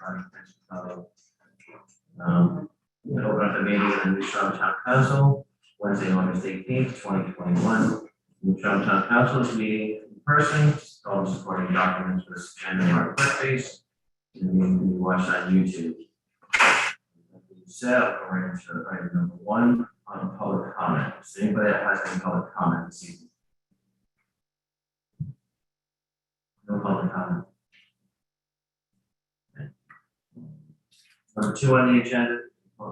Open up the meeting of the New Charlotte Town Council, Wednesday, August 18th, 2021. New Charlotte Town Council is meeting in person, all the supporting documents for this agenda are web-based, and we can be watched on YouTube. So, we're going to item number 1 on public comment. Does anybody that has any public comment this evening? No public comment. Okay. Number 2 on the agenda,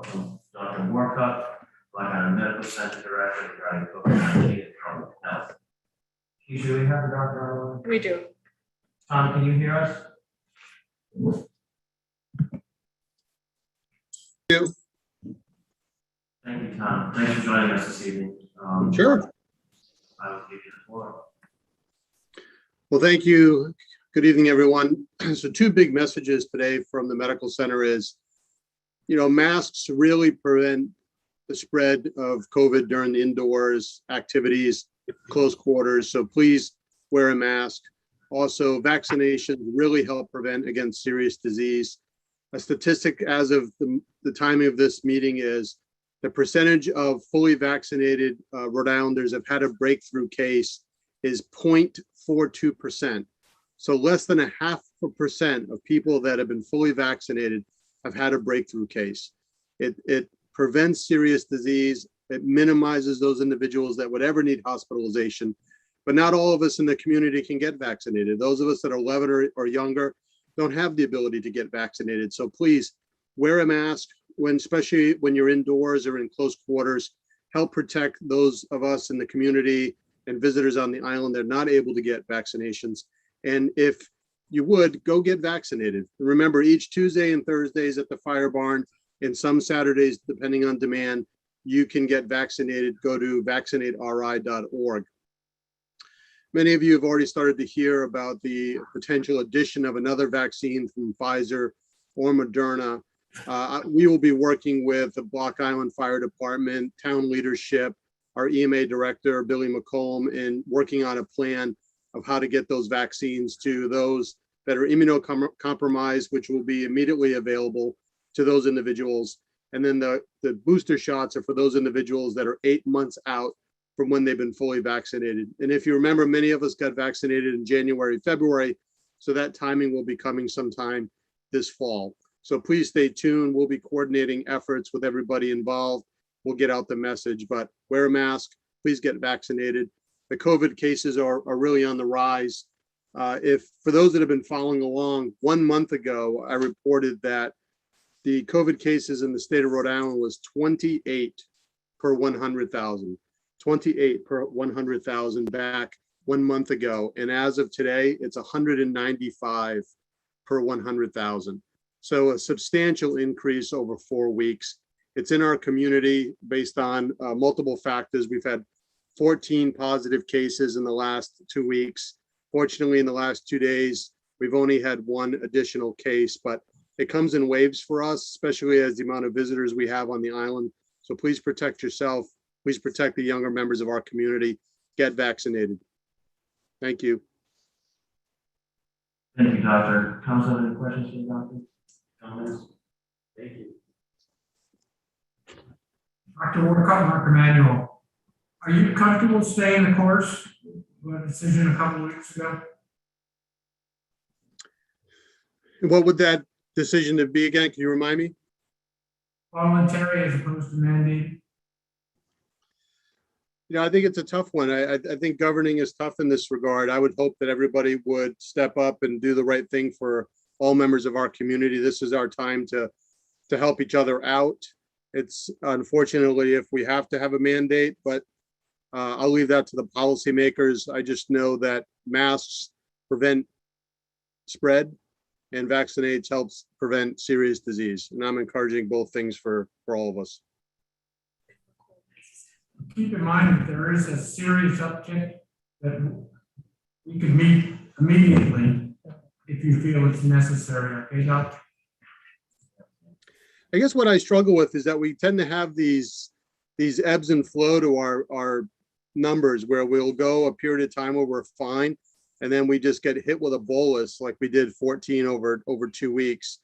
from Dr. Warcup, Black Island Medical Center Director regarding COVID-19 and public health. Keisha, do we have the doctor on? We do. Tom, can you hear us? Thank you, Tom. Thanks for joining us this evening. Sure. I will give you the floor. Well, thank you. Good evening, everyone. So 2 big messages today from the medical center is, masks really prevent the spread of COVID during the indoors activities, close quarters. So please wear a mask. Also, vaccinations really help prevent against serious disease. A statistic as of the timing of this meeting is the percentage of fully vaccinated Rhode Islanders have had a breakthrough case is 0.42%. So less than 0.5% of people that have been fully vaccinated have had a breakthrough case. It prevents serious disease. It minimizes those individuals that would ever need hospitalization. But not all of us in the community can get vaccinated. Those of us that are 11 or younger don't have the ability to get vaccinated. So please wear a mask especially when you're indoors or in close quarters. Help protect those of us in the community and visitors on the island that are not able to get vaccinations. And if you would, go get vaccinated. Remember, each Tuesday and Thursdays at the Fire Barn and some Saturdays, depending on demand, you can get vaccinated. Go to vaccinateri.org. Many of you have already started to hear about the potential addition of another vaccine from Pfizer or Moderna. We will be working with the Block Island Fire Department, town leadership, our EMA director, Billy McComb, and working on a plan of how to get those vaccines to those that are immunocompromised, which will be immediately available to those individuals. And then the booster shots are for those individuals that are 8 months out from when they've been fully vaccinated. And if you remember, many of us got vaccinated in January, February, so that timing will be coming sometime this fall. So please stay tuned. We'll be coordinating efforts with everybody involved. We'll get out the message, but wear a mask, please get vaccinated. The COVID cases are really on the rise. If for those that have been following along, 1 month ago, I reported that the COVID cases in the state of Rhode Island was 28 per 100,000. 28 per 100,000 back 1 month ago. And as of today, it's 195 per 100,000. So a substantial increase over 4 weeks. It's in our community based on multiple factors. We've had 14 positive cases in the last 2 weeks. Fortunately, in the last 2 days, we've only had 1 additional case, but it comes in waves for us, especially as the amount of visitors we have on the island. So please protect yourself. Please protect the younger members of our community. Get vaccinated. Thank you. Thank you, Doctor. Council, any questions for the doctor? Comments? Thank you. Dr. Warcup, Mark Emanuel, are you comfortable staying the course? We had a decision a couple of weeks ago. What would that decision to be again? Can you remind me? Voluntary as opposed to mandate. I think it's a tough one. I think governing is tough in this regard. I would hope that everybody would step up and do the right thing for all members of our community. This is our time to help each other out. It's unfortunately if we have to have a mandate, but I'll leave that to the policymakers. I just know that masks prevent spread and vaccinates helps prevent serious disease. And I'm encouraging both things for all of us. Keep in mind that there is a serious uptick that we could meet immediately if you feel it's necessary. Okay, Doc? I guess what I struggle with is that we tend to have these ebbs and flow to our numbers where we'll go a period of time where we're fine, and then we just get hit with a bolus like we did 14 over 2 weeks.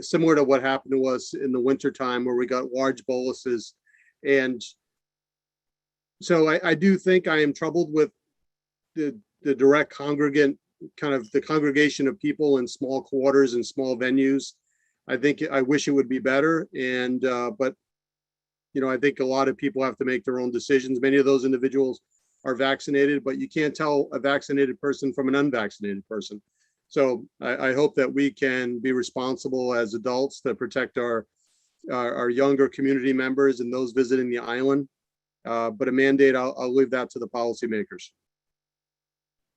similar to what happened to us in the wintertime where we got large boluses. And so I do think I am troubled with the direct congregant, kind of the congregation of people in small quarters and small venues. I wish it would be better. And, but, you know, I think a lot of people have to make their own decisions. Many of those individuals are vaccinated, but you can't tell a vaccinated person from an unvaccinated person. So I hope that we can be responsible as adults to protect our younger community members and those visiting the island. But a mandate, I'll leave that to the policymakers.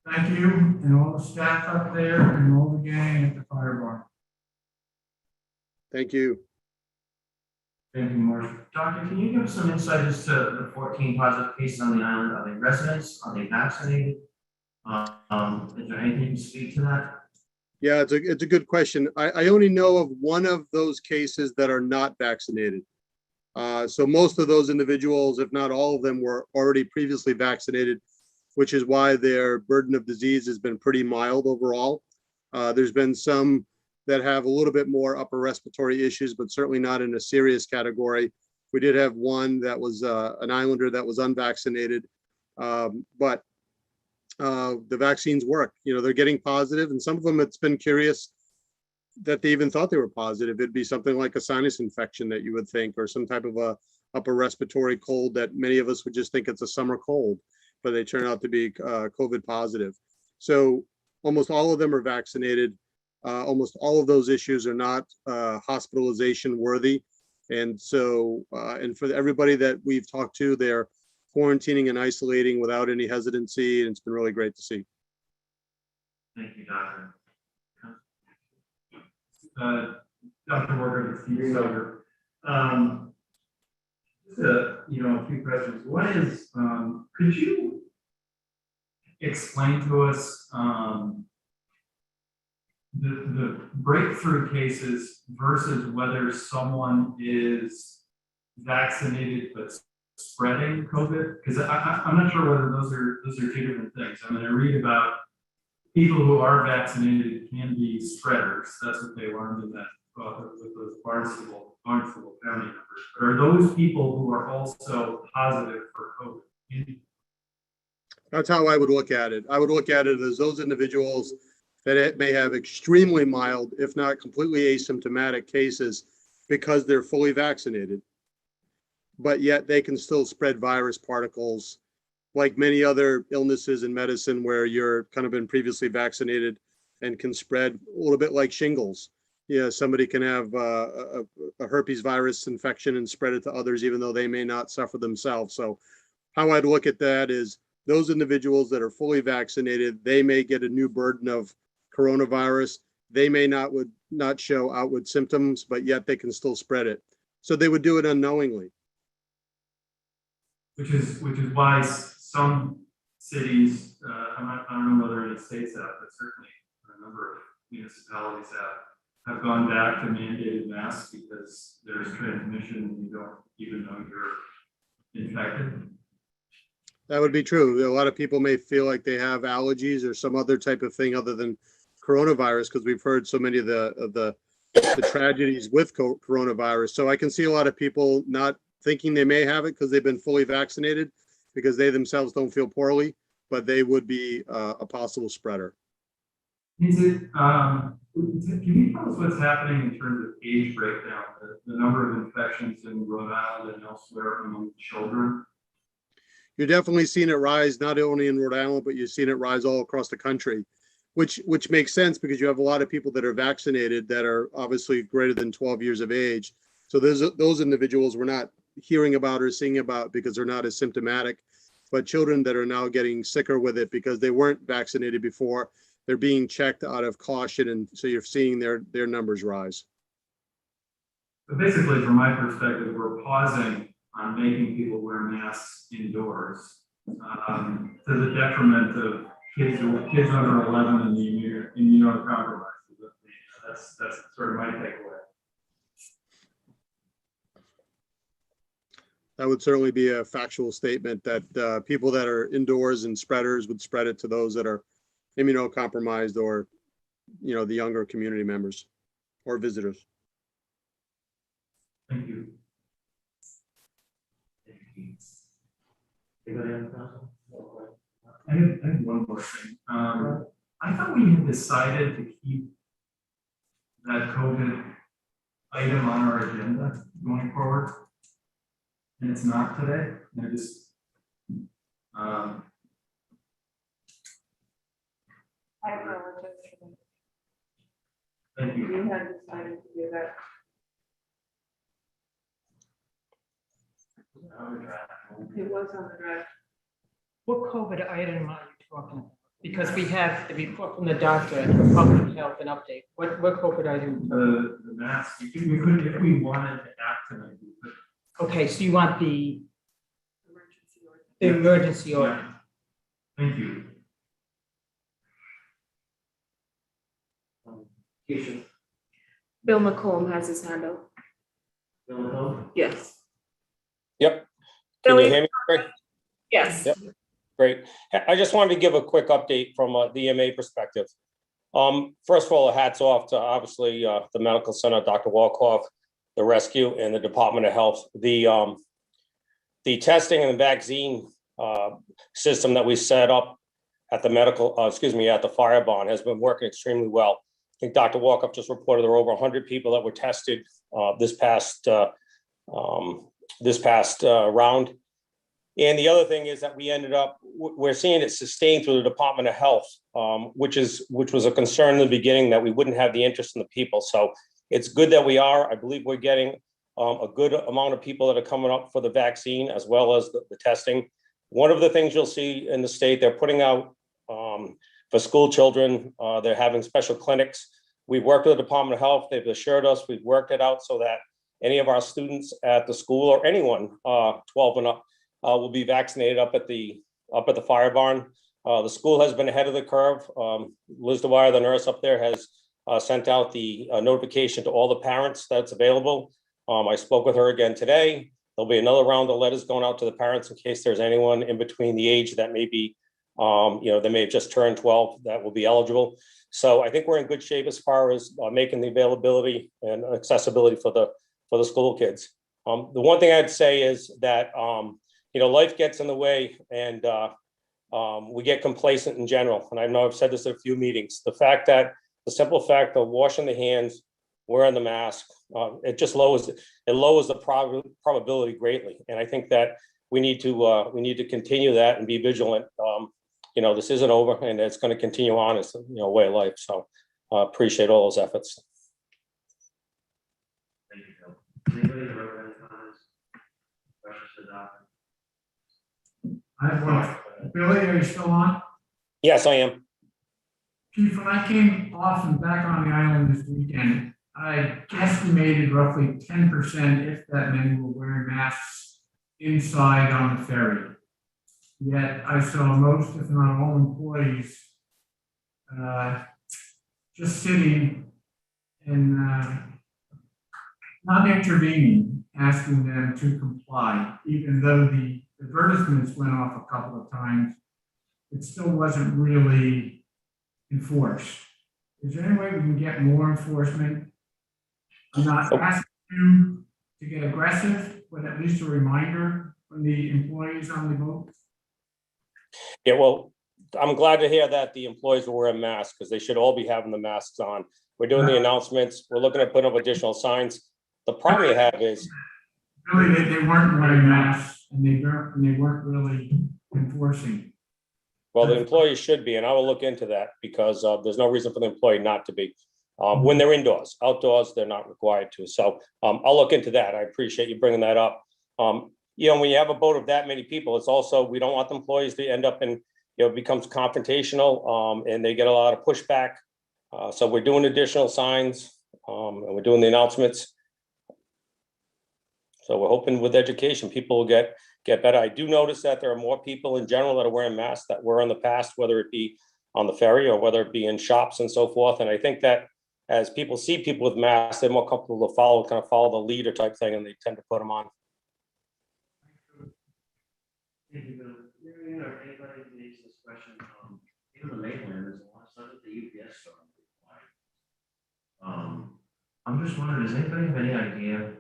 Thank you, and all the staff up there and all the gang at the fire barn. Thank you. Thank you, Marshall. Doctor, can you give us some insight as to the 14 positive cases on the island? Are they residents? Are they vaccinated? Is there anything to speak to that? Yeah, it's a good question. I only know of one of those cases that are not vaccinated. So most of those individuals, if not all of them, were already previously vaccinated, which is why their burden of disease has been pretty mild overall. There's been some that have a little bit more upper respiratory issues, but certainly not in a serious category. We did have one that was an islander that was unvaccinated, but the vaccines work. You know, they're getting positive, and some of them, it's been curious that they even thought they were positive. It'd be something like a sinus infection that you would think, or some type of a upper respiratory cold that many of us would just think it's a summer cold, but they turn out to be COVID positive. So almost all of them are vaccinated. Almost all of those issues are not hospitalization worthy. And so, and for everybody that we've talked to, they're quarantining and isolating without any hesitancy, and it's been really great to see. Thank you, Doctor. Dr. Morgan, Steve Soder. Just a few questions. One is, could you explain to us the breakthrough cases versus whether someone is vaccinated but spreading COVID? Because I'm not sure whether those are two different things. I mean, I read about people who are vaccinated can be spreaders. That's what they learned in that with those Barnstable County numbers. But are those people who are also positive for COVID? That's how I would look at it. I would look at it as those individuals that may have extremely mild, if not completely asymptomatic cases because they're fully vaccinated, but yet they can still spread virus particles like many other illnesses in medicine where you're kind of been previously vaccinated and can spread a little bit like shingles. Yeah, somebody can have a herpes virus infection and spread it to others, even though they may not suffer themselves. So how I'd look at that is those individuals that are fully vaccinated, they may get a new burden of coronavirus. They may not show outward symptoms, but yet they can still spread it. So they would do it unknowingly. Which is why some cities, I don't know whether any states have, but certainly a number of municipalities have gone back to mandated masks because there's transmission and you don't even know you're infected. That would be true. A lot of people may feel like they have allergies or some other type of thing other than coronavirus, because we've heard so many of the tragedies with coronavirus. So I can see a lot of people not thinking they may have it because they've been fully vaccinated, because they themselves don't feel poorly, but they would be a possible spreader. Is it, can you tell us what's happening in terms of age breakdown, the number of infections in Rhode Island and elsewhere among children? You're definitely seeing it rise, not only in Rhode Island, but you're seeing it rise all across the country, which makes sense because you have a lot of people that are vaccinated that are obviously greater than 12 years of age. So those individuals we're not hearing about or seeing about because they're not as symptomatic, but children that are now getting sicker with it because they weren't vaccinated before, they're being checked out of caution, and so you're seeing their numbers rise. But basically, from my perspective, we're pausing on making people wear masks indoors to the detriment of kids under 11 and the immunocompromised. That's sort of my takeaway. That would certainly be a factual statement that people that are indoors and spreaders would spread it to those that are immunocompromised or, the younger community members. or visitors. Thank you. Thank you. Anybody on the council? I have one more thing. I thought we had decided to keep that COVID item on our agenda going forward. And it's not today. I just, I apologize. thank you. We had decided to do that. It was on the draft. What COVID item are you talking about? Because we have the report from the doctor for public health and update. What COVID item? The mask, we could, if we wanted to act tonight, we could. Okay, so you want the Emergency order. emergency order? Yeah. Thank you. Keisha, Bill McComb has his hand up. Bill McComb? Yes. Yep. Can you Billy? hear me? Great. Yes. Yep. Great. I just wanted to give a quick update from the EMA perspective. First of all, hats off to obviously the medical center, Dr. Walkoff, the rescue and the Department of Health. The testing and the vaccine system that we set up at the at the fire barn has been working extremely well. I think Dr. Walkoff just reported there were over 100 people that were tested this past round. And the other thing is that we ended up, we're seeing it sustained through the Department of Health, which was a concern in the beginning that we wouldn't have the interest in the people. So it's good that we are. I believe we're getting a good amount of people that are coming up for the vaccine as well as the testing. One of the things you'll see in the state, they're putting out for school children, they're having special clinics. We've worked with the Department of Health. They've assured us we've worked it out so that any of our students at the school or anyone 12 and up will be vaccinated up at the fire barn. The school has been ahead of the curve. Liz Dwyer, the nurse up there, has sent out the notification to all the parents that's available. I spoke with her again today. There'll be another round of letters going out to the parents in case there's anyone in between the age that may be, they may have just turned 12 that will be eligible. So I think we're in good shape as far as making the availability and accessibility for the school kids. The one thing I'd say is that life gets in the way and we get complacent in general. And I know I've said this at a few meetings. The simple fact of washing the hands, wearing the mask, it just lowers the probability greatly. And I think that we need to continue that and be vigilant. This isn't over and it's going to continue on as a way of life. So appreciate all those efforts. Thank you, Bill. Anybody have any comments? Questions to the doctor? I have one. Billy, are you still on? Yes, I am. Chief, when I came off and back on the island this weekend, I estimated roughly 10%, if that many, were wearing masks inside on the ferry. Yet I saw most, if not all, employees just sitting and not intervening, asking them to comply, even though the advertisements went off a couple of times. It still wasn't really enforced. Is there any way we can get more enforcement? I'm not asking you to get aggressive, but at least a reminder from the employees on the boat. Yeah, well, I'm glad to hear that the employees will wear a mask because they should all be having the masks on. We're doing the announcements. We're looking at putting up additional signs. The problem you have is, Really, they weren't wearing masks and they weren't really enforcing. well, the employees should be, and I will look into that because there's no reason for the employee not to be. When they're indoors, outdoors, they're not required to. So I'll look into that. I appreciate you bringing that up. When you have a boat of that many people, it's also, we don't want the employees to end up in, it becomes confrontational and they get a lot of pushback. So we're doing additional signs and we're doing the announcements. So we're hoping with education, people will get better. I do notice that there are more people in general that are wearing masks that were in the past, whether it be on the ferry or whether it be in shops and so forth. And I think that as people see people with masks, they're more comfortable to follow the leader type thing, and they tend to put them on. Thank you, Bill. Anybody needs this question, even the mainland, there's a lot of stuff at the UPS store. I'm just wondering, does anybody have any idea,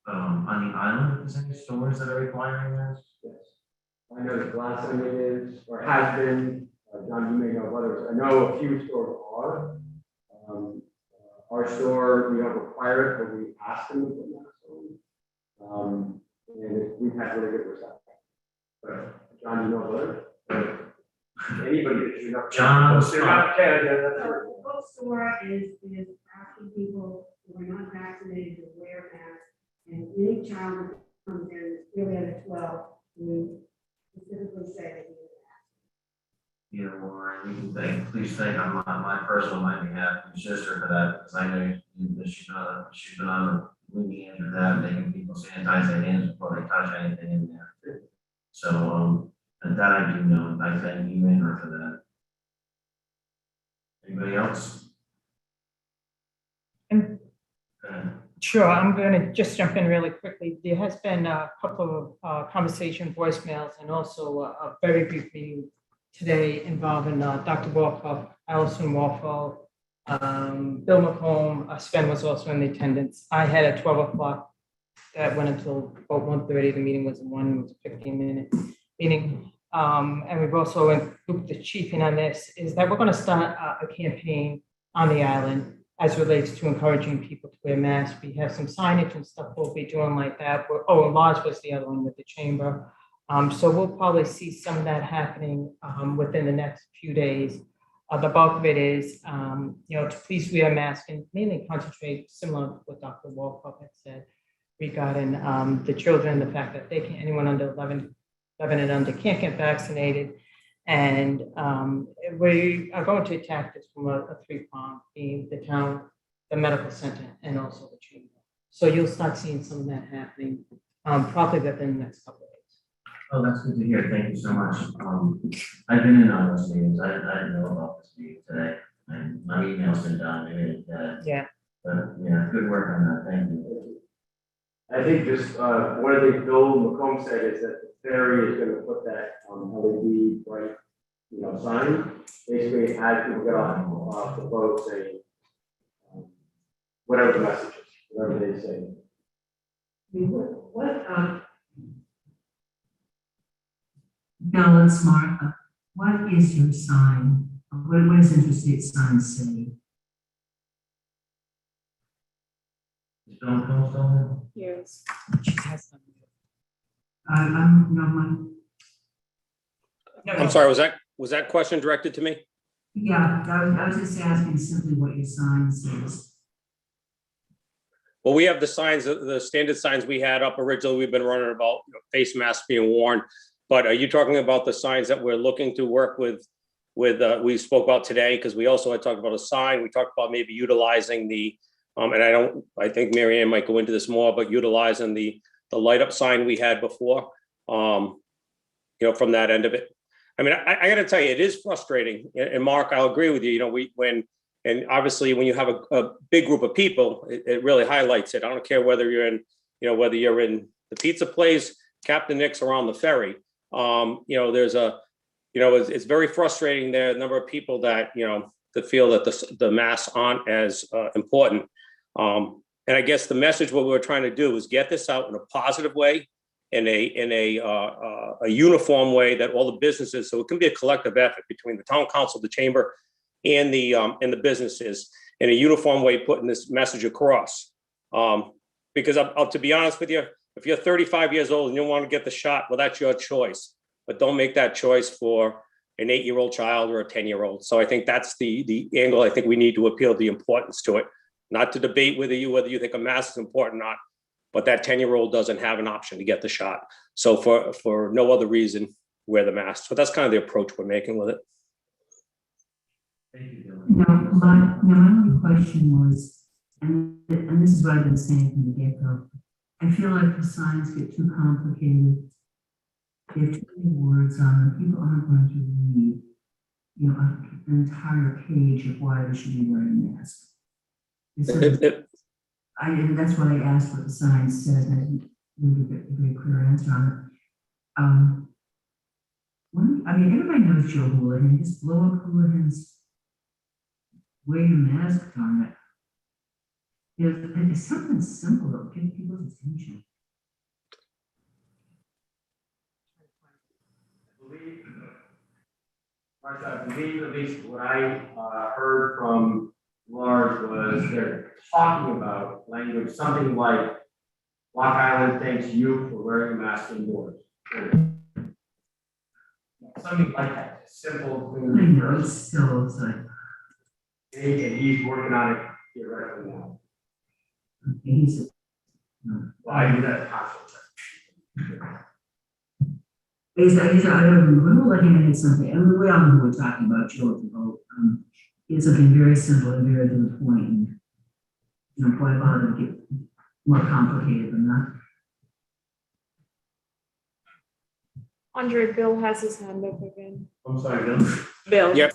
on the island, if there's any stores that are requiring masks? Yes. I know that Glassing is, or has been, John, you may know of others, I know a few stores are. Our store, we don't require it, but we ask them to put masks on. And we've had really good reception. But John, you know of others? Anybody that you know. John, They're not Canada, that's So right. the bookstore is asking people who are not vaccinated to wear masks. And any child that comes in, really under 12, we specifically say they need a mask. Yeah, Warren, you can thank, please thank on my personal, my behalf, your sister for that, because I know she's been on the leading edge of that, making people sanitize their hands before they touch anything in there. So, and that I do know, and I thank you and her for that. Anybody else? And- Go ahead. Sure, I'm going to just jump in really quickly. There has been a couple of conversation voicemails and also a very brief meeting today involving Dr. Wolkoff, Allison Walpole, Bill McComb, Sven was also in the attendance. I had a 12 o'clock that went until about 1:30. The meeting was it was a 15-minute meeting. And we've also included the chief in on this, is that we're going to start a campaign on the island as relates to encouraging people to wear masks. We have some signage and stuff we'll be doing like that. And Lodge was the other one with the chamber. So we'll probably see some of that happening within the next few days. The bulk of it is, to please wear a mask and mainly concentrate, similar to what Dr. Wolkoff had said regarding the children, the fact that anyone under 11 and under can't get vaccinated. And we are going to attack this from a three-pronged, being the town, the medical center, and also the chamber. So you'll start seeing some of that happening probably within the next couple of days. Oh, that's good to hear. Thank you so much. I've been in on those meetings. I didn't know about this meeting today. And my email's been done, maybe, Yeah. but yeah, good work on that. Thank you. I think just, one of the things Bill McComb said is that the ferry is gonna put that, LED bright, sign, basically as people get off the boat saying, whatever the message is, whatever they say. I mean, Bill and Martha, what is your sign? What does interstate sign say? Is Bill McComb still there? Yes. She has some. I'm, no, I'm sorry, was that question directed to me? yeah, I was just asking simply what your sign says. Well, we have the signs, the standard signs we had up originally. We've been running about face masks being worn. But are you talking about the signs that we're looking to work with, we spoke about today? Because we also had talked about a sign. We talked about maybe utilizing the, and I think Mary Ann might go into this more, but utilizing the light up sign we had before, from that end of it. I mean, I got to tell you, it is frustrating. And Mark, I'll agree with you. And obviously when you have a big group of people, it really highlights it. I don't care whether you're in, whether you're in the pizza place, Captain Nick's, or on the ferry. There's it's very frustrating. There are a number of people that, that feel that the masks aren't as important. And I guess the message, what we're trying to do is get this out in a positive way, in a uniform way that all the businesses, so it can be a collective effort between the town council, the chamber, and the businesses, in a uniform way, putting this message across. Because to be honest with you, if you're 35 years old and you want to get the shot, well, that's your choice. But don't make that choice for an 8-year-old child or a 10-year-old. So I think that's the angle I think we need to appeal the importance to it. Not to debate whether you think a mask is important or not, but that 10-year-old doesn't have an option to get the shot. So for no other reason, wear the mask. So that's kind of the approach we're making with it. Thank you, Bill. No, my only question was, and this is what I've been saying from the get-go, I feel like the signs get too complicated. They have too many words on them. People aren't going to read, an entire page of why they should be wearing masks. And that's why I asked what the sign says, and I didn't really get a very clear answer on it. Everybody knows Joe Houlihan. Just blow up Houlihan's wear your mask on it. It's something simple that will get people's attention. Martha, I believe at least what I heard from Lars was they're talking about language, something like Block Island thanks you for wearing a mask indoors. Something like that, simple, I clear. know, it's still, it's like, And he's working on it theoretically now. okay, he's, Well, I do that constantly. I don't remember letting him in something, and we all know who we're talking about, Joe, it's something very simple and very to the point, and, you know, why bother to get more complicated than that? Andre, Bill has his hand up again. I'm sorry, Bill. Bill. Yep.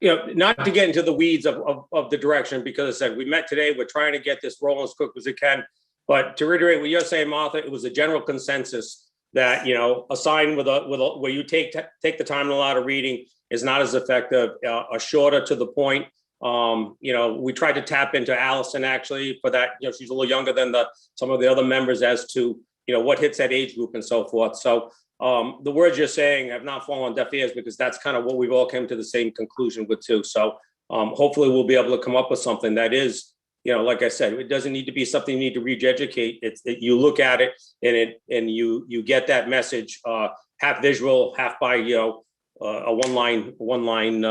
You know, not to get into the weeds of the direction, because I said, we met today, we're trying to get this rolling as quick as it can. But to reiterate what you're saying, Martha, it was a general consensus that, you know, a sign with a where you take the time and a lot of reading is not as effective, a shorter to the point. You know, we tried to tap into Allison actually for that, you know, she's a little younger than some of the other members as to, you know, what hits that age group and so forth. So the words you're saying have not fallen on deaf ears, because that's kind of what we've all come to the same conclusion with too. So hopefully we'll be able to come up with something that is, you know, like I said, it doesn't need to be something you need to re-educate. You look at it and you get that message, half visual, half by, you know, a one line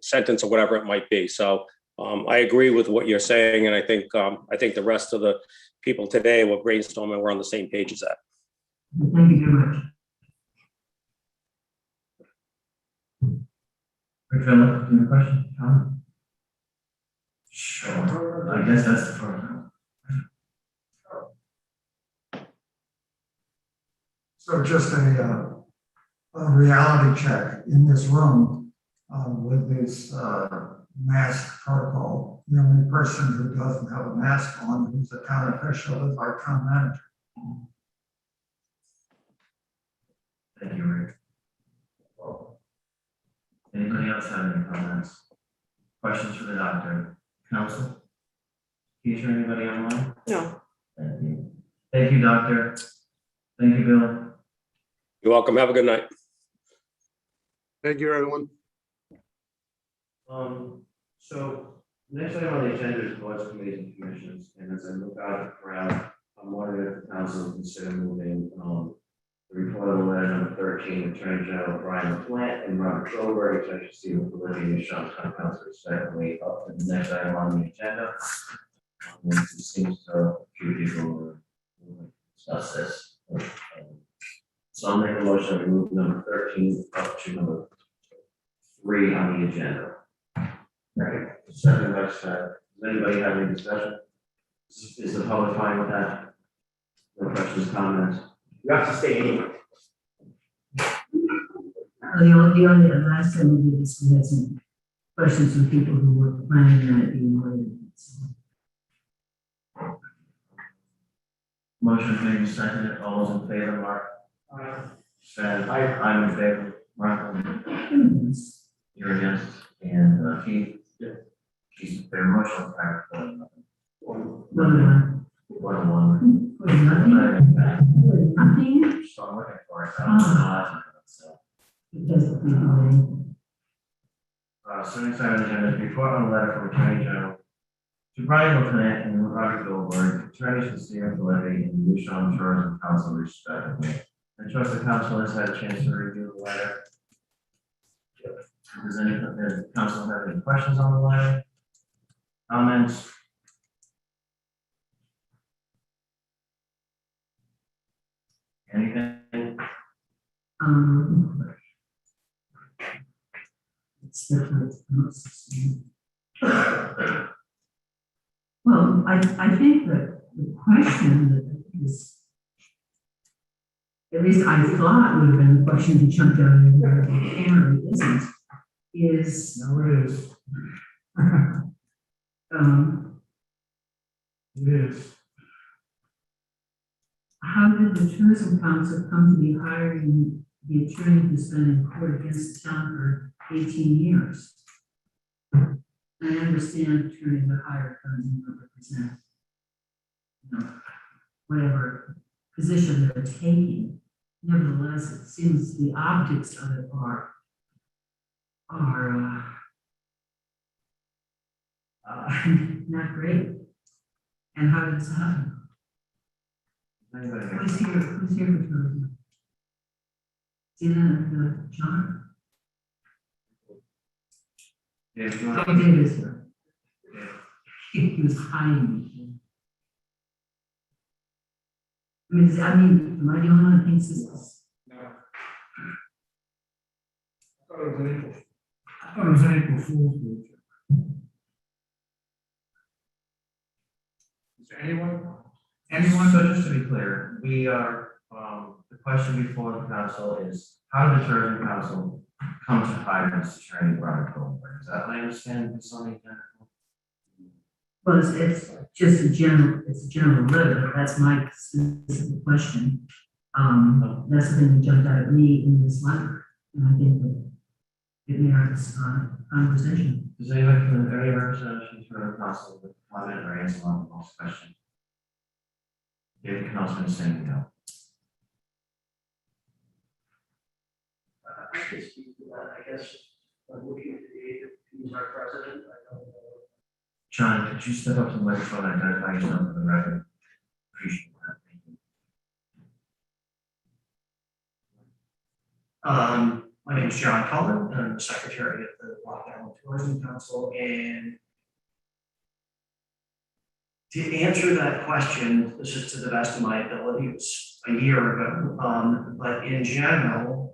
sentence or whatever it might be. So I agree with what you're saying, and I think the rest of the people today were brainstorming, we're on the same page as that. Thank you very much. Rick Phillip, do you have a question, comment? Sure, I guess that's the first one. So just a reality check in this room with this mask protocol. The only person who doesn't have a mask on who's a town official is our town manager. Thank you, Rick. Anybody else have any comments? Questions for the doctor? Council? Teacher, anybody online? No. Thank you. Thank you, doctor. Thank you, Bill. You're welcome. Have a good night. Thank you, everyone. So next item on the agenda is boards, committees, and commissions, and as I look out at the crowd, I'm wondering if the council will consider moving, the report of the letter number 13, Attorney General Brian LaPlante and Robert Goldberg, Attorney Stephen Valenti, and Sean Council respectively, up to the next item on the agenda. It seems so a few people will discuss this. So I'll make a motion to move number 13 up to number 3 on the agenda. Right. Second, does anybody have any discussion? Is the public fine with that? No questions, comments? You have to stay anyway. The only last time we did this, we had some questions from people who were planning on it being related. Motion made and seconded. All those in favor, Mark? Sven? I'm in favor. Mark? You're against? And Keith? Yeah. Keith, in favor. Motion carried. 1-1. Nothing. So I'm looking for it. I don't know. So. So next item on the agenda is report on a letter from Attorney General to Brian LaPlante and Robert Goldberg, attorneys for Stephen Valenti and New Sean Tourism Council respectively. I trust the council has had a chance to review the letter. Does the council have any questions on the letter? Comments? Anything? It's definitely the most. Well, I think that the question that is, at least I thought would have been the question that jumped out in there, but apparently isn't, is. No, it is. It is. How did the tourism council come to be hiring the attorney who's been in court against the town for 18 years? I I understand attorneys are hired to represent, you know, whatever position they're taking. Nevertheless, it seems the optics of it are not great. And how did this happen? Anybody? Who's here for tourism? See the John? Yeah, if you Oh, want- David is here. yeah. He was hiding. I mean, am I the only one that thinks this is? I thought it was an April Fool's Day. Is there anyone? So just to be clear, we are, the question before the council is, how did the tourism council come to hire this attorney, Robert Goldberg? Is that my understanding, Ms. Sonny? Well, it's just a general letter, but that's my specific question. That's the thing that jumped out at me in this letter, and I think that it merits conversation. Does anybody from the area representatives for the council with comment or answer on the most question? David Councilman saying no. I can speak to that, I guess, I'm looking at David, he's our president, I don't know. John, could you step up to the microphone and identify yourself for the record? Appreciate that. Thank you. My name is John Cullen, and I'm the secretary of the Block Island Tourism Council, and to answer that question, this is to the best of my ability, it was a year ago, but in general,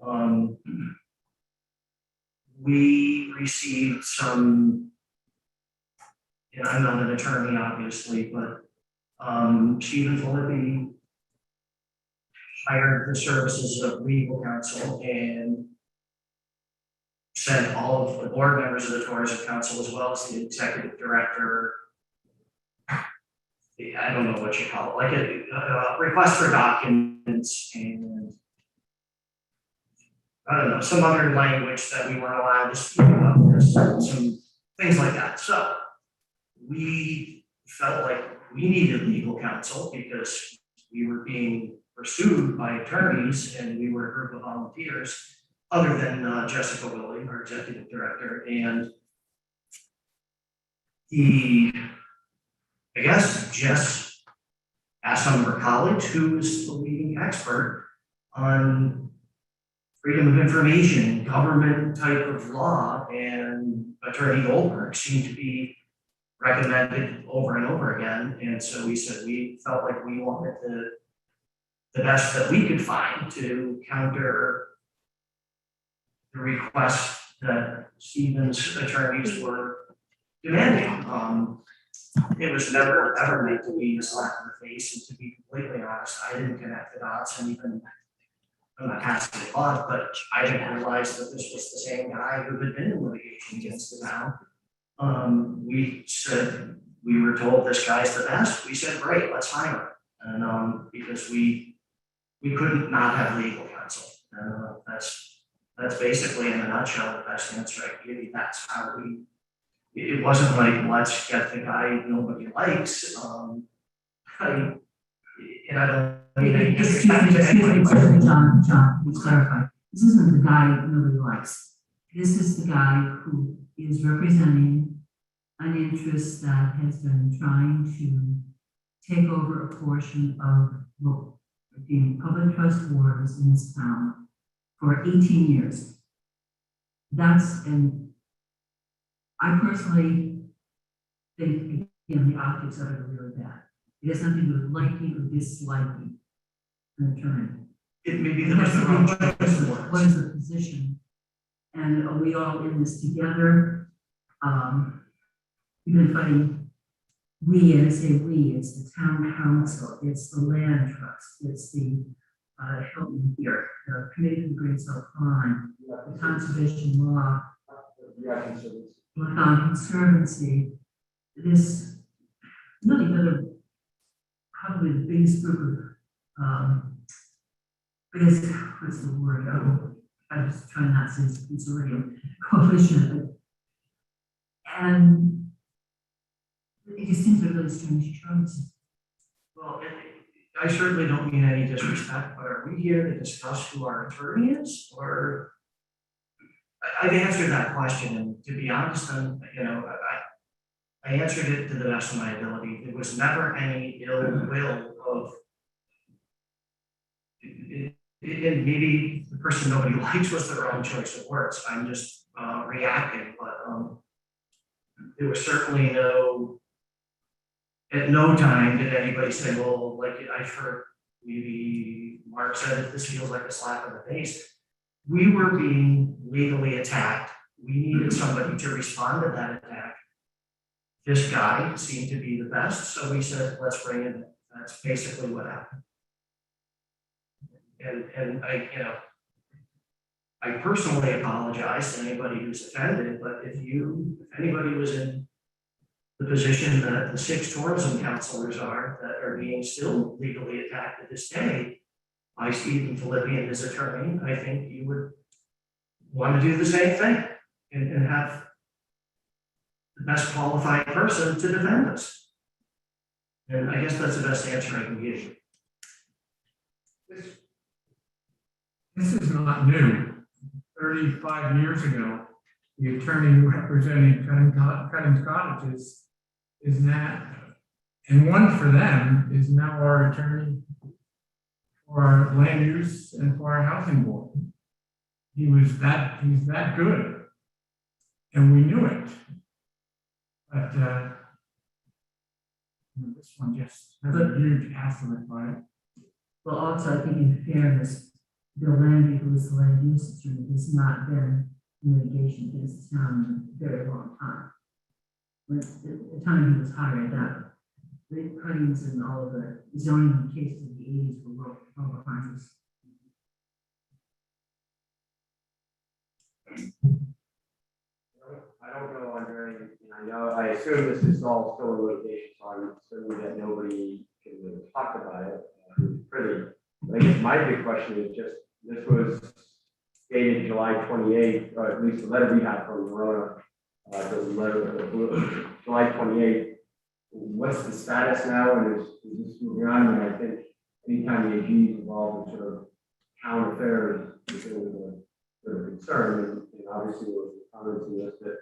we received some, and I'm not an attorney, obviously, but Stephen Philippi hired the services of legal counsel and sent all of the board members of the tourism council as well as the executive director. I don't know what you call it, like a request for documents and I don't know, some other language that we weren't allowed to speak about this, some things like that. So we felt like we needed legal counsel because we were being pursued by attorneys and we were a group of volunteers other than Jessica Willie, our executive director, and I guess Jess asked some of her colleagues who is the leading expert on freedom of information, government type of law, and Attorney Goldberg seemed to be recommended over and over again. And so we said we felt like we wanted the best that we could find to counter the request that Stephen's attorneys were demanding. It was never ever meant to be a slap in the face, and to be completely honest, I didn't connect the dots, and even I'm not casting a lot, but I didn't realize that this was the same guy who had been in litigation against the town. We said, we were told this guy's the best, we said, great, let's hire him. And because we couldn't not have legal counsel. That's basically in a nutshell the best answer I can give you. That's how it wasn't like, let's get the guy nobody likes. And I don't mean any disrespect to anyone, but John, let's clarify. This isn't the guy nobody likes. This is the guy who is representing an interest that has been trying to take over a portion of what the public trust waters in this town for 18 years. And I personally think, again, the optics of it are really bad. It has nothing to do with liking or disliking an attorney. it may be It the has to do wrong with choice of what words. is the position? And are we all in this together? We've been fighting, and I say we, it's the town council, it's the land trust, it's the, help me here, the committee for Great Salt Pond, the conservation law, Lacon Conservancy, this really probably the biggest group of, what's the word? I was trying not to say consortium, coalition. And It just seems a really strange choice. Well, I certainly don't mean any disrespect, but are we here to discuss who our attorney is, or? I've answered that question, and to be honest, I answered it to the best of my ability. There was never any ill will of. And maybe the person nobody likes was the wrong choice of words. I'm just reacting, but there was certainly at no time did anybody say, well, like I've heard maybe Mark said, if this feels like a slap in the face. We were being legally attacked. We needed somebody to respond to that attack. This guy seemed to be the best, so we said, let's bring him in. That's basically what happened. And I personally apologize to anybody who's offended, but if anybody was in the position that the 6 tourism counselors are that are being still legally attacked to this day, I, Stephen Philippi, and his attorney, I think you would want to do the same thing and have the best qualified person to defend us. And I guess that's the best answer I can give you. This is not new. 35 years ago, the attorney representing Cummings Cottages is now, and one for them is now our attorney for our land use and for our housing board. He's that good. And we knew it. But this one just has a huge asterisk by it. Well, also, I think in fairness, Bill Landy, who is the land use attorney, has not been in litigation against the town in a very long time. When the time he was hired, that the claims and all of the zoning cases of the 80s were well behind us. I don't know, Andre, and I assume this is all still in litigation, so I'm assuming that nobody can really talk about it. It's pretty. I guess my big question is just, this was dated July 28th, or at least the letter we had from Verona, the letter, July 28th. What's the status now, and is this moving on? I mean, I think anytime the AG is involved in sort of town affairs, is sort of concern, and obviously there was comments in this that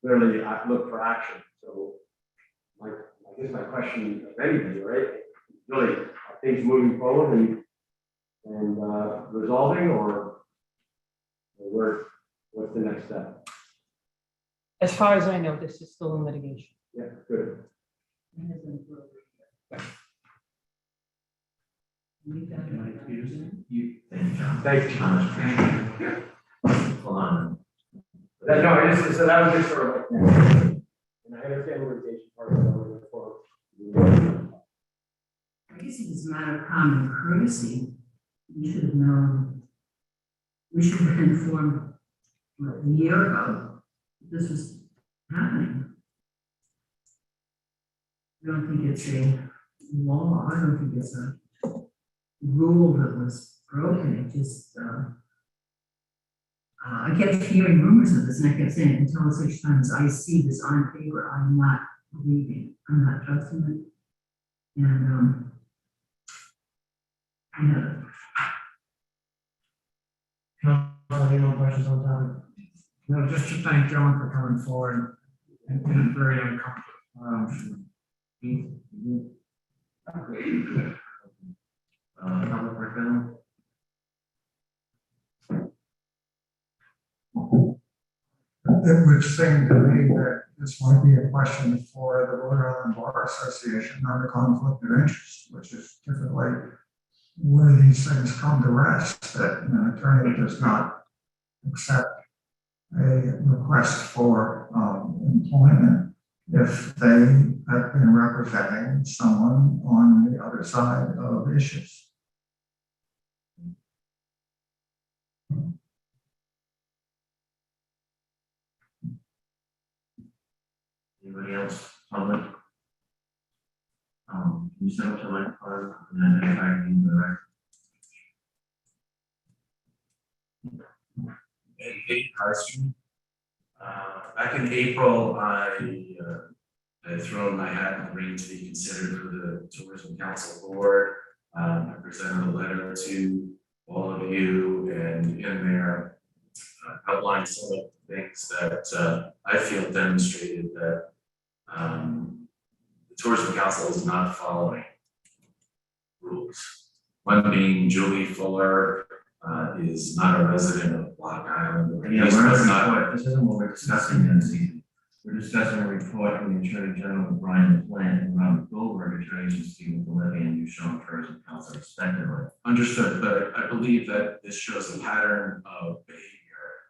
clearly I look for action. So I guess my question of anybody, right? Really, are things moving forward and resolving, or what's the next step? As far as I know, this is still in litigation. Yeah, good. Thank you, Thomas. Hold on. So that was just sort of like, and I understand the litigation part of it before. I guess it is a matter of common courtesy. We should have known, we should have been informed a year ago this was happening. I don't think it's a law. I don't think it's a rule that was broken. It just, I kept hearing rumors of this, and I kept saying, until such time as I see this on paper, I'm not believing, I'm not trusting it. And Any more questions on that? No, just to thank John for coming forward and being very uncomfortable. Public work bill? It would seem to me that this might be a question for the Rhode Island Bar Association, not a conflict of interest, which is typically where these things come to rest, that an attorney does not accept a request for employment if they have been representing someone on the other side of issues. Anybody else, public? Can you step up to the microphone and then identify you for the record? Carson. Back in April, I I've thrown my hat in the ring to be considered for the Tourism Council Board. I presented a letter to all of you, and in there outlined some of the things that I feel demonstrated that the Tourism Council is not following rules. One being Julie Fuller is not a resident of Block Island. Or Yeah, at least we're was not, report. This isn't what we're discussing here this evening. We're discussing a report from the Attorney General Brian LaPlante and Robert Goldberg, attorneys of Stephen Levy and New Shore Tourism Council respectively. Understood, but I believe that this shows a pattern of behavior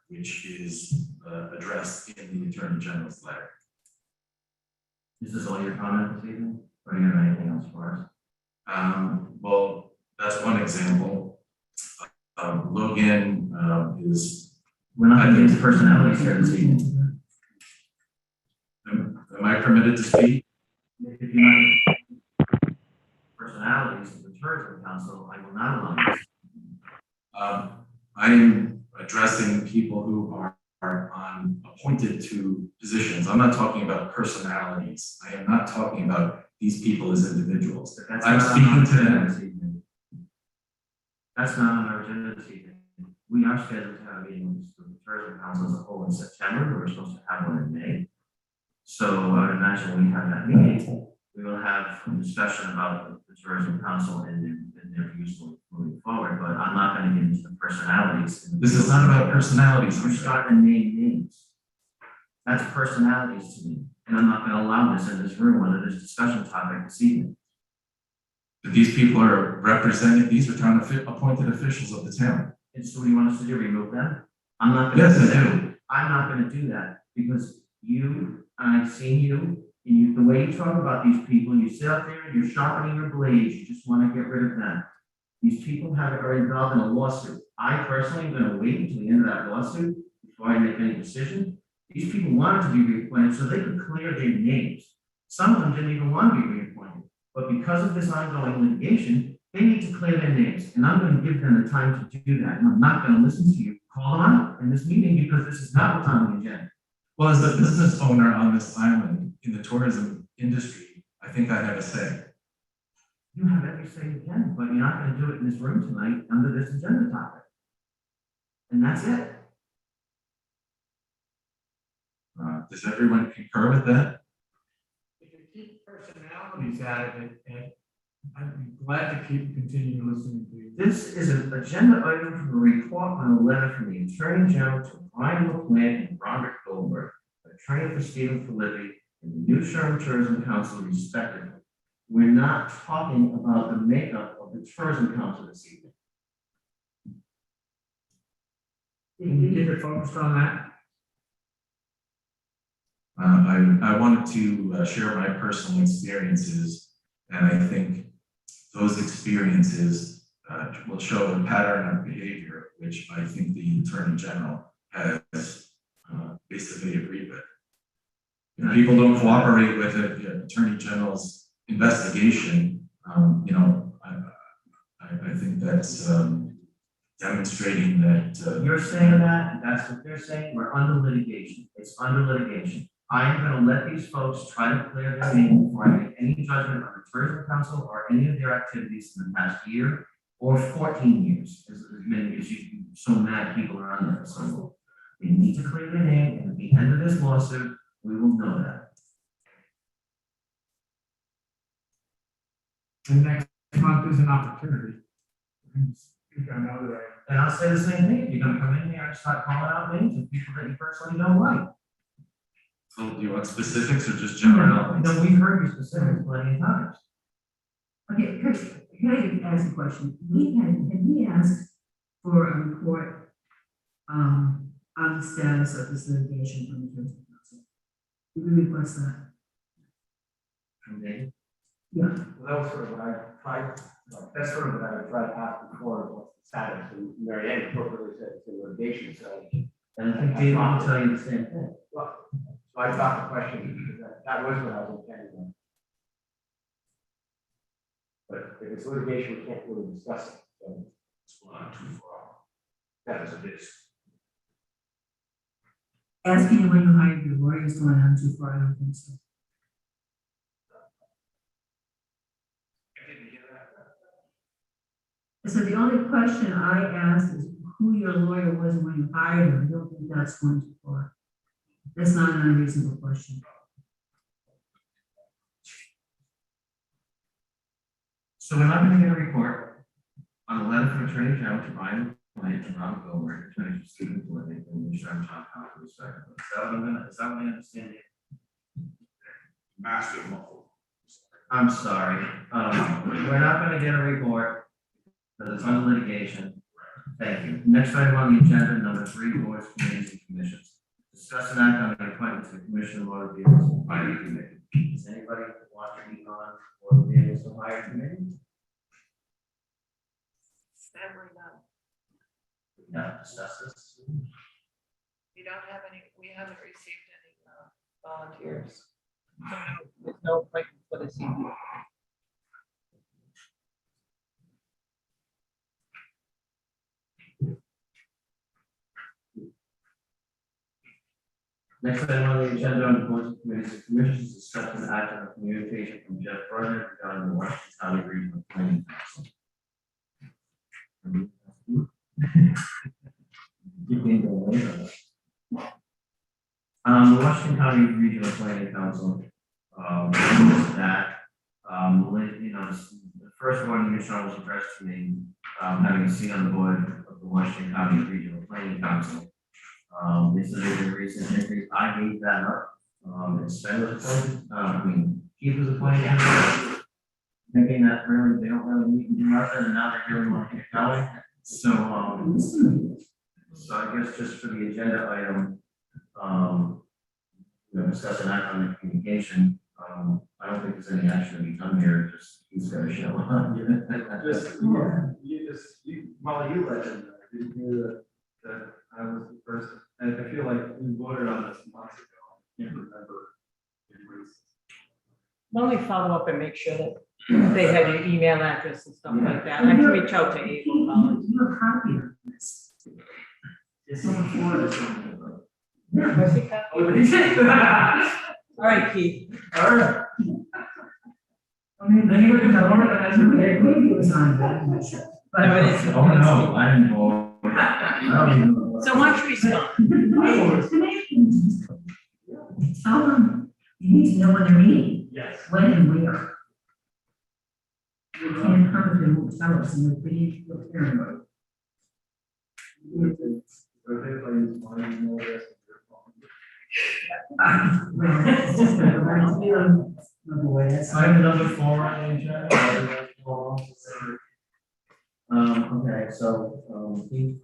which is addressed in the Attorney General's letter. Is this all your comment this evening, or do you have anything else for us? Well, that's one example. Logan is. We're not going to get into personalities here this evening. Am I permitted to speak? If you're not personalities of the Tourism Council, I will not allow this. I am addressing people who are appointed to positions. I'm not talking about personalities. I am not talking about these people as individuals. That's I'm not on speaking our to agenda them. this evening. That's not on our agenda this evening. We are scheduled to have a meeting with the Tourism Council as a whole in September. We were supposed to have one in May. So I would imagine when we have that meeting, we will have a discussion about the Tourism Council and their views moving forward, but I'm not going to get into the personalities. This is not about personalities. We're starting to name names. That's personalities to me, and I'm not going to allow this in this room under this discussion topic this evening. But these people are representing, these are town appointed officials of the town. And so what do you want us to do, remove them? I'm not going Yes, to I do do. that. I'm not going to do that because you, and I've seen you, and you, the way you talk about these people, you sit out there and you're sharpening your blades, you just want to get rid of them. These people are involved in a lawsuit. I personally am going to wait until the end of that lawsuit before I make any decision. These people wanted to be reappointed so they could clear their names. Some of them didn't even want to be reappointed, but because of this ongoing litigation, they need to clear their names, and I'm going to give them the time to do that, and I'm not going to listen to you call them out in this meeting because this is not what's on the agenda. Well, as a business owner on this island in the tourism industry, I think I have a say. You have every say you can, but you're not going to do it in this room tonight under this agenda topic. And that's it. Does everyone concur with that? If you keep personalities out of it, Ed, I'd be glad to continue listening to you. This is an agenda item from a report on a letter from the Attorney General to Brian LaPlante and Robert Goldberg, attorney for Stephen Filippi and the New Shore Tourism Council respectively. We're not talking about the makeup of the Tourism Council this evening. Can you keep it focused on that? I wanted to share my personal experiences, and I think those experiences will show a pattern of behavior, which I think the Attorney General has basically agreed with. If people don't cooperate with the Attorney General's investigation, I think that's demonstrating that. You're saying that, that's what they're saying, we're under litigation, it's under litigation. I am gonna let these folks try to clear their name before I make any judgment on the Tourism Council or any of their activities in the past year or 14 years, as many as you, so mad people are on there, so they need to clear their name, and at the end of this lawsuit, we will know that. And next month is an opportunity. Speak on other. And I'll say the same thing, if you're gonna come in here and start calling out names of people that you personally don't like. So do you want specifics or just generalities? No, we've heard your specifics plenty of times. Okay, can I ask a question? Had we asked for a report on the status of this litigation from the Tourism Council? Did we request that? From me. Yeah. Well, that was sort of what I tried, that's sort of what I tried to ask before, what's the status, and Mary Ann appropriately said it's in litigation, so. And I think David will tell you the same thing. Well, so I thought the question, because that was what I was intending on. But if it's litigation, we can't really discuss it, so. It's not too far. That is a bit. Asking when you hired your lawyers going on too far, I don't think so. So the only question I asked is who your lawyer was when you hired him. I don't think that's going too far. That's not an unreasonable question. So we're not gonna get a report on a letter from Attorney General to Brian White and Ron Goldberg, attorney for student living in New Sharp Town Council respectively. Is that what I'm gonna, is that what I understand? Massive muffled. I'm sorry, we're not gonna get a report, because it's under litigation. Thank you. Next item on the agenda, number 3, boards, committees, and commissions. Discuss and act on the appointment to the Commission of Motor Vehicles and Fire Committee. Does anybody want to be on Motor Vehicles and Fire Committee? Sadly, no. We have to discuss this. We don't have any, we haven't received any volunteers. There's no appointment for this evening. Next item on the agenda on the boards and committees and commissions, discuss and act on a communication from Jeff Brenner regarding the Washington County Regional Planning Council. The Washington County Regional Planning Council, that, you know, the first one you saw was addressed to me, having a seat on the board of the Washington County Regional Planning Council. This is a recent increase. I gave that up. And Sven was appointed, Keith was appointed. Thinking that really, they don't really need to do nothing, and now they really want to get going. So I guess just for the agenda item, discuss and act on the communication. I don't think there's any action to be done here, just he's gotta show up. Molly, you mentioned that, didn't you, that I was the person, and I feel like we voted on this months ago, I can't remember. Why don't we follow up and make sure that they have your email address and stuff like that? I can reach out to April Collins. You have a copy of this. It's on the floor or something. Where's the copy? All right, Keith. All right. I mean, then you would have organized, maybe it was on that. But it is. Oh, no, I didn't vote. I don't even know. So why don't you respond? Tell them you need to know when they're meeting, Yes. when and where. You can't come if they won't tell us, and we're pretty paranoid. Well, that's just a right feeling. Oh, boy, that's. Item number 4 on the agenda. Okay, so, Keith,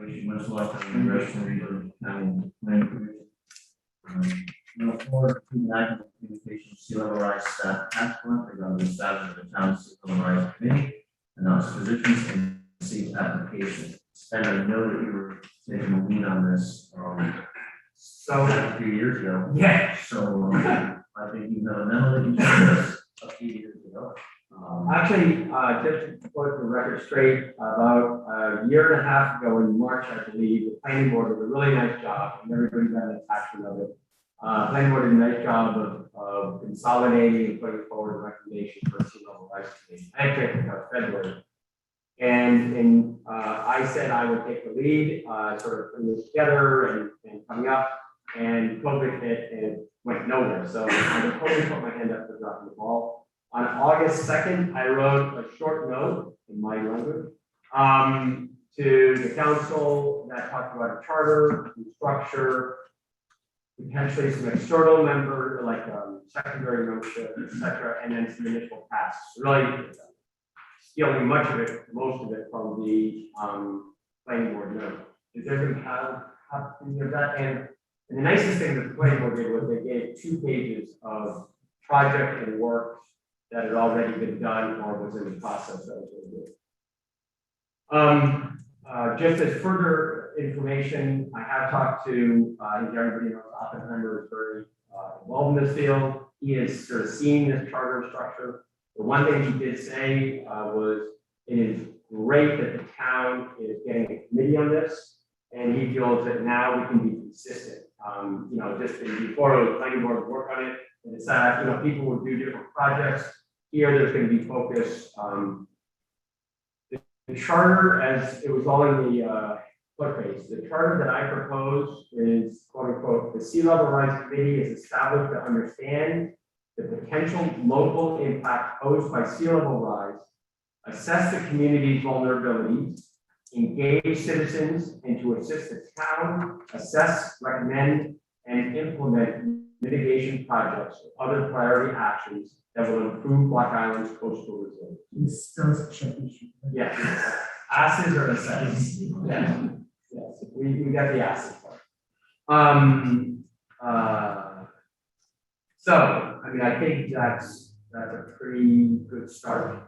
you must welcome the Congressional Regional County Planning Commission. Number 4, active communication, sea level rise staff task force regarding the establishment of the town's sea level rise committee, announce positions and receive applications. And I know that you were taking a lead on this, a few years ago. Yeah. So, I think you have a memo that you sent us a few years ago. Actually, just to put the record straight, about a year and a half ago in March, I believe, the planning board did a really nice job, and everybody got an attachment of it. Planning board did a nice job of consolidating and putting forward a recommendation for a sea level rise committee. I think it was February. And I said I would take the lead, sort of putting this together and coming up, and COVID hit and it went nowhere. So I totally put my hand up for dropping the ball. On August 2nd, I wrote a short note in my language to the council that talked about a charter, structure, potentially some external member, like secondary membership, et cetera, and then some initial tasks. Really stealing much of it, most of it from the planning board note. Did everybody have any of that? And the nicest thing that the planning board did was they gave 2 pages of project and work that had already been done or was in the process that was really good. Just as further information, I have talked to, I think everybody knows Oppenheimer is very involved in this field. He has sort of seen this charter structure. The one thing he did say was it is great that the town is getting a committee on this, and he feels that now we can be consistent. Just before the planning board work on it, and it's people would do different projects. Here, there's going to be focus. charter, as it was all in the clerk page, the charter that I propose is quote unquote, the Sea Level Rise Committee is established to understand the potential local impact posed by sea level rise, assess the community's vulnerabilities, engage citizens, and to assist the town, assess, recommend, and implement mitigation projects or other priority actions that will improve Block Island's coastal resilience. It's those chickens. Yes, asses or assess. Yes, yes, we got the asses part. So, I mean, I think that's a pretty good start.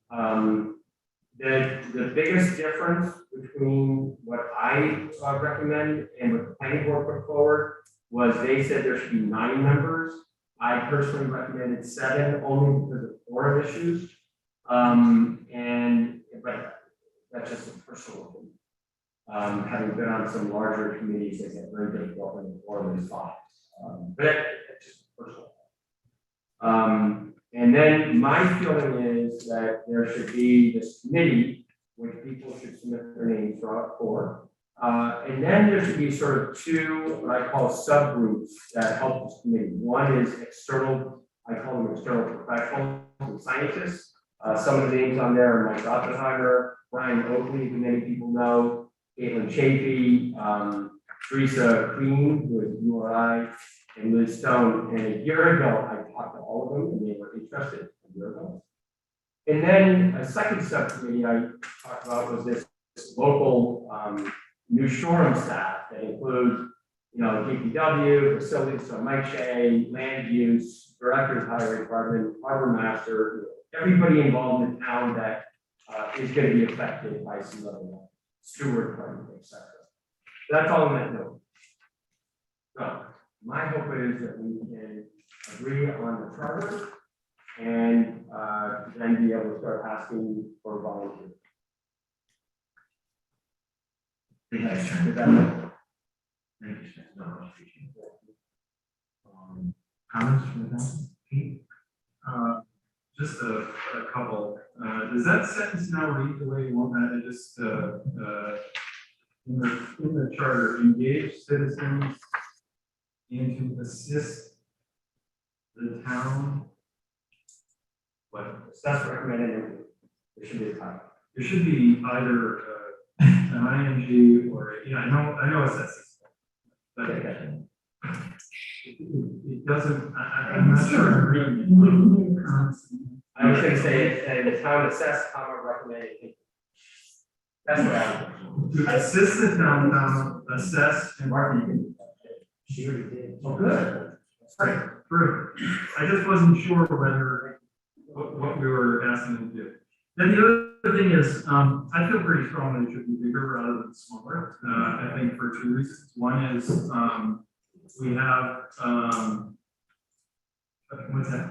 The biggest difference between what I recommend and what the planning board put forward was they said there should be 9 members. I personally recommended 7 only because of quorum issues. But that's just a personal opinion. Having been on some larger committees, they said very difficult when the quorum is 5. But it's just personal. And then my feeling is that there should be this committee, which people should submit their names for. And then there should be sort of 2, what I call subgroups that help this committee. One is external, I call them external professionals and scientists. Some of the names on there are Mike Oppenheimer, Brian Oakley, who many people know, Caitlin Chafee, Teresa Green, who is URI, and Liz Stone. And a year ago, I talked to all of them and they were interested a year ago. And then a second subcommittee I talked about was this local New Shoreham staff that includes, DPW, facilities, so Mike Shea, land use, director of highway department, harbor master, everybody involved in town that is going to be affected by sea level, steward department, etc. That's all in that note. So my hope is that we can agree on the charter and then be able to start asking for volunteers. Thank you, sir. Thank you, sir. No, much appreciated. Comments from the council? Pete? Just a couple. Does that sentence now read the way you want that? It just, in the charter, engage citizens and to assist the town. What? That's recommended. There should be a time. There should be either an ing or, I know assess. But it doesn't, I'm not sure I'm reading it. I was going to say, the town assess, recommended. That's what I would do. Assist the town, assess and Martin, she already did. Oh, good. That's great. True. I just wasn't sure whether, what we were asking them to do. Then the other thing is, I feel pretty strongly it should be bigger rather than smaller. I think for 2 reasons. One is, we have, what's that?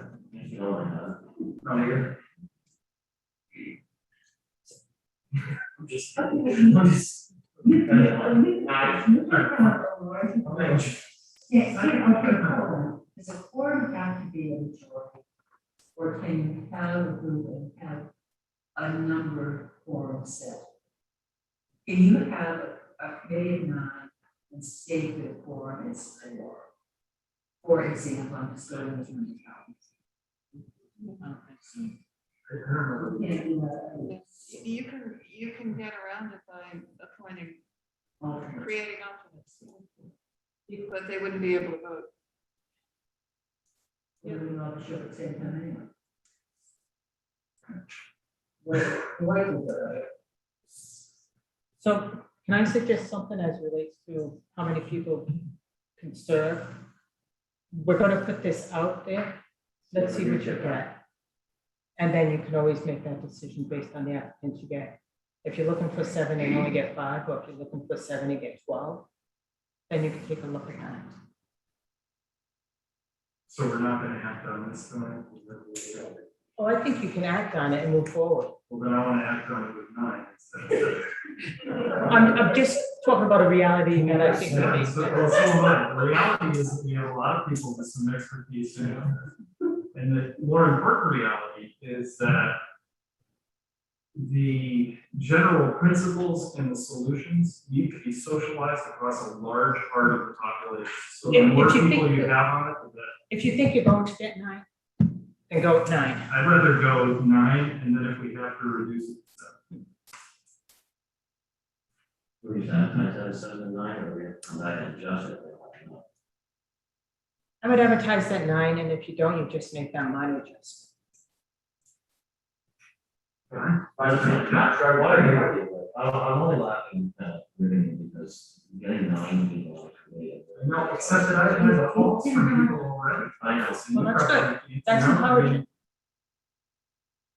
Does a quorum have to be a majority? Or can you have a group and have a number of quorum set? Can you have a committee of 9 and state that a quorum is 4? For example, I'm just going with my You can get around it by appointing, creating alternates. But they wouldn't be able to vote. Yeah. We all show at the same time anyway. So can I suggest something as relates to how many people can serve? We're gonna put this out there. Let's see what you get. And then you can always make that decision based on the applicants you get. If you're looking for 7 and only get 5, or if you're looking for 7 and get 12, then you can take a look at that. So we're not gonna act on this tonight? Oh, I think you can act on it and move forward. Well, then I wanna act on it with 9 instead of I'm just talking about a reality that I think would make sense. Well, so am I. The reality is that we have a lot of people with some expertise in it. And the more important reality is that the general principles and the solutions need to be socialized across a large part of the population. So the If more you people think you that- have on it, the better. If you think you're going to get 9, then go 9. I'd rather go 9, and then if we have to reduce it to 7. We advertise that as 7 and 9, or we have to come back and adjust it? I would advertise that 9, and if you don't, you just make that minor adjustment. I'm not sure what I hear you, but I'm only laughing at living because getting 9 people is creative. No, except that I've had calls from people already. I know. Well, that's good. You That's know, encouraging.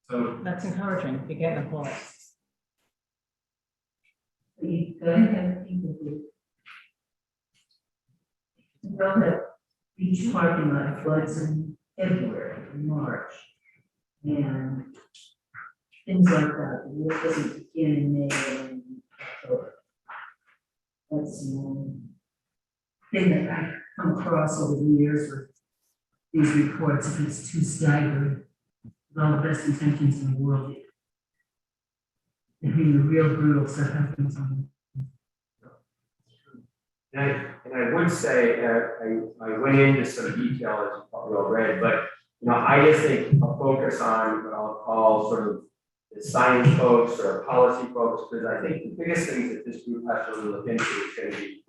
So, That's encouraging, if you get the calls. You gotta have people who know that each parking lot floods in February, March, and things like that. The work doesn't begin in May and October. That's the only thing that I come across over the years with these reports, if it's too staggering, with all the best intentions in the world. I mean, the real brutal stuff happens on. And I would say, I went into some detail as you probably all read, but, you know, I just think a focus on what I'll call sort of the science folks or policy folks, because I think the biggest things that this group has to really look into is going to be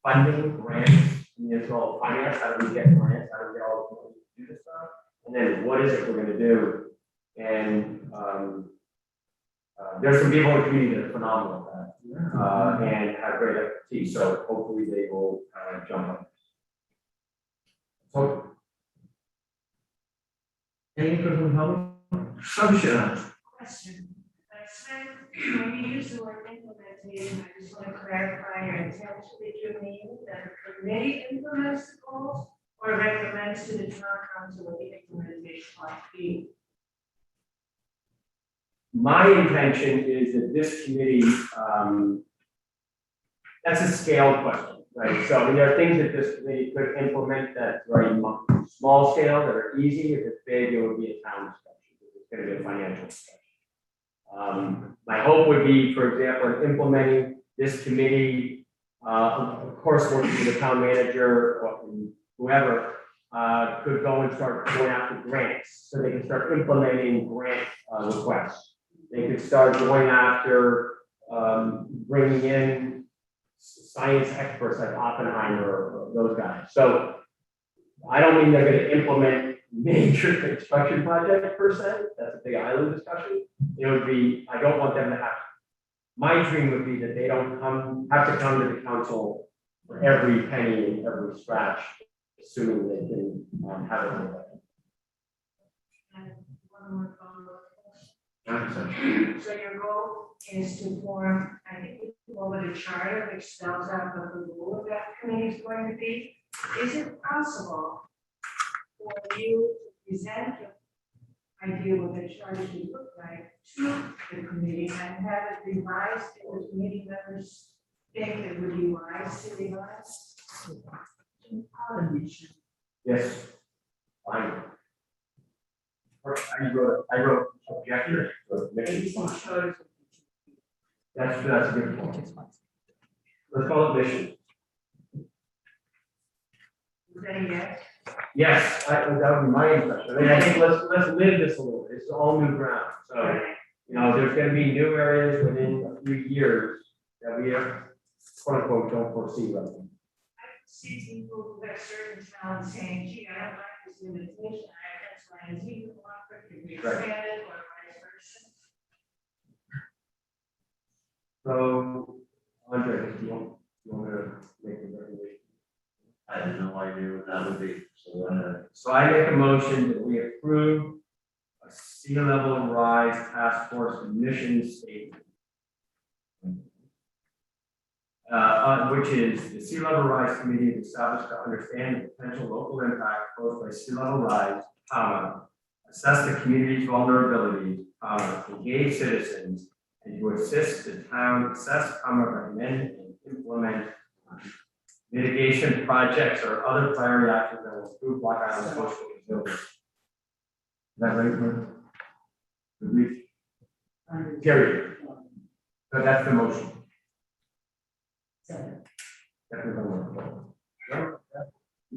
funding, grants, municipal finance, how do we get grants, how do we get all the money to do this stuff? And then what is it we're going to do? And there's some people in the community that are phenomenal at that, and have great expertise, so hopefully they will jump on. So, Any from home? Question. When you use the word implementation, I just want to clarify your intent. Did you mean that the committee implements the goals or recommends to the town council what the implementation might be? my intention is that this committee, that's a scale question, right? So I mean, there are things that this committee could implement that are small scale, that are easy. If it's big, it would be a town discussion. It's going to be a financial discussion. My hope would be, for example, in implementing this committee, of course, working with the town manager or whoever, could go and start going after grants, so they can start implementing grant requests. They could start going after bringing in science experts like Oppenheimer or those guys. So I don't mean they're going to implement major construction projects per se. That's a big island discussion. It would be, I don't want them to have, my dream would be that they don't have to come to the council for every penny and every scratch, assuming they can have it. And one more follow-up question. So your goal is to form, I think we call it a charter which spells out what the role of that committee is going to be. Is it possible for you to present your idea of what the charter should look like to the committee and have it revised if the committee members think it would be wise to revise? Yes. Fine. I wrote objective. That's a good point. Let's call it mission. Is that a yes? Yes, that would be my impression. I mean, I think let's live this a little. It's all new ground. So, you know, there's going to be new areas within a few years that we have, quote unquote, don't foresee right now. I see people who have certain towns saying, gee, I don't like this limitation, I have X, Y, and Z, but want it to be expanded or vice versa. So, Andre, do you want to make a recommendation? I have no idea what that would be, so, So I make a motion that we approve a sea level rise task force mission statement. Which is the sea level rise committee is established to understand the potential local impact posed by sea level rise, assess the community's vulnerabilities, engage citizens, and to assist the town assess, recommend, and implement mitigation projects or other priority actions that will improve Block Island's coastal resilience. Is that right, Mark? Agreed. Period. So that's the motion. Second.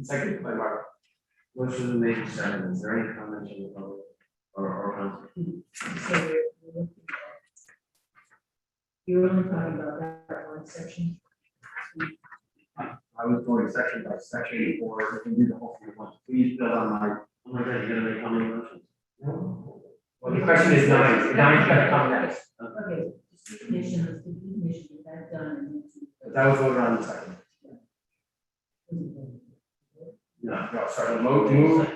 Second by Mark. Motion is made second. Is there any comments from the public or council? So you're only talking about that one section? I was going section by section, or if you do the whole thing at once, please build on my. Oh my God, you're gonna make how many motions? Well, the question is nine. Nine's gotta come next. Okay, definition, that's done. That was voted on the second. No, sorry, move.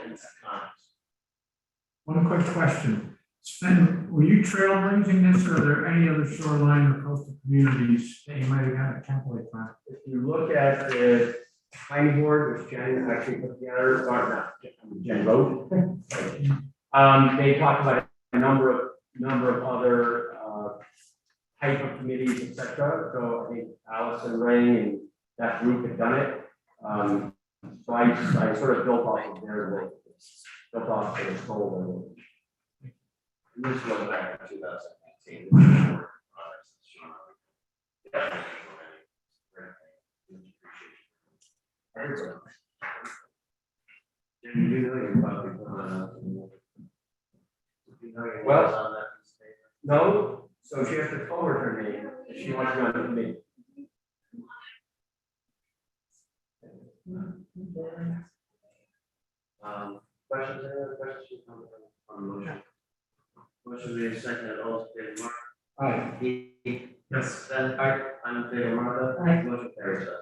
One quick question. Sven, were you trailblazing this, or are there any other shoreline or coastal communities that you might have had a template on? If you look at the planning board, which Jen actually put together, or not, Jen wrote. They talked about a number of other type of committees, et cetera. So I think Allison Ray and that group had done it. So I sort of built off of their work, built off of the whole. This was back in 2018. Well, no, so she has to forward her name if she wants to be on the committee. Questions, any other questions on the motion? Motion made second, all in favor, Mark? Aye. Yes. Then, I'm in favor, Martha. Aye. Motion carries up.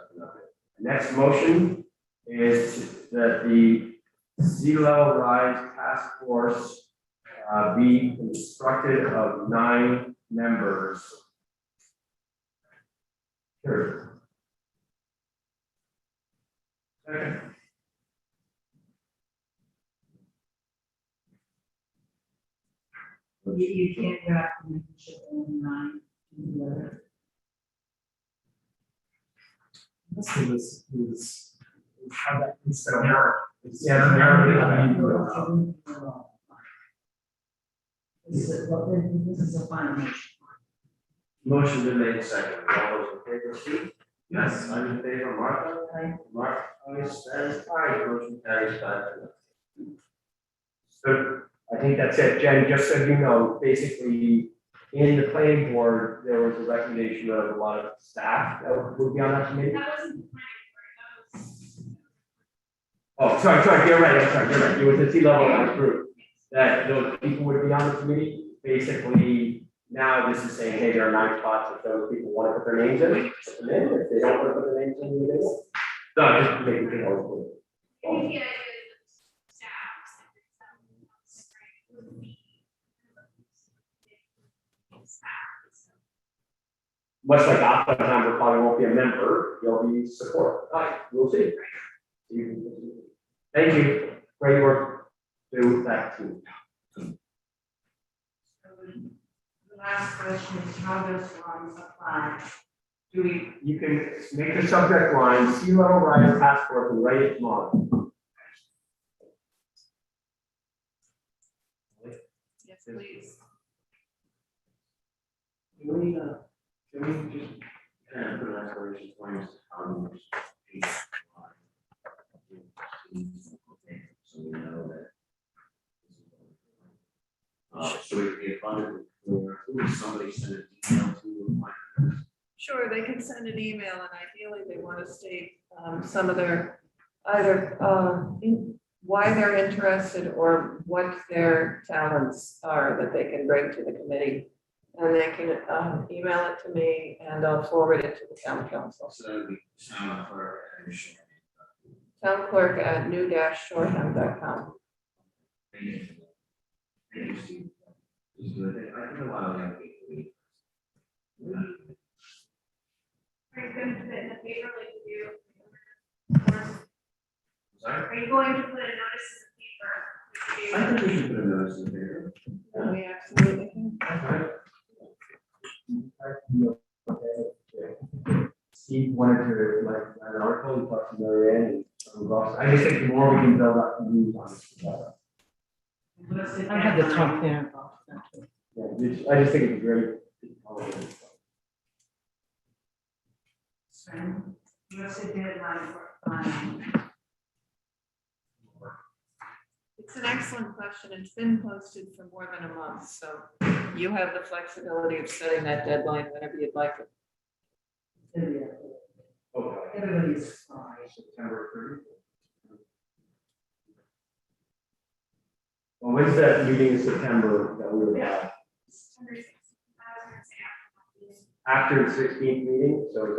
Next motion is that the sea level rise task force be constructed of 9 members. Sure. Second. You can't wrap membership in 9 together. So this is how that instead of work. This is a final motion. Motion been made second. All those in favor, Steve? Yes. I'm in favor, Martha. Aye. Mark, aye, Stan, aye. Motion carries 5-0. So I think that's it, Jen, just so you know, basically, in the planning board, there was a recommendation of a lot of staff that would be on that committee. That wasn't the planning board, that was. Oh, sorry, you're right, it was the C-level group, that those people would be on the committee. Basically, now this is saying, hey, there are 9 spots, if those people want to put their names in, put them in, if they don't want to put their names in, they don't. No, just making it all clear. Yeah. Much like Oppenheimer probably won't be a member, he'll be support. All right, we'll see. Thank you. Great work. Do that too. The last question is how does one apply? Do we? You can make the subject line sea level rise task force and write it tomorrow. Yes, please. Can we, Can we just kind of put an explanation points on each line? So we know that. So we can get funded for, somebody send an email to. Sure, they can send an email and ideally they want to state some of their, either why they're interested or what their talents are that they can bring to the committee. And they can email it to me and I'll forward it to the town council. So that would be town clerk and Shoreham. Town clerk at new-shoreham.com. Thank you. Thank you, Steve. It's good. I think a lot of that. Are you going to put it in the paper like you do? Sorry? Are you going to put a notice in the paper? I think we should put a notice in the paper. We absolutely can. Steve wanted to like write an article, he talked to Mary Ann and some of us. I just think the more we can build up the news on this, the better. I had to talk there about that. I just think it's great. What's the deadline for, It's an excellent question. It's been posted for more than a month, so you have the flexibility of setting that deadline whenever you'd like it. everybody's fine. September 30th. Well, when's that meeting in September that we would have? After the 16th meeting, so is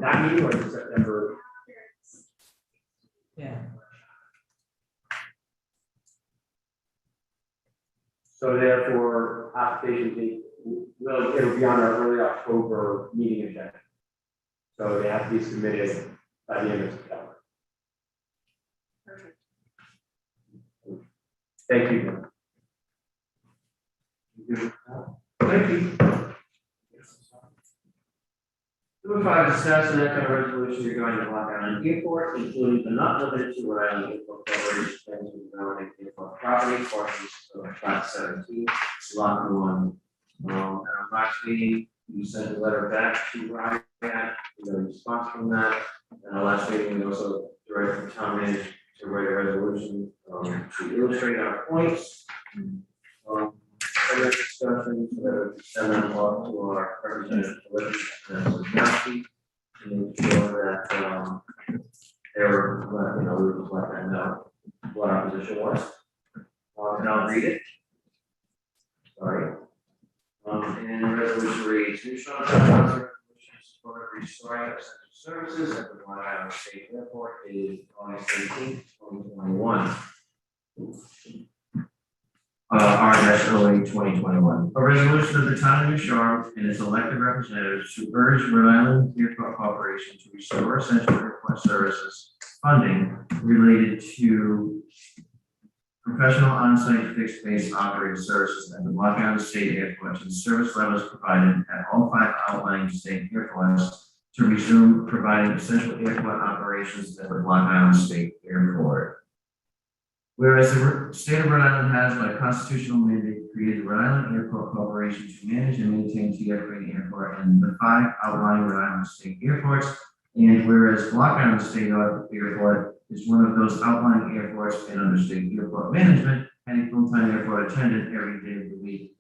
that meeting or is it September? Yeah. So therefore, application date, it'll be on our early October meeting agenda. So they have to be submitted by the end of September. Perfect. Thank you. Thank you. Number 5, discuss and act on a resolution regarding the Block Island Airport, including but not limited to Rhode Island Airport Corporation plans to develop airport property, portions of Lot 17, Lot 1. At our last meeting, you sent a letter back to Ryan, we got a response from that. And our last meeting, we also directed the town manager to write a resolution to illustrate our points. Further discussion, so that we send them off to our representative, Wisniewski, to make sure that they're, we would just let them know what our position was. And I'll read it. Sorry. And resolution reads, New Sean Town Council resolution to support restoring essential services at the Long Island State Airport dated August 18th, 2021. R-08 2021. A resolution of the town of New Shore and its elected representatives to urge Rhode Island Airport Corporation to restore essential airport services funding related to professional on-site fixed base operating services at the Block Island State Airport and service levels provided at all 5 outlying state airports to resume providing essential airport operations at the Block Island State Airport. Whereas the state of Rhode Island has by constitutional mandate created Rhode Island Airport Corporation to manage and maintain TF Airport and the 5 outlying Rhode Island state airports. And whereas Block Island State Airport is one of those outlying airports and under state airport management, and a full-time airport attendant every day of the week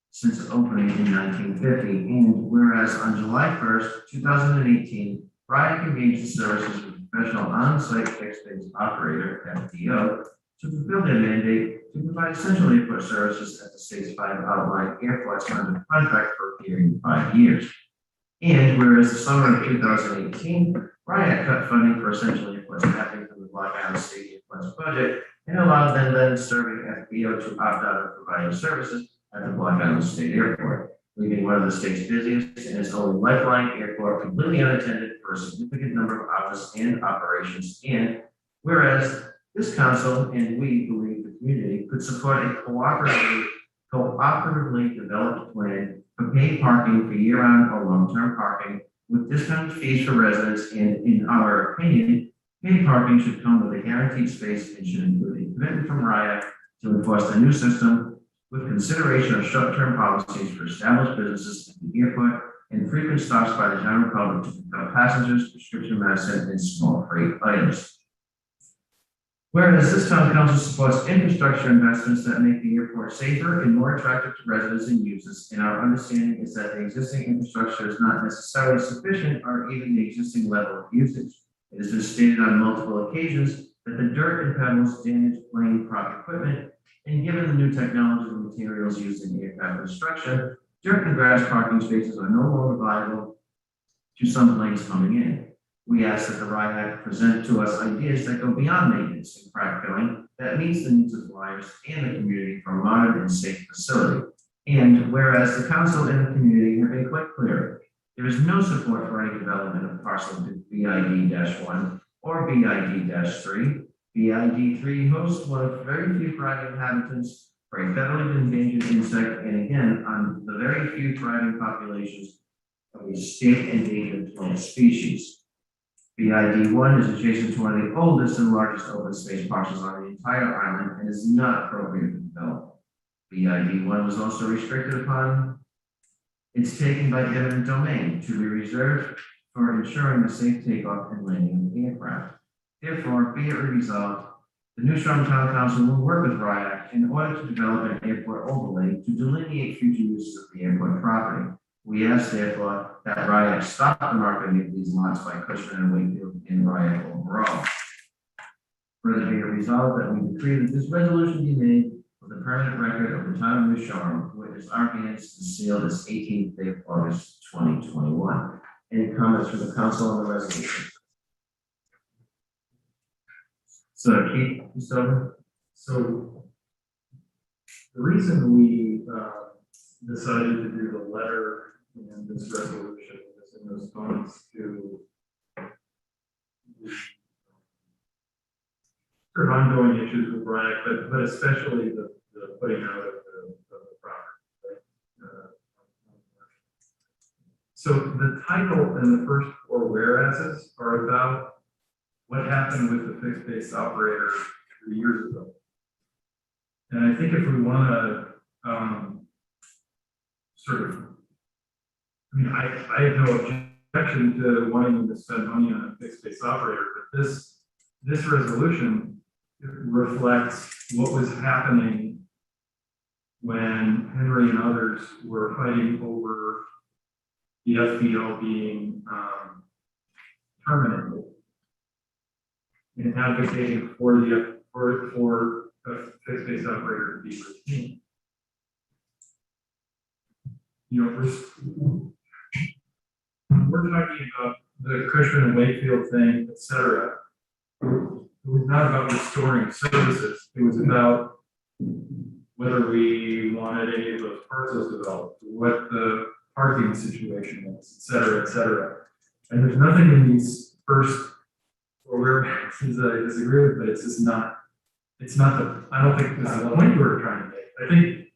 since its opening in 1950. And whereas on July 1st, 2018, Ryan engaged the services of professional on-site fixed-base operator, FDO, to fulfill their mandate to provide essential airport services at the state's 5 outlying airports under contract for a period of 5 years. And whereas the summer of 2018, Riot cut funding for essential airports happening from the Block Island State Airport's budget and allowed them then serving FBO to opt out of providing services at the Block Island State Airport, leaving one of the state's busiest and its only lifeline airport completely unattended for a significant number of hours and operations. And whereas this council and we believe the community could support a cooperatively developed plan for paid parking for year-round or long-term parking with discounted fees for residents, and in our opinion, paid parking should come with a guaranteed space and should include a commitment from RIAC to enforce the new system with consideration of short-term policies for established businesses at the airport and frequent stops by the general public to pick up passengers, prescription medicine, and small freight items. Whereas this town council supports infrastructure investments that make the airport safer and more attractive to residents and users, and our understanding is that the existing infrastructure is not necessarily sufficient or even the existing level of usage. It has been stated on multiple occasions that the dirt and pebbles damage plane prop equipment, and given the new technology and materials used in aircraft construction, dirt and grass parking spaces are no longer viable to some planes coming in. We ask that the RIAC present to us ideas that go beyond maintenance and crack filling that meets the needs of flyers and the community for a modern and safe facility. And whereas the council and the community have been quite clear, there is no support for any development of parcel BID-1 or BID-3. BID-3 hosts one of very few thriving inhabitants for a federally endangered insect, and again, on the very few thriving populations of a state endangered plant species. BID-1 is adjacent to one of the oldest and largest open space parcels on the entire island and is not appropriate for development. BID one was also restricted upon its taking by eminent domain to be reserved for ensuring the safe takeoff and landing of the aircraft. Therefore, be it resolved, the New Strong Town Council will work with RIAC in order to develop an airport overlay to delineate future uses of the airport property. We ask therefore that RIAC stop the marketing of these lots by Cushman and Wakefield and RIAC overall. Further be it resolved that we decree that this resolution be made for the permanent record of the town of New Shoreham, witness our hands to seal this 18th day of August 2021. Any comments from the council on the resolution? So Keith, just over. So the reason we decided to do the letter and this resolution is in response to the sort of ongoing issues with RIAC, but especially the putting out of the property. Right? So the title and the first four whereases are about what happened with the fixed base operator 3 years ago. And I think if we want to sort of, I mean, I have no objection to wanting to spend money on a fixed base operator, but this resolution reflects what was happening when Henry and others were fighting over the FBO being terminated and advocating for a fixed base operator to be retained. You know, we're talking about the Cushman and Wakefield thing, et cetera. It was not about restoring services. It was about whether we wanted any of those parcels developed, what the parking situation was, et cetera, et cetera. And there's nothing in these first or whereabouts that I disagree with, but it's just not, I don't think this is the point we were trying to make. I think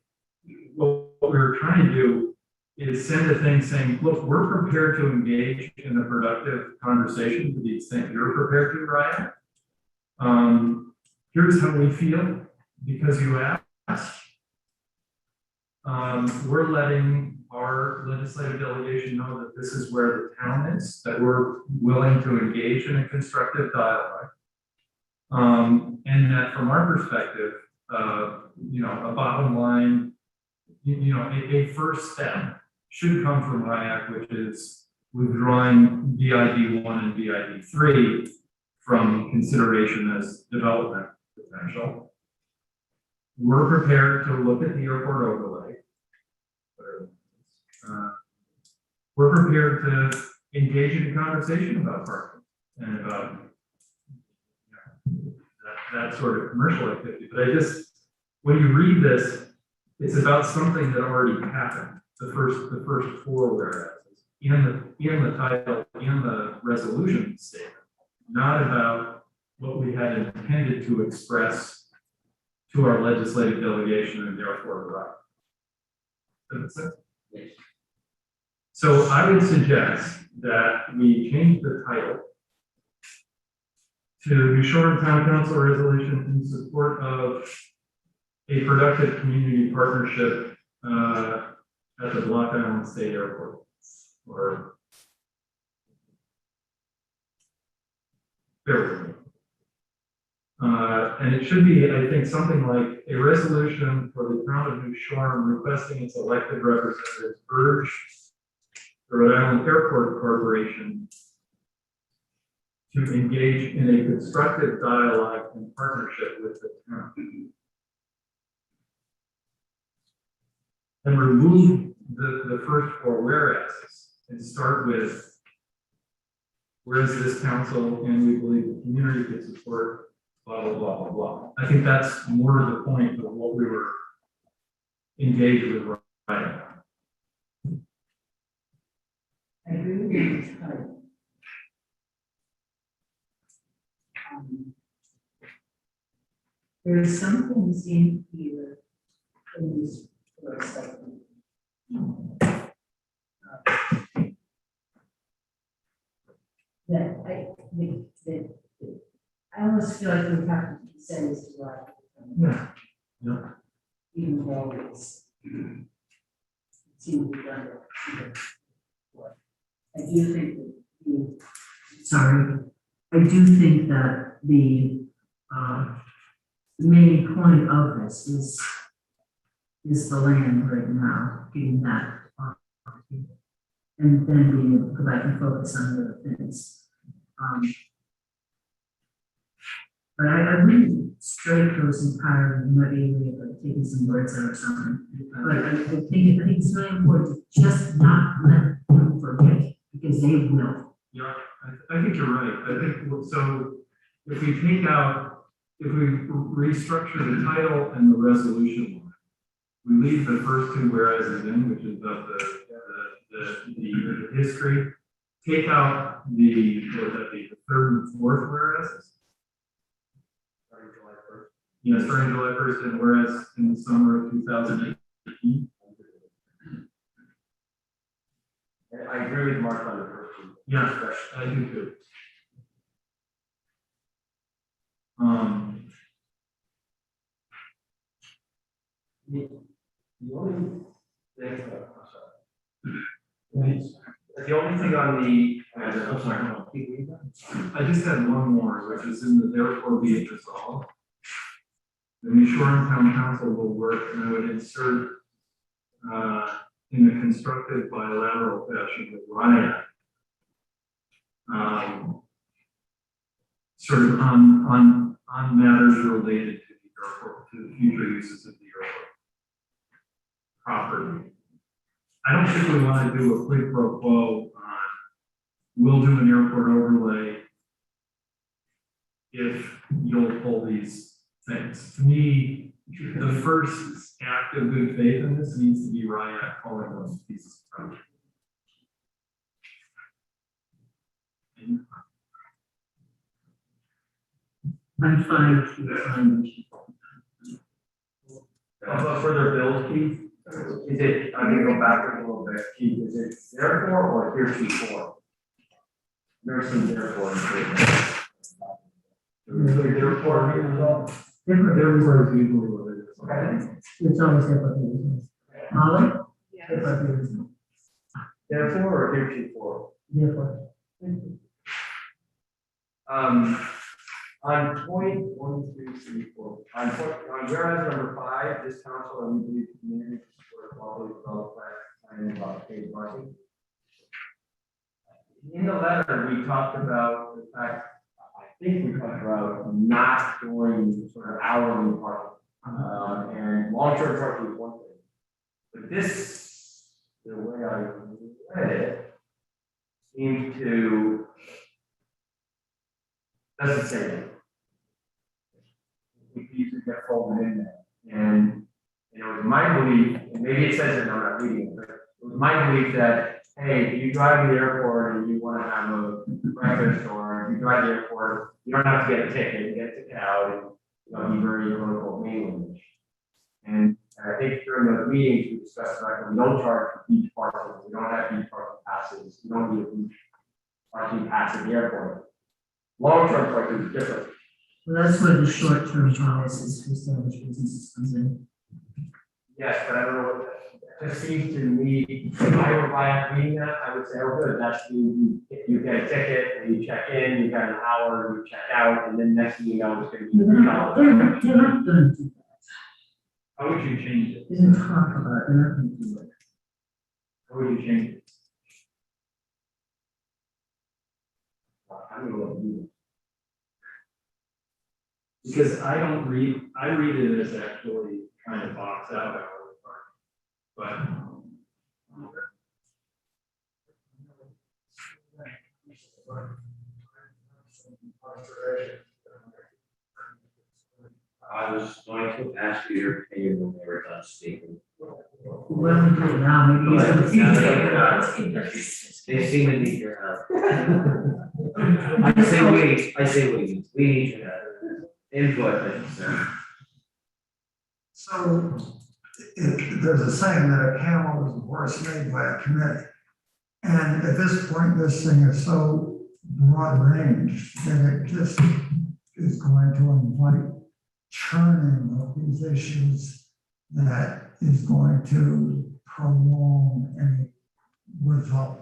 what we were trying to do is send a thing saying, look, we're prepared to engage in a productive conversation to the extent you're prepared to, Ryan. Here's how we feel because you asked. We're letting our legislative delegation know that this is where the town is, that we're willing to engage in a constructive dialogue. And that from our perspective, you know, a bottom line, a first step should come from RIAC, which is withdrawing BID 1 and BID 3 from consideration as development potential. We're prepared to look at the airport overlay. We're prepared to engage in a conversation about parking and about that sort of commercial activity. But when you read this, it's about something that already happened. The first four whereases in the title, in the resolution statement, not about what we had intended to express to our legislative delegation and therefore the right. Does that make sense? Yes. So I would suggest that we change the title to New Shoreham Town Council Resolution in support of a productive community partnership at the Block Island State Airport. Or bear with me. And it should be, I think, something like a resolution for the town of New Shoreham requesting its elected representatives urge the Rhode Island Airport Corporation to engage in a constructive dialogue and partnership with the town. And remove the first four whereases and start with, whereas this council and we believe the community could support blah, blah, blah, blah, blah. I think that's more to the point of what we were engaged with Ryan. I agree with you, but there are some things in here in this first segment. That I almost feel like we have to say this to right. Yeah. Yeah. even though it's seems redundant. I do think that I do think that the main point of this is the land right now, getting that. And then being able to go back and focus on other things. But I really straight goes entirely, maybe like taking some words out or something. But I think it's really important to just not let them forget, because they will. Yeah, I think you're right. I think, so if we take out, if we restructure the title and the resolution line, we leave the first two whereases in, which is of the history, take out the third and fourth whereases. Yes, starting July 1st, and whereas in the summer of 2018. I agree with Mark on the first two. Yeah, I do too. The only thing, the only thing on the, I'm sorry, I just had one more, which is in the therefore be it resolved. The New Shoreham Town Council will work, and I would insert in a constructive bilateral fashion with RIAC. Sort of on matters related to the airport, to the future uses of the airport property. I don't think we want to do a quid pro quo on, we'll do an airport overlay if you'll pull these things. To me, the first act of good faith in this needs to be RIAC calling those pieces of property. I'm fine with the Also, further build, Keith, is it, I'm gonna go backwards a little bit, Keith, is it therefore or heretofore? Nursing therefore. Therefore, Therefore is usually what it is. okay. It's always different. Molly? Yes. Therefore or heretofore? Therefore. On point 1, 2, 3, 4, on whereas number 5, this council and we believe the community to support quality development plan about paid parking. In the letter, we talked about the fact, I think we talked about not doing sort of hourly parking. And long-term parking is one thing. But this, the way I read it, seemed to, doesn't say that. We could easily get folded in there. And it was my belief, and maybe it says it, I'm not reading it, but it was my belief that, hey, if you drive to the airport and you want to have a breakfast, or if you drive to the airport, you don't have to get a ticket, you get a ticket out and be very local language. And I think during those meetings, we discussed that we don't charge for beach parking, we don't have beach parking passes, we don't need a beach parking pass at the airport. Long-term parking is different. Well, that's where the short-term policies for established businesses comes in. Yes, but I don't know, that just seems to me, if I were by reading that, I would say, oh, good, that's you get a ticket, and you check in, you got an hour, you check out, and then next thing you know, it's gonna be They're not gonna do that. How would you change it? Didn't talk about it, they're not gonna do it. How would you change it? I don't know what to do. Because I read it as actually trying to box out hourly parking. I was going to ask you your opinion when they were done speaking. Well, we do it now, maybe it's in the future. They seem to need your help. I say we need your input, necessary. So there's a saying that a camel is a horse made by a committee. And at this point, this thing is so broad range that it just is going to invite churning of these issues that is going to prolong any result.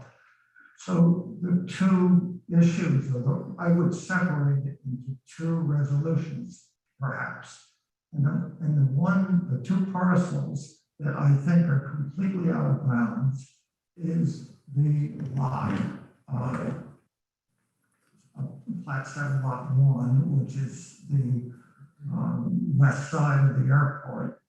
So the two issues, I would separate it into two resolutions, perhaps. And the two parcels that I think are completely out of bounds is the lot, Plat 7 Lot 1, which is the west side of the airport.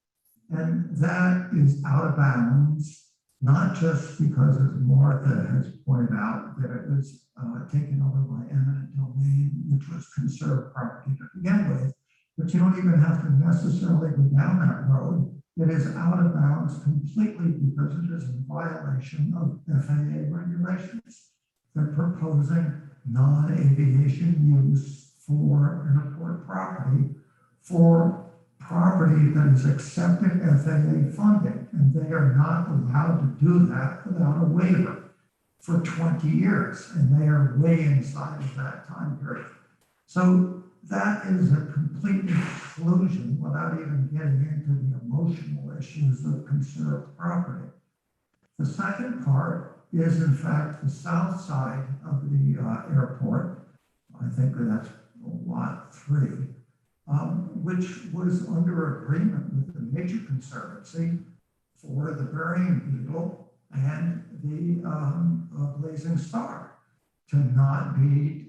And that is out of bounds, not just because, as Martha has pointed out, that it was taken over by eminent domain, which was conserved property to begin with, but you don't even have to necessarily go down that road. It is out of bounds completely because it is in violation of FAA regulations. They're proposing non-aviation use for airport property for property that is accepted FAA funding, and they are not allowed to do that without a waiver for 20 years, and they are way inside of that time period. So that is a complete exclusion without even getting into the emotional issues of conserved property. The second part is, in fact, the south side of the airport. I think that's Lot 3. Which was under agreement with the Nature Conservancy for the burying beetle and the blazing star to not be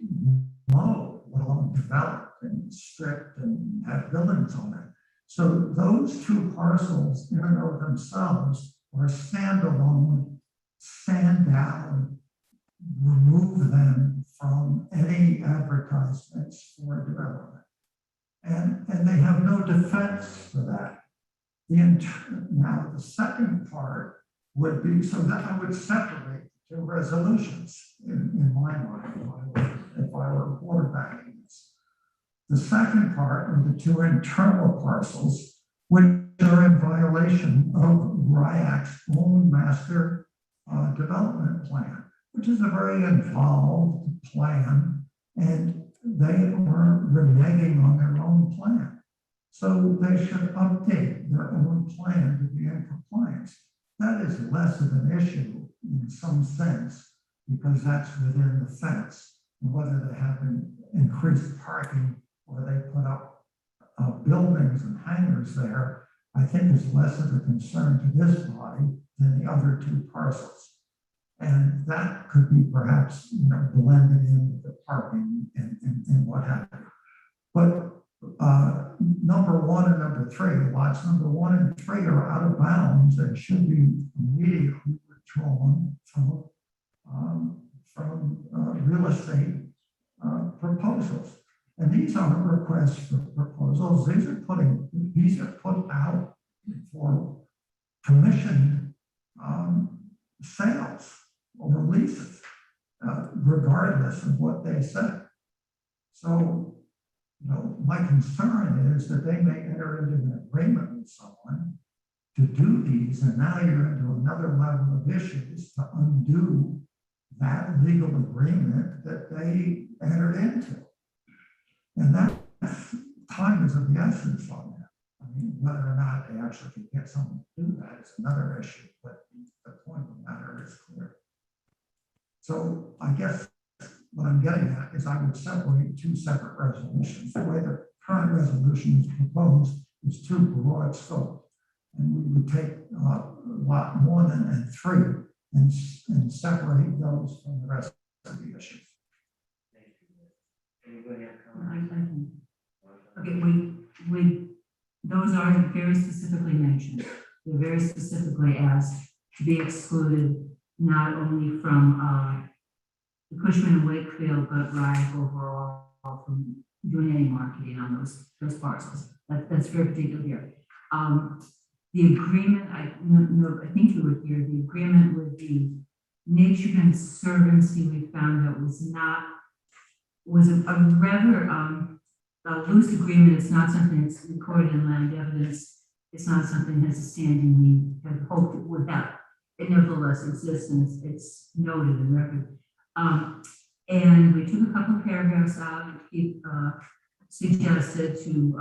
mowed, let alone developed and stripped and have buildings on it. So those two parcels in and of themselves are standalone, stand down, remove them from any advertisements for development. And they have no defense for that. Now, the second part would be, so that I would separate the resolutions in my mind if I were quarterbacking this. The second part are the two internal parcels, which are in violation of RIAC's own master development plan, which is a very involved plan, and they are reneging on their own plan. So they should update their own plan to be in compliance. That is less of an issue in some sense, because that's within the fence. And whether they have increased parking or they put up buildings and hangars there, I think is less of a concern to this body than the other two parcels. And that could be perhaps, blended in with the parking and what have you. But number 1 and number 3, lots number 1 and 3 are out of bounds and should be immediately withdrawn from real estate proposals. And these aren't requests for proposals. These are put out for commissioned sales or leases, regardless of what they say. So, my concern is that they may enter into an agreement with someone to do these, and now you're into another level of issues to undo that legal agreement that they entered into. And that time is of the essence on that. I mean, whether or not they actually can get someone to do that is another issue, but the point of the matter is clear. So I guess what I'm getting at is I would separate two separate resolutions. The way the current resolution is proposed is too broad scope. And we would take lot 1 and 3 and separate those from the rest of the issues. Anybody have comments? Okay, those are very specifically mentioned. They're very specifically asked to be excluded, not only from the Cushman and Wakefield, but RIAC overall from doing any marketing on those parcels. That's very particular here. The agreement, I think you were here, the agreement with the Nature Conservancy we found out was a rather a loose agreement. It's not something that's recorded in land evidence. It's not something that's a standing we have hoped it would have. It nevertheless exists, and it's noted in record. And we took a couple of paragraphs out and Keith suggested to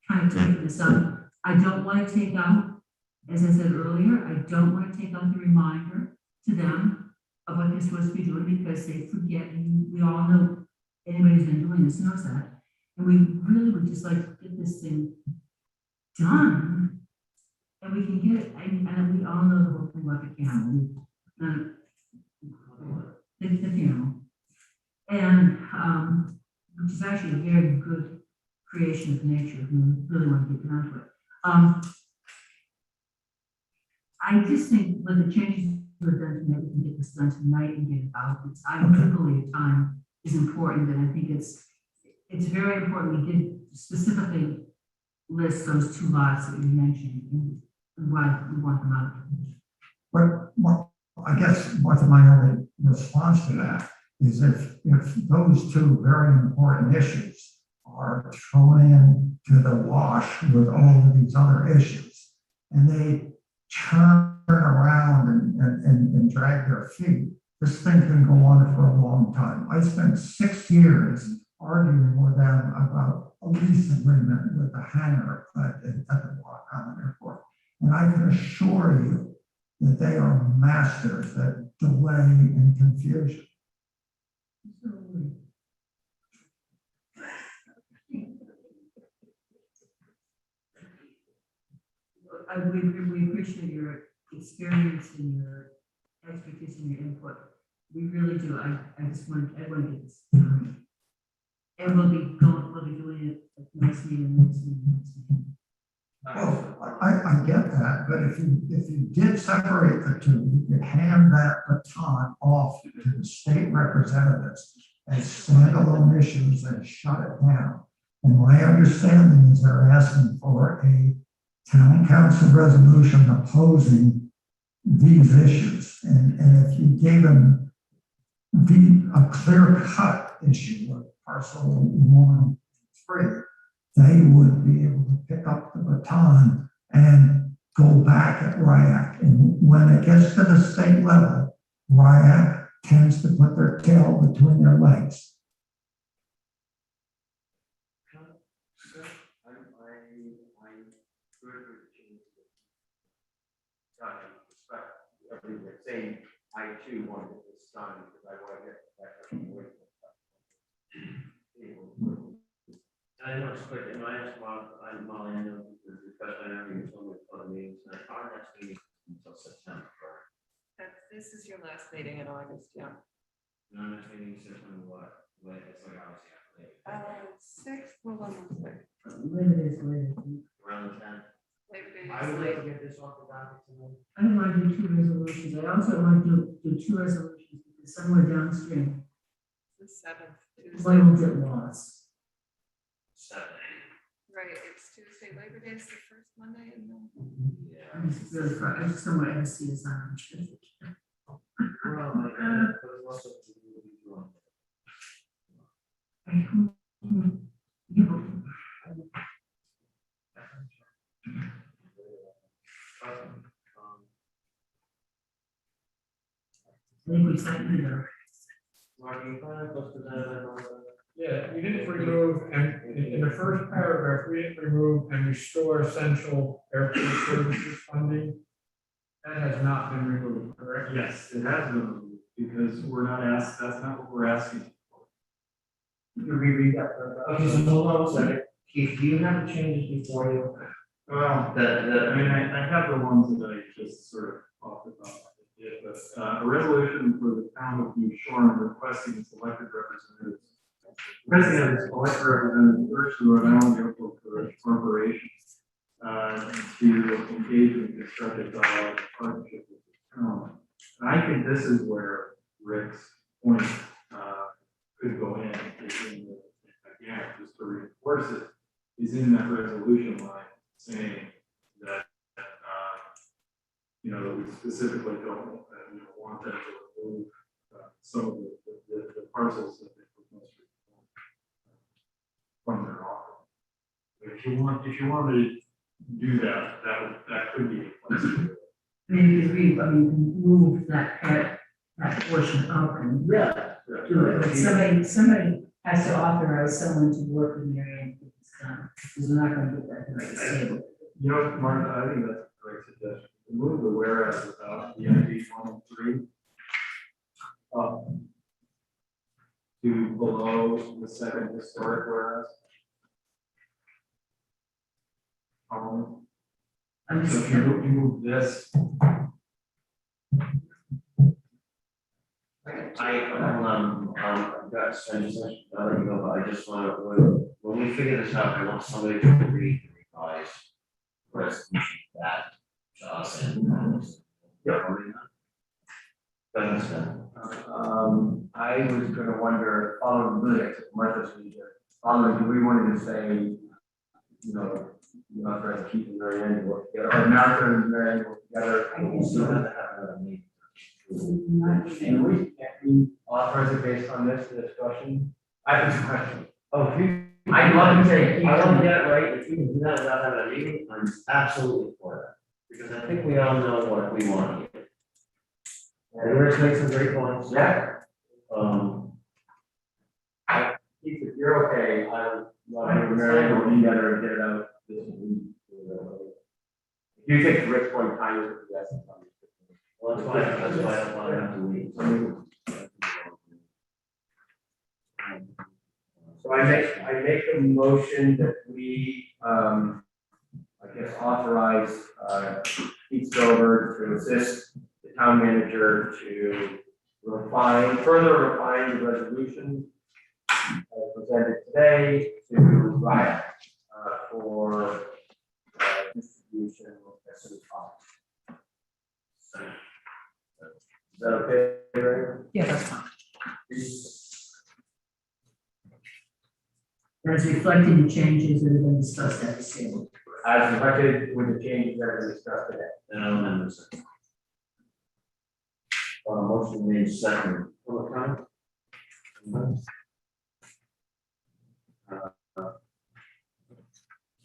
kind of take this up. I don't want to take out as I said earlier, I don't want to take out the reminder to them of what they're supposed to be doing because they forget, and we all know, anybody who's been doing this knows that. And we really would just like to get this thing done. And we can get it, and we all know the whole thing about the camel, the funeral. And, which is actually a very good creation of nature, if we really want to get down to it. I just think when the changes were done tonight, we can get this done tonight and get it out. I do believe time is important, and I think it's very important we did specifically list those two lots that you mentioned and why we want them out. Well, I guess, Martha, my only response to that is if those two very important issues are thrown in to the wash with all of these other issues, and they turn around and drag their feet, this thing can go on for a long time. I spent 6 years arguing with them about a lease agreement with the hangar at the Block Island Airport. And I can assure you that they are masters at delay and confusion. We appreciate your experience and your expertise and your input. We really do. I want to get this done. And we'll be doing it at the next meeting, Well, I get that, but if you did separate the two, you could hand that baton off to the state representatives as standalone issues and shut it down. And my understanding is they're asking for a town council resolution opposing these issues. And if you gave them a clear cut issue of parcel 1, 3, they would be able to pick up the baton and go back at RIAC. And when it gets to the state level, RIAC tends to put their tail between their legs. Saying I too want to get this done because I want to get that away. I know it's quick, and I asked Molly, I know because I know you told me for the meetings, and our next meeting until September. This is your last meeting in August, yeah. No, next meeting is September what? Wait, it's like obviously after 6th, hold on one second. around 10. Labor Day I is would late. like to get this off the docket tonight. I don't want to do 2 resolutions. I also want to do 2 resolutions because somewhere downstream, The 7th, one will Tuesday. get lost. 7. Right, it's Tuesday, Labor Day is the first Monday in the. Yeah. I'm just really far. I just don't want to see this on. Well, but it's also to do with you on. I think we signed it there. Marty, let's do that. Yeah, we didn't remove, and in the first paragraph, we didn't remove and restore essential airport services funding. That has not been removed, correct? Yes, it has been removed because we're not asked, that's not what we're asking for. You reread that paragraph. Okay, so hold on a second. Keith, do you have the changes before you? Well, I I mean, I have the ones that I just sort of off the top of my head, but a resolution for the town of New Shoreham requesting its elected representatives. President its elected representatives urged the Rhode Island Airport Corporation to engage in constructive dialogue and partnership with the town. And I think this is where Rick's point could go in, again, just to reinforce it, is in that resolution line saying that, that we specifically don't want them to remove some of the parcels that they propose from their offer. If you want to do that, that could be a place to do it. Maybe move that portion up and do it. But somebody has to authorize someone to work with Mary Ann to get this done, because we're not going to get that right table. You know, Martha, I think that's a great suggestion. Move the whereas without the ID 103 up to below the second historic whereas. So if you move this. I've got just I'll let you go, but I just want to, when we figure this out, I want somebody to read the revised resolution that to us and. Yeah. Thanks, I was gonna wonder, following really, Martha's leader, following, do we want to say, you know, not trying to keep them very end work together, or Martha and Mary work together? I think we still have to have another meeting. And can we authorize it based on this discussion? I have a question. Oh, if you. I'd love to say. I want to get it right, if you can do that without having a meeting, I'm absolutely for that, because I think we all know what we want here. And Rich makes some great points. Yeah. Keith, if you're okay, I'll Mary will be better and get it out this week. If you think Rick's point time is, yes. Well, that's why I don't want to have to leave. So I make a motion that we, I guess, authorize, Pete Stover to assist the town manager to further refine the resolution as presented today to Ryan, for, distribution as soon as possible. Is that okay, Ray? Yeah, that's fine. As reflecting the changes that have been discussed at the table. As reflected with the changes that are discussed today. And I'll amend this. Motion made second. Public comment?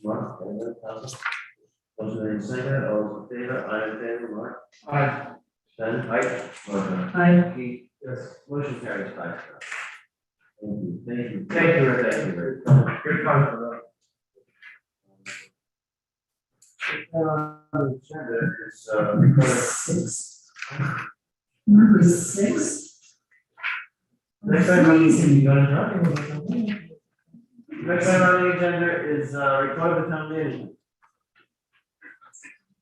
Mark, motion made second, all those in favor, I in favor, Mark? Aye. Ben, aye. Motion. Aye. Keith? Yes. Motion carries 5-0. Thank you, thank you. Thank you, Rick. Thank you. Good comment. Agenda is recorded. 6. Number 6. Next item on the next item on the agenda is report of the town manager.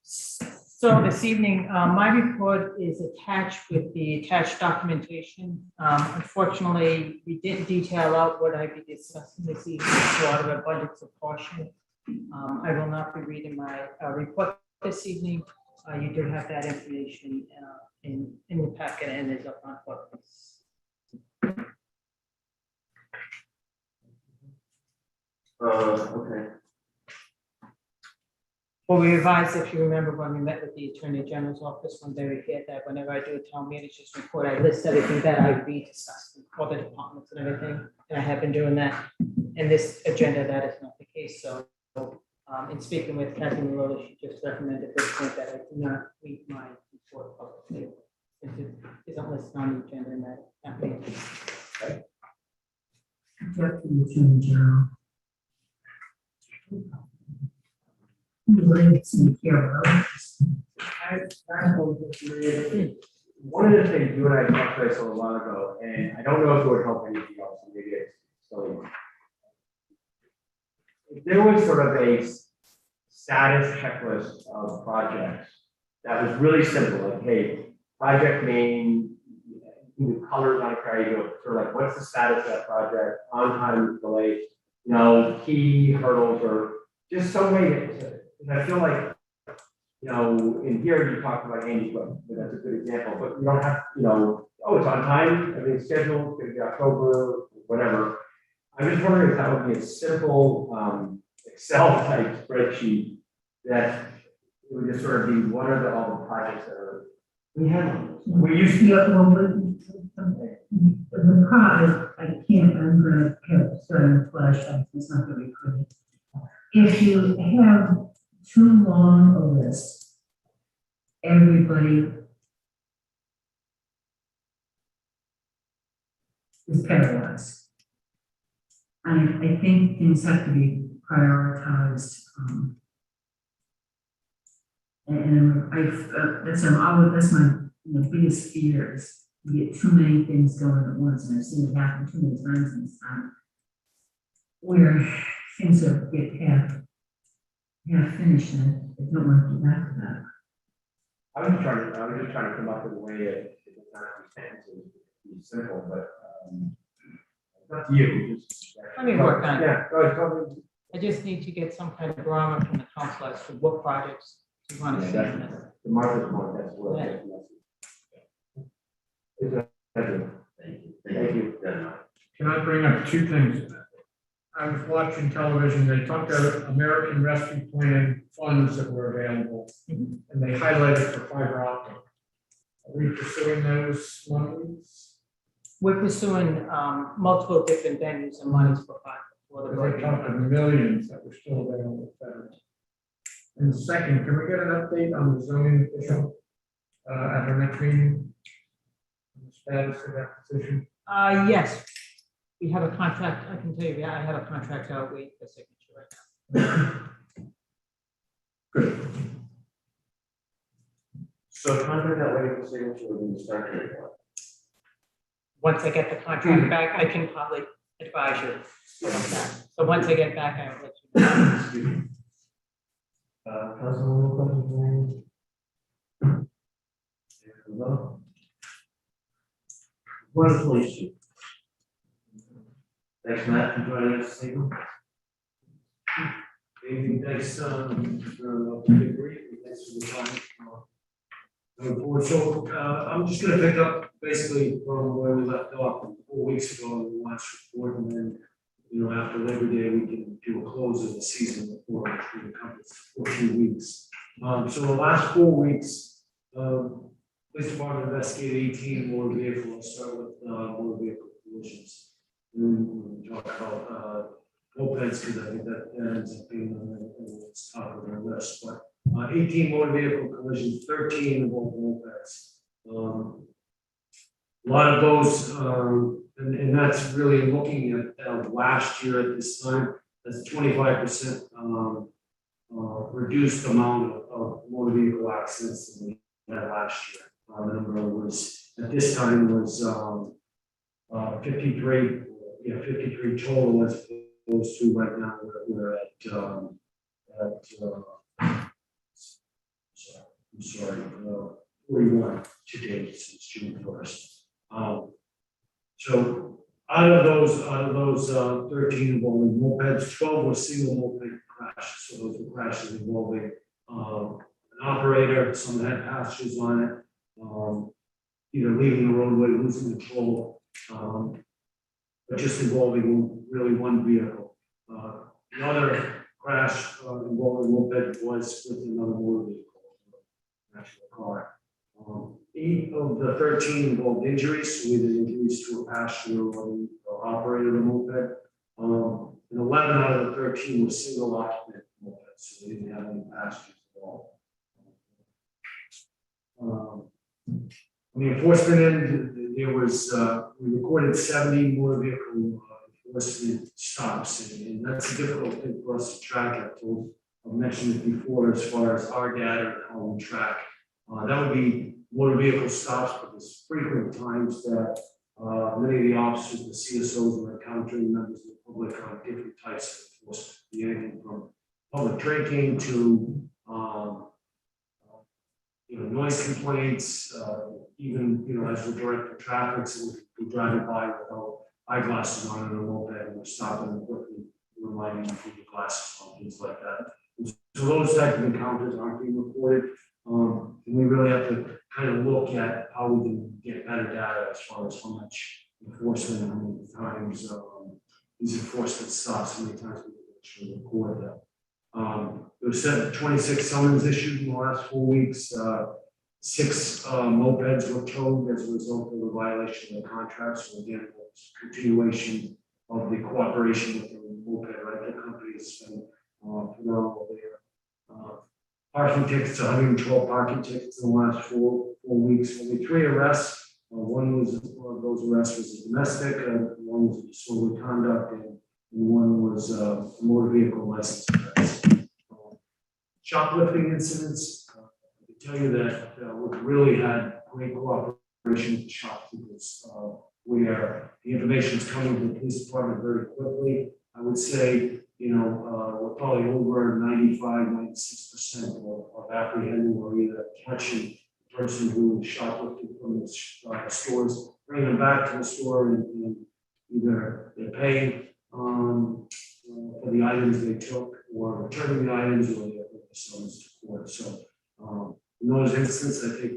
So this evening, my report is attached with the attached documentation. Unfortunately, we didn't detail out what I'd be discussing this evening, so out of abundance of caution, I will not be reading my report this evening. You do have that information in the packet and is up on Footprints. Okay. Well, we revised, if you remember, when we met with the Attorney General's office one day, we had that whenever I do a town manager's report, I list everything that I be discussing, all the departments and everything, and I have been doing that. In this agenda, that is not the case, so in speaking with Kathy Murillo, she just recommended this point that I do not read my report publicly, since it isn't listed on the agenda in that meeting. Director Attorney General. One of the things you and I talked about a while ago, and I don't know if it would help anything else, maybe it's silly. If there was sort of a status checklist of projects that was really simple, like, hey, project name, you do colors on a car, you go sort of like, what's the status of that project, on time, delay, you know, key hurdles, or just some way to, I feel like, you know, in here you talked about Andy's book, that's a good example, but you don't have, you know, oh, it's on time, everything's scheduled, it's gonna be October, whatever. I'm just wondering if that would be a simple Excel type spreadsheet that it would just sort of be what are all the projects that are, we have, we used to. Yeah, well, the problem, I can't, I'm gonna have certain flashlights, it's not gonna be pretty. If you have too long a list, everybody is paralyzed. I think things have to be prioritized. And that's my biggest fear is you get too many things going at once, and I've seen it happen too many times in this town. Where things get half finished and they don't want to get back to that. I was just trying to come up with a way of, it doesn't have to be sentences, be simple, but, it's up to you, just. Let me work on it. Yeah, go ahead, go ahead. I just need to get some kind of barometer from the council as to what projects you want to see in this. The Martha's one, that's what. Yeah. Thank you. Can I bring up two things? I was watching television, they talked about American Rescue Plan funds that were available, and they highlighted for fiber optic. Are we pursuing those monies? We're pursuing multiple different venues and monies for the Because they talked of millions that were still available federally. And second, can we get an update on the zoning official at our next meeting? The status of that position? Yes, we have a contract, I can tell you, I have a contract out waiting for signature right now. Good. So contract that way for signature will be started. Once I get the contract back, I can probably advise you about that. So once I get it back, I will let you know. Councilwoman, questions? What is police chief? Thanks, Matt, for joining us this evening. Thanks, for the brief, thanks for the time. Going forward, so, I'm just gonna pick up basically from where we left off 4 weeks ago in the last report, and then, after Labor Day, we can do a close of the season report, which will encompass 14 weeks. So the last 4 weeks, police department investigated 18 motor vehicles. I'll start with, motor vehicle collisions. And we talk about, mopeds, because I think that ends up being on the top of their list, but 18 motor vehicle collisions, 13 involved mopeds. A lot of those, and that's really looking at last year at this time, that's 25% reduced amount of motor vehicle accidents than we had last year. The number was, at this time was 53 total, as opposed to right now we're at I'm sorry, 41 to date since June 1st. So out of those 13 involving mopeds, 12 were single moped crashes. So those were crashes involving an operator, some had passengers on it, either leaving the roadway, losing control, but just involving really one vehicle. The other crash involving moped was with another motor vehicle, actually a car. 8 of the 13 involved injuries, so either injuries to a passenger or the operator of the moped. And 11 out of the 13 were single occupant mopeds, so they didn't have any passengers at all. On the enforcement end, there was, we recorded 70 motor vehicle enforcement stops, and that's a difficult thing for us to track. I've mentioned it before as far as our data and how we track. That would be motor vehicle stops, but there's frequent times that many of the officers, the CSOs, are encountering members of the public on different types of enforcement, anything from public drinking to noise complaints, even as we're directing traffic, so we're driving by without eyeglasses on in a moped, and we're stopping and quickly reminding them to put your glasses on, things like that. So those type of encounters aren't being reported. And we really have to kind of look at how we can get better data as far as how much enforcement and how many times these enforcement stops, how many times we can actually record that. There were 26 summons issued in the last 4 weeks. 6 mopeds were towed as a result of the violation of the contract. So again, it's continuation of the cooperation with the moped rental company has been phenomenal there. Parking tickets, 112 parking tickets in the last 4 weeks. Only 3 arrests. One of those arrests was a domestic, one was a disorderly conduct, and one was a motor vehicle license arrest. Shoplifting incidents, tell you that we've really had great cooperation with the shopkeepers, where the information is coming to the police department very quickly. I would say, we're probably over 96% of apprehending or either catching the person who shoplifted from the stores, bringing them back to the store and either they're paying for the items they took or returning the items or they're selling to court. So in those instances, I think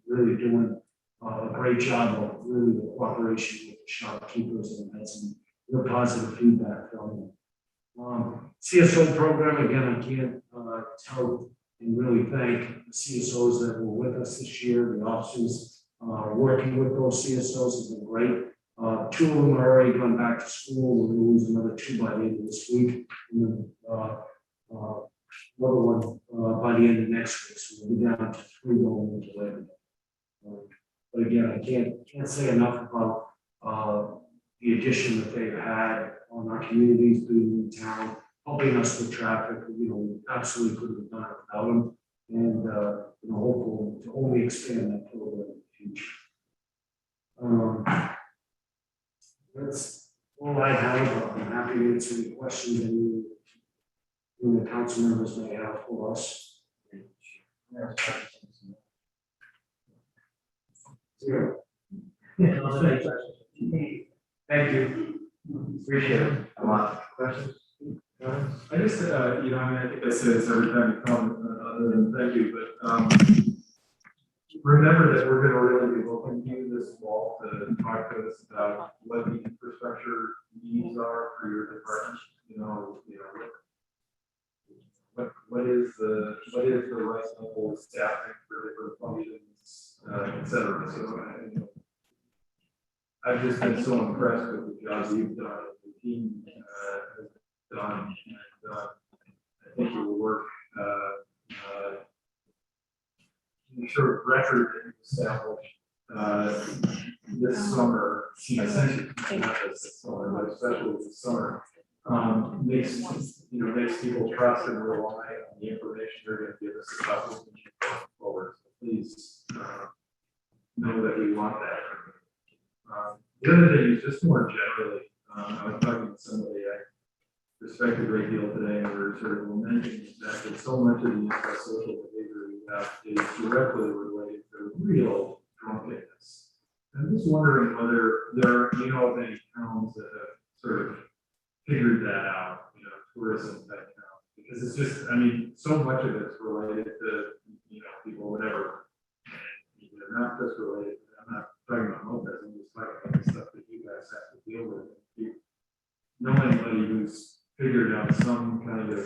really doing a great job of really the cooperation with the shopkeepers and had some real positive feedback from them. CSO program, again, I can't tell and really thank the CSOs that were with us this year. The officers working with those CSOs has been great. 2 of them are already gone back to school. We're going to lose another 2 by the end of this week. And then another one by the end of next week. So we'll be down to 3 going into Labor Day. But again, I can't say enough about the addition that they've had on our communities, being in town, helping us with traffic. We absolutely couldn't have done it without them. And hopeful to only expand that program in the future. That's all I have. I'm happy to answer any questions any of the council members may have for us. Zero. Thank you. Appreciate it. A lot. Questions? I just, I think I say this every time you come, other than thank you, but remember that we're gonna really be looking to you this fall to talk to us about what the infrastructure needs are for your department. What is the right level of staffing for different functions, et cetera. So I've just been so impressed with the job you've done, the team has done, and I think it will work. The sort of record that you established this summer, essentially not just this summer, but especially this summer, makes people trust and rely on the information they're going to give us about moving forward. So please know that we want that. The other thing is just more generally, I was talking to somebody I respect a great deal today, and we were sort of lamenting the fact that so much of the antisocial behavior we have is directly related to real drunkenness. I'm just wondering whether there are, of any towns that have sort of figured that out, tourism type towns, because it's just, so much of it's related to, people, whatever. And they're not just related, I'm not talking about mopeds, I'm just talking about the stuff that you guys have to deal with. If you know anybody who's figured out some kind of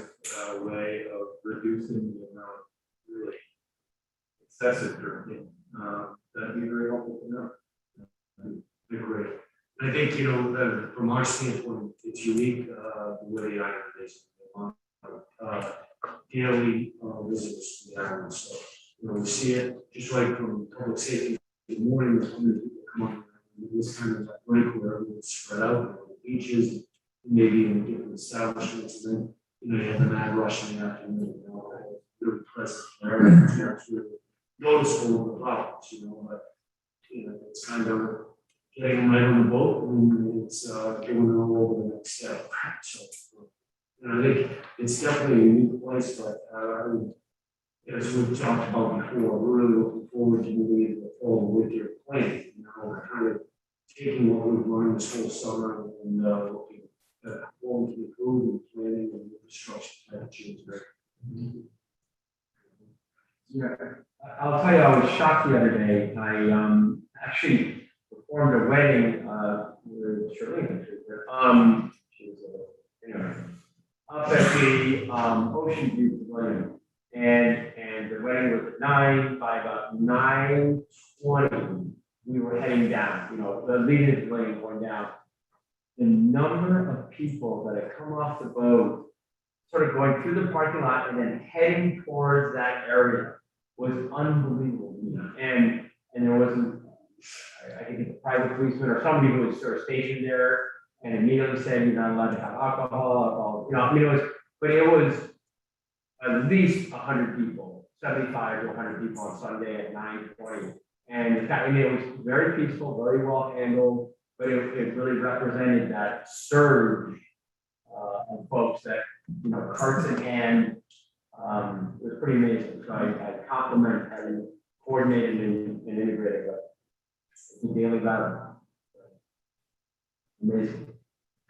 way of reducing the amount of really excessive drinking, that'd be very helpful to know. Great. I think, from our standpoint, it's unique, the way I daily visitors to the island. So, we see it just like from public safety in the morning, when people come on this kind of break where everyone's spread out, on the beaches, maybe in different establishments, and then, you have the mad rush in the afternoon, really present there. It's really noticeable of the problems, but, it's kind of getting them right on the boat, and it's going all over the next step. So, I think it's definitely a unique place, but as we've talked about before, we're really looking forward to moving into the fall with your plan. We're kind of taking what we've learned this whole summer and looking forward to the food and planning and infrastructure type change. Yeah, I'll tell you, I was shocked the other day. I actually performed a wedding with Shirley. She was anyway, up at the Ocean View Pavilion, and the wedding was at 9. By about 9:20, we were heading down. The leading pavilion going down. The number of people that had come off the boat, sort of going through the parking lot and then heading towards that area, was unbelievable. And there wasn't, I think, a private policeman or somebody who was sort of stationed there and immediately said, you're not allowed to have alcohol. It was at least 100 people. 75 to 100 people on Sunday at 9:20. And it was very peaceful, very well handled, but it really represented that surge of folks that, carts in hand. It was pretty amazing. So I compliment how you coordinated and integrated, but it's a daily battle. Amazing.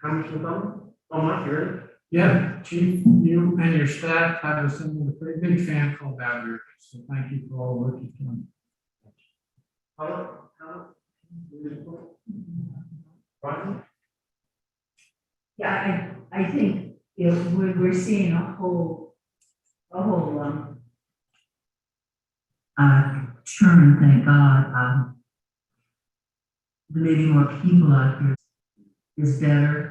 Congressman Thumb? Oh, Mike, you're in? Yeah, Chief, you and your staff have assembled a pretty big fan club out here, so thank you for all the work you've done. Yeah, I think, we're seeing a whole, turn, thank God. Maybe more people out here is better.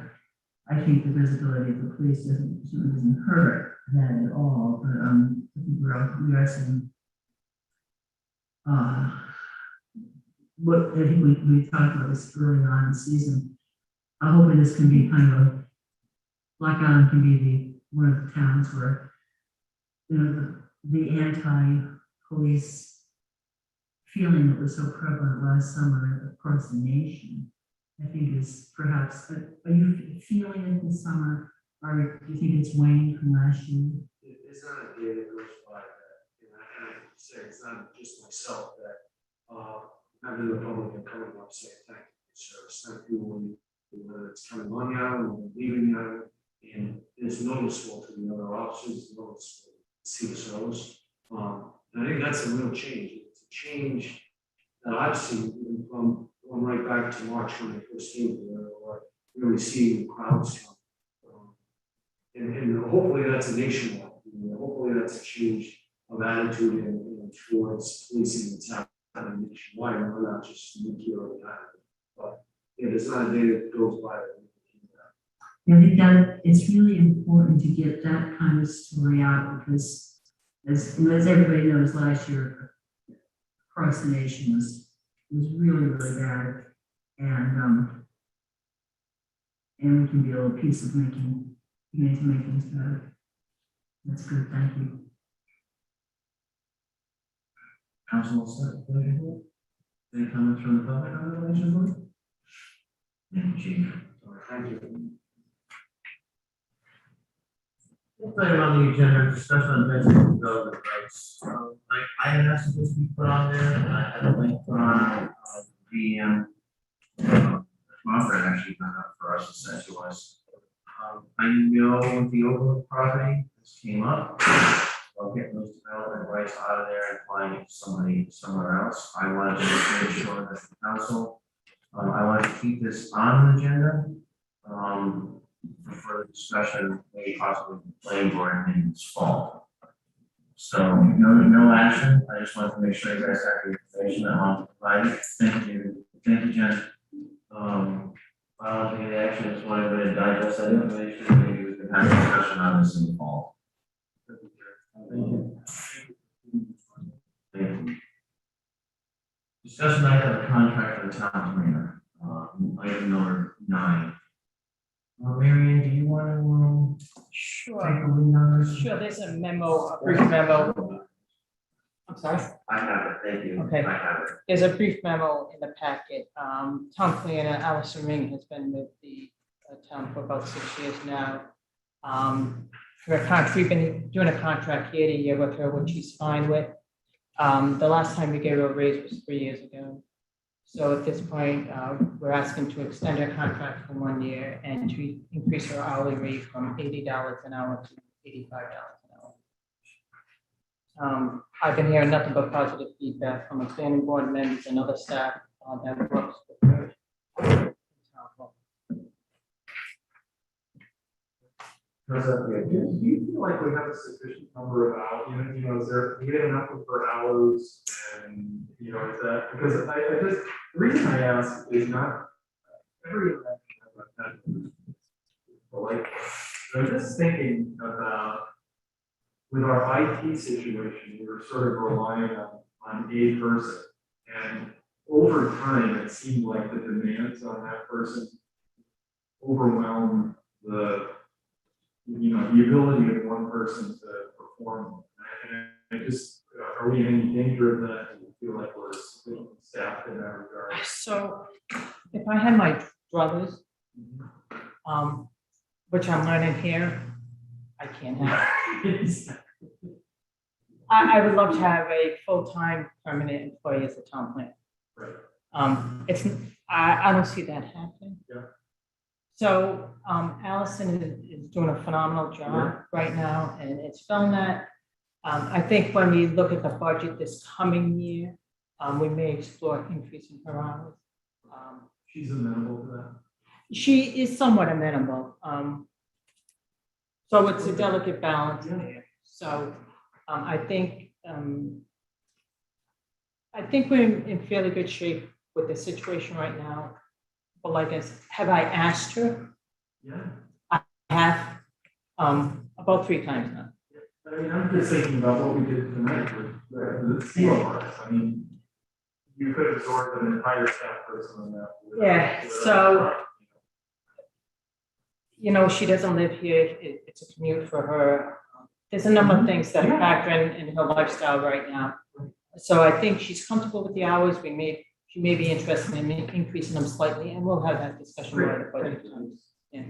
I think the visibility of the police certainly doesn't hurt that at all, but, I think we are seeing, what, I think we talked about this early on in the season. I'm hoping this can be kind of Black Island can be one of the towns where, the anti-police feeling that was so prevalent last summer across the nation, I think is perhaps, are you feeling it this summer, or do you think it's waned from last year? It's not a day that goes by that, and I have to say, it's not just myself that, having the public and coming up saying, thank you for your service, thank you, whether it's coming on the island or leaving the island, and it's noticeable to the other officers, it's noticeable to see the service. And I think that's a real change. It's a change that I've seen even from going right back to March when I first came here, or really seeing crowds come. And hopefully that's a nationwide. Hopefully that's a change of attitude and towards policing that's happening nationwide, and we're not just unique here on the island. But it's not a day that goes by that. I think that it's really important to get that kind of story out because, as everybody knows, last year across the nation was really, really bad, and we can be a little piece of making things better. That's good. Thank you. Council, any comments from the public on the relations board? Thank you, Chief. Thank you. Next item on the agenda, discussion on vegetable development rights. I had asked this to be put on there, and I had a link put on VM. Margaret actually got up for us and said to us, I know with the overlook property, this came up. I'll get those development rights out of there and applying it to somebody somewhere else. I wanted to make sure that the council, I wanted to keep this on the agenda. For further discussion, maybe possibly the planning board in this fall. So no action. I just wanted to make sure you guys have the information that I want to provide. Thank you, Jen. I don't think any action. I just wanted to digest that information. Maybe we can have a discussion on this in the fall. Thank you. Thank you. Discussion item of contract for the town planner. Item number 9. Marion, do you want to take Sure, a lead on this? sure, there's a memo, a brief memo. I'm sorry? I have it, thank you. Okay. I have it. There's a brief memo in the packet. Town planner Allison Ring has been with the town for about 6 years now. We've been doing a contract year to year with her, which she's fine with. The last time we gave her a raise was 3 years ago. So at this point, we're asking to extend her contract for 1 year and to increase her hourly rate from $80 an hour to $85 an hour. I've been hearing nothing but positive feedback from the planning board members and other staff that works with her. Do you feel like we have a sufficient number of hours, is there, do we have enough of her hours and, is that, because I just, the reason I ask is not every election, but like, I'm just thinking about with our IT situation, we're sort of relying on a person, and over time, it seemed like the demands on that person overwhelm the ability of one person to perform. And I just, are we in any danger of that? Do you feel like we're sufficiently staffed in that regard? So if I had my druthers, which I'm learning here, I can't have. I would love to have a full-time permanent employee as a town planner. Right. I don't see that happening. Yeah. So Allison is doing a phenomenal job right now, and it's filmed that. I think when we look at the budget this coming year, we may explore increasing her hours. She's amenable to that. She is somewhat amenable. So it's a delicate balance there. So I think we're in fairly good shape with the situation right now. But like have I asked her? Yeah. I have about 3 times now. I mean, I'm just thinking about what we did tonight with the CORs. I mean, you could absorb an entire staff person on that. Yeah, so, she doesn't live here. It's a commute for her. There's a number of things that factor in her lifestyle right now. So I think she's comfortable with the hours. She may be interested in increasing them slightly, and we'll have that discussion when the budget comes. Yeah.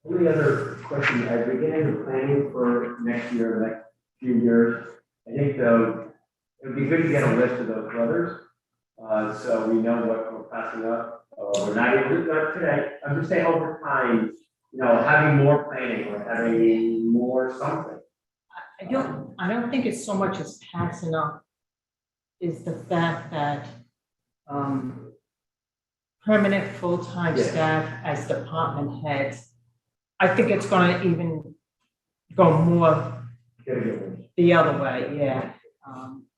Only other question, as we get into planning for next year, the next few years, I think it would be good to get a list of those brothers. So we know what we're passing up, or not today. I'm just saying over time, having more planning or having more something. I don't think it's so much as passing up, is the fact that permanent full-time staff as department heads, I think it's gonna even go more the other way, yeah.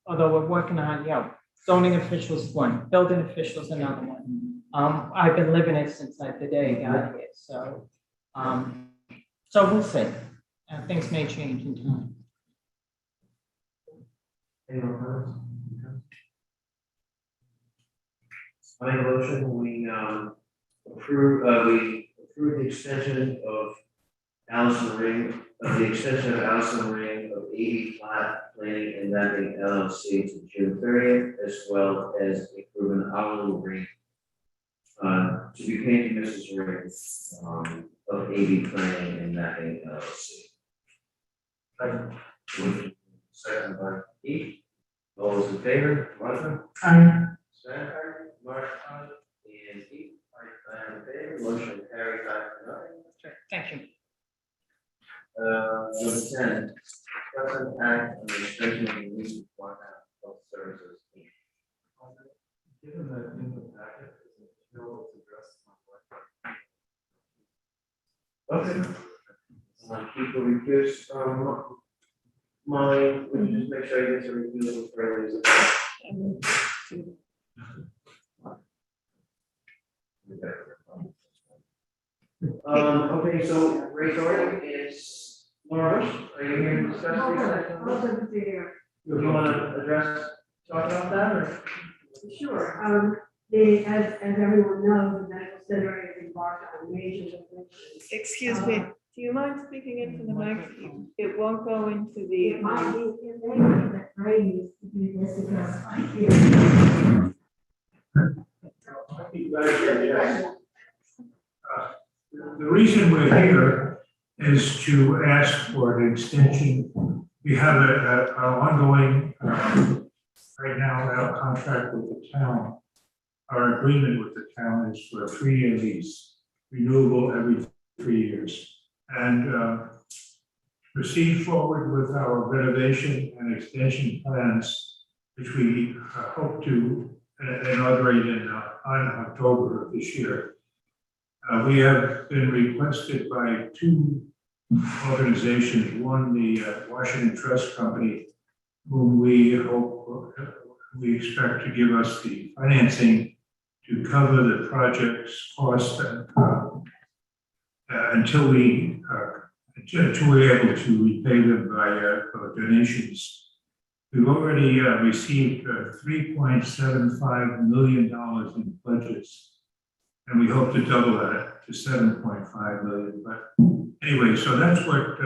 Although we're working on, zoning officials one, building officials another one. I've been living it since the day I got here, so we'll see. Things may change in time. I make a motion, we approve the extension of Allison Ring of 80 Flat Planning and Mapping LLC to June 30th, as well as approve an hourly rate to be paid to Mrs. Ring of 80 Planning and Mapping LLC. Second by Keith. All those in favor, Martha? Aye. Sarah? Martha? And Keith? I am in favor, motion carried 5-0. Thank you. Number 10, discuss and act on the extension of the lease of Health Services. Given that in the packet, is it still addressed? Okay. Keep the recuse from Molly, would you just make sure you get to recuse before it is? Okay, so Ray Doherty is Laura Bush. Are you here to discuss? Do you want to talk about that, or? Sure. As everyone knows, the medical center is embarked on major. Excuse me, do you mind speaking into the mic? It won't go into the. It might be, it may be that Ray needs to do this because I hear. The reason we're here is to ask for an extension. We have an ongoing, right now, our contract with the town. Our agreement with the town is for a 3-year lease, renewable every 3 years. And proceed forward with our renovation and extension plans, which we hope to inaugurate in October of this year. We have been requested by 2 organizations, one, the Washington Trust Company, whom we expect to give us the financing to cover the project's cost until we're able to repay them by donations. We've already received $3.75 million in pledges, and we hope to double that to $7.5 million. But anyway, so that's what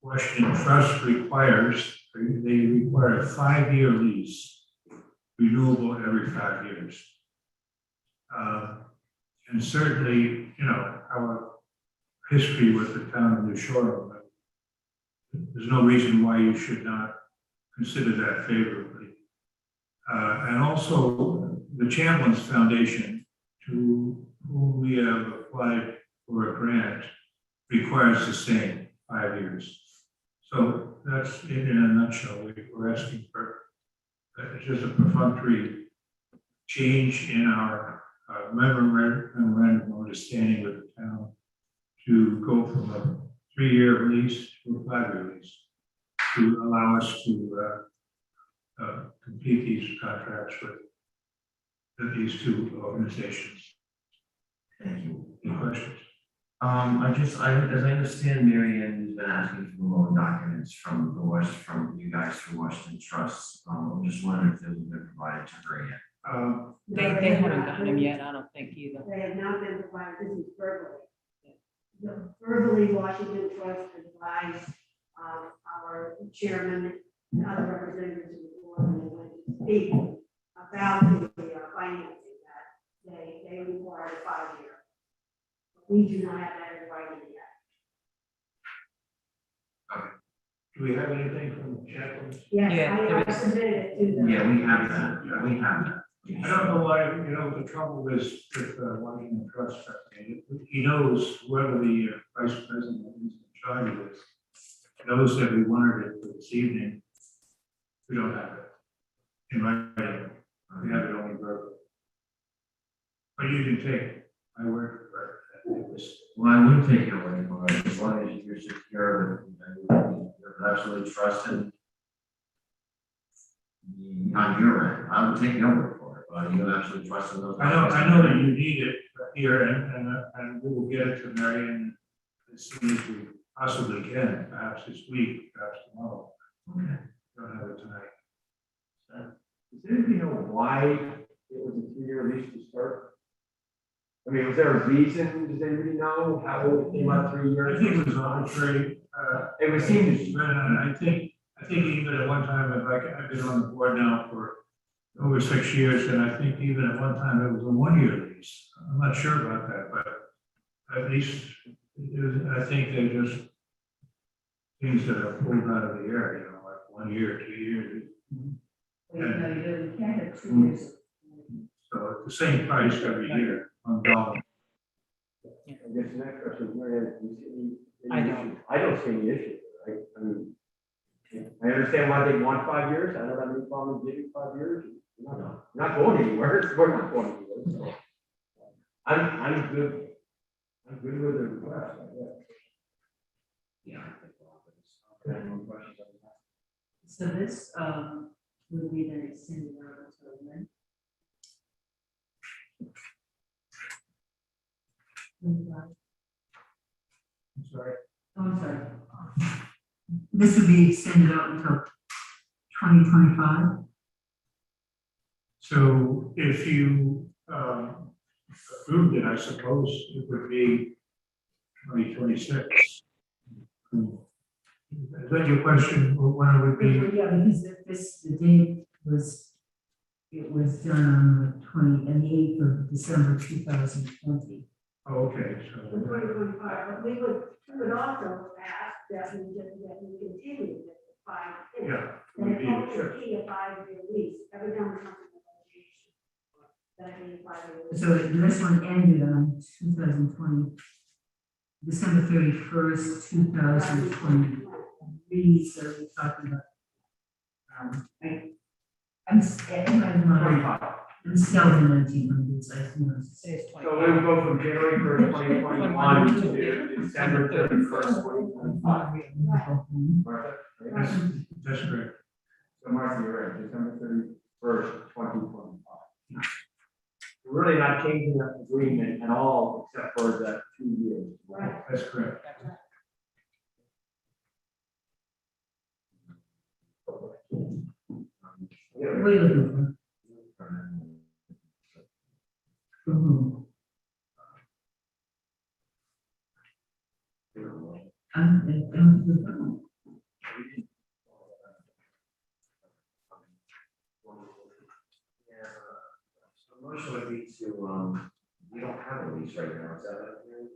Washington Trust requires, they require a 5-year lease, renewable every 5 years. And certainly, you know, our history with the town of New Shore, there's no reason why you should not consider that favorably. And also the Chambliss Foundation, to whom we have applied for a grant, requires the same 5 years. So that's it in a nutshell. We're asking for just a perfunctory change in our memorandum of understanding with the town to go from a 3-year lease to a 5-year lease to allow us to complete these contracts with these two organizations. Thank you. Any questions? as I understand, Mary Ann has been asking for loan documents from you guys through Washington Trust. I'm just wondering if those have been provided to her yet. They haven't gotten them yet, I don't think either. They have not been provided, this is verbally. Verbally, Washington Trust advised our chairman and other representatives of the board when they went to speak about the financing that they require a 5-year. We do not have that in writing yet. Do we have anything from the chaplain? Yes, Yeah, I submitted it to them. Yeah, we have that. Yeah, we have that. I don't know why, you know, the trouble is with Washington Trust, he knows whoever the vice president is in charge of this, knows that we wanted it for this evening. We don't have it in writing. We have it only verbally. But you can take my word for it. Well, I would take your word for it, as long as you're secure, you're absolutely trusted. On your end, I would take your word for it, but you absolutely trust in those. I know that you need it here, and we will get it to Marion as soon as we possibly can, perhaps this week, perhaps tomorrow. Okay. Don't have it tonight. Does anybody know why it was a 3-year lease to start? I mean, was there a reason? Does anybody know how it came out 3 years? I think it was arbitrary. It would seem to. I think even at one time, I've been on the board now for over 6 years, and I think even at one time it was a 1-year lease. I'm not sure about that, but at least I think they're just things that are pulled out of the air, you know, like 1 year, 2 years. You can't have 2 years. So it's the same price every year on dollar. I guess the next question is, Marianne, do you see I any don't. issue? I don't see any issue, right? I mean, I understand why they want 5 years. I don't have any problem giving 5 years. You're not going anywhere. We're not going anywhere. So I'm good. I'm good with the request, I guess. Yeah. I think we'll have this. Any more questions on that? So this, would be then extended out until when? I'm sorry. Oh, I'm sorry. This would be extended out until 2025? So if you approved it, I suppose it would be 2026. Is that your question, or when it would be? Yeah, because the date was, it was done on the 8th of December 2020. Oh, okay, so. 2025, but we would also ask that we continue with the 5 years. Yeah. Then would be, it sure. would be a 5-year lease, every time we come to negotiation. That'd be a 5-year lease. So this one ended on 2020, December 31st, 2023. So we're talking about, I'm still in 1900s, I think. So we will go from January 1st, 2021 to December 31st, 2025. Martha, right? That's correct. So Martha, you're right, December 31st, 2025. We're really not changing the agreement at all, except for the 2 years. Right. That's correct. What are you looking for? For whom? Yeah, so motion would be to, we don't have a lease right now, is that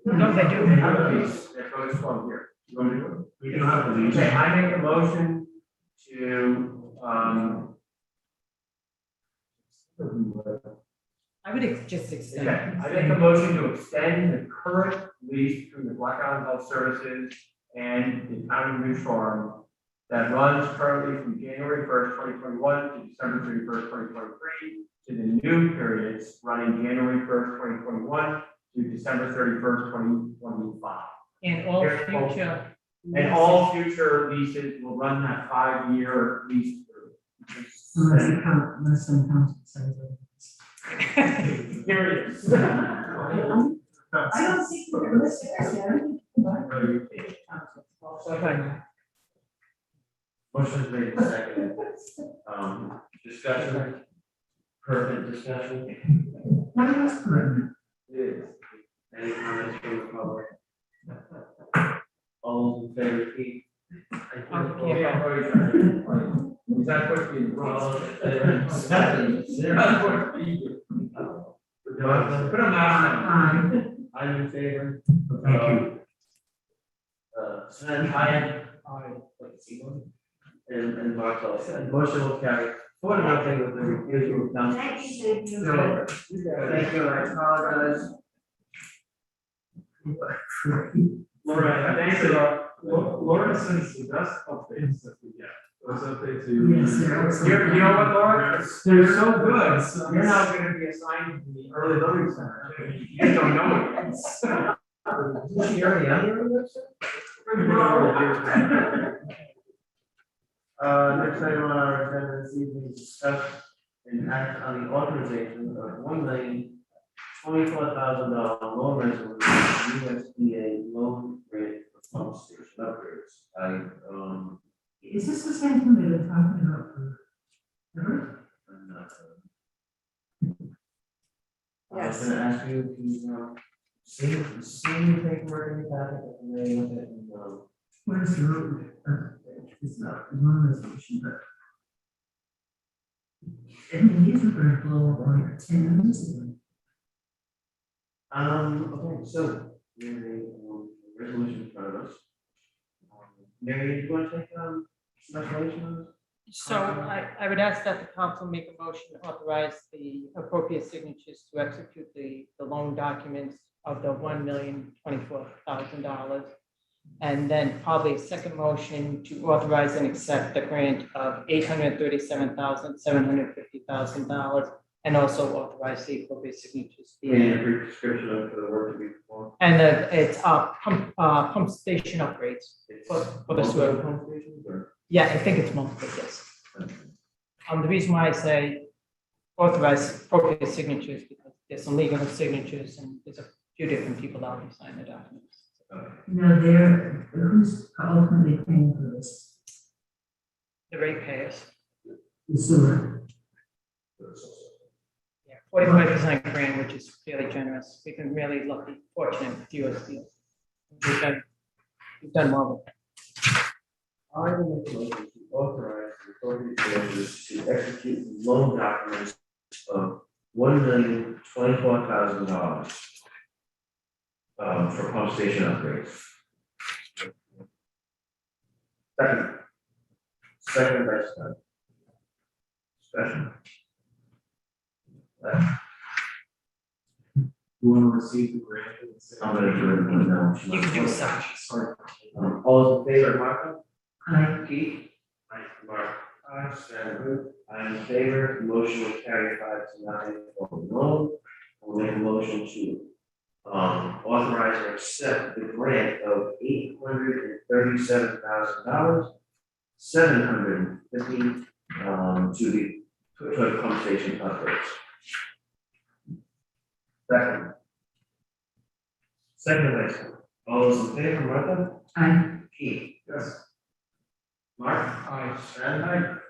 what? No, they do. We have a lease, that goes from here. You want me to do it? We can have a lease. Okay, I make a motion to, I would just okay, extend. I make a motion to extend the current lease between the Black Island Health Services and the Town of New Shore that runs currently from January first, 2021 to December 31st, 2023, to the new periods running January first, 2021 to December 31st, 2025. And all future. And all future leases will run that 5-year lease through. Unless some council says it. Periods. I don't see we're listed there. Motion's made and seconded. Discussion. Pertinent discussion. What else pertinent? Yes. Any comments from the public? All those in favor, Keith? Is that supposed to be All wrong? those in favor? Jonathan? Put them out. I'm in favor. Thank you. Sven, and Bartel, and motion will carry. 4-0 with the refusal of council. Thank you, thank you. Thank you, I apologize. Laura, thanks a lot. Laura sends the best updates that we get. Those updates Yes, they're excellent. You know what, Laura? They're so good. So You're now gonna be assigned to the early learning center. You just don't know it. Is she already on your website? Next item on our agenda this evening is discuss and act on the authorization of $1,024,000 loan resolution USDA loan rate for pump station upgrades. Is this the same thing that we're talking about for? I'm not, I was gonna ask you if you, see the paperwork in the packet, and then look at, Where's the road? It's not the one resolution, but. I mean, these are very low, like 10 minutes ago. okay, so, we have a resolution in front of us. Mary, do you want to take, some explanation on this? So I would ask that the council make a motion to authorize the appropriate signatures to execute the loan documents of the $1,024,000. And then probably a second motion to authorize and accept the grant of $837,750,000 and also authorize the appropriate signatures. We need a brief description of the work to be performed. And it's pump station upgrades for the sewer. Pump stations, or? Yeah, I think it's multiple, yes. The reason why I say authorize appropriate signatures, because there's some legal signatures and there's a few different people out who sign the documents. No, who's ultimately paying for this? The ratepayers, The sewer. yeah, 45% grant, which is fairly generous. We've been really lucky, fortunate with USD. We've done well with that. I will make a motion to authorize the appropriate signatures to execute loan documents of $1,024,000 for pump station upgrades. Second by Scott. Discussion. You want to receive the grant? I'm gonna do it now. You can do such. Sorry. All those in favor, Martha? Aye. Keith? Aye. Mark? Aye. Stan? I'm in favor, motion will carry 5-9 for the loan. We'll make a motion to authorize or accept the grant of $837,000, $750 to the pump station upgrades. Second vice. All those in favor, Martha? Aye. Keith? Yes. Mark? Aye. And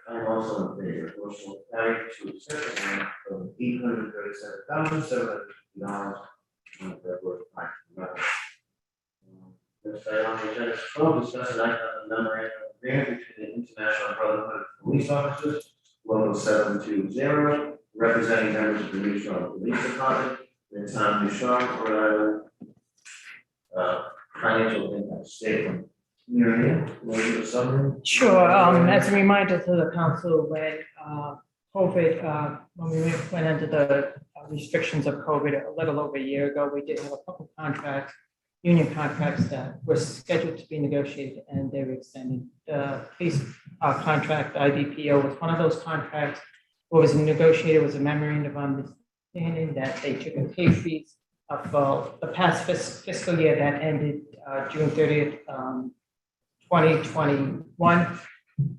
I'm also in favor, motion will carry to accept the grant of $837,750. Next item on the agenda is 12, discuss an act on the memorandum of agreement between the International Brotherhood of Police Officers, Local 720, representing members of the New Charlotte Police Department, the town of New Charlotte, Rhode Island. Financial impact statement. Mary Ann, will you give a summary? Sure, as a reminder to the council, when COVID, when we went under the restrictions of COVID a little over a year ago, we did have a couple contracts, union contracts that were scheduled to be negotiated and they were extended. The police contract, IDPO, was one of those contracts. What was negotiated was a memorandum of understanding that they took a pay freeze of the past fiscal year that ended June 30th, 2021.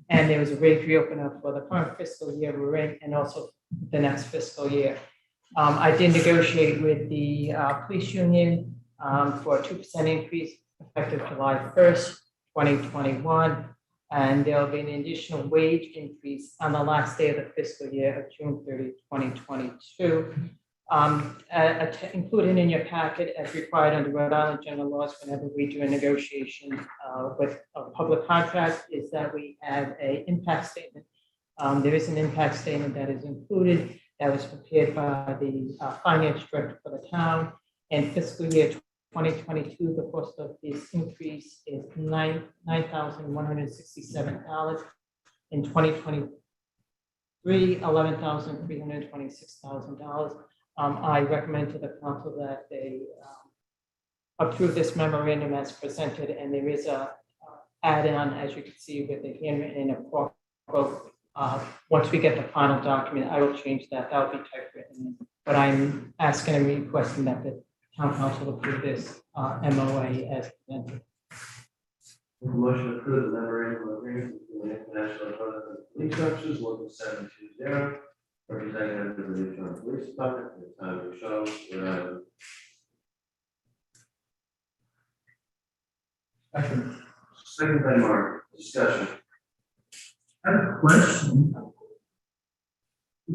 And there was a rate reopen up for the current fiscal year we're in and also the next fiscal year. I did negotiate with the police union for a 2% increase effective July 1st, 2021. And there'll be an additional wage increase on the last day of the fiscal year of June 30, 2022. Included in your packet as required under Rhode Island general laws whenever we do a negotiation with a public contract is that we have an impact statement. There is an impact statement that is included that was prepared by the finance director for the town. In fiscal year 2022, the cost of this increase is $9,167. In 2023, $11,326,000. I recommend to the council that they approve this memorandum as presented, and there is a add-on, as you can see, with the handwritten and quote. Once we get the final document, I will change that. That will be typewritten. But I'm asking and requesting that the town council approve this MOA as presented. Motion to approve the memorandum of agreement between the International Brotherhood of Police Officers, Local 720, representing members of the New Charlotte Police Department, the town of New Charlotte, Rhode Island. Second by Mark, discussion. I have a question.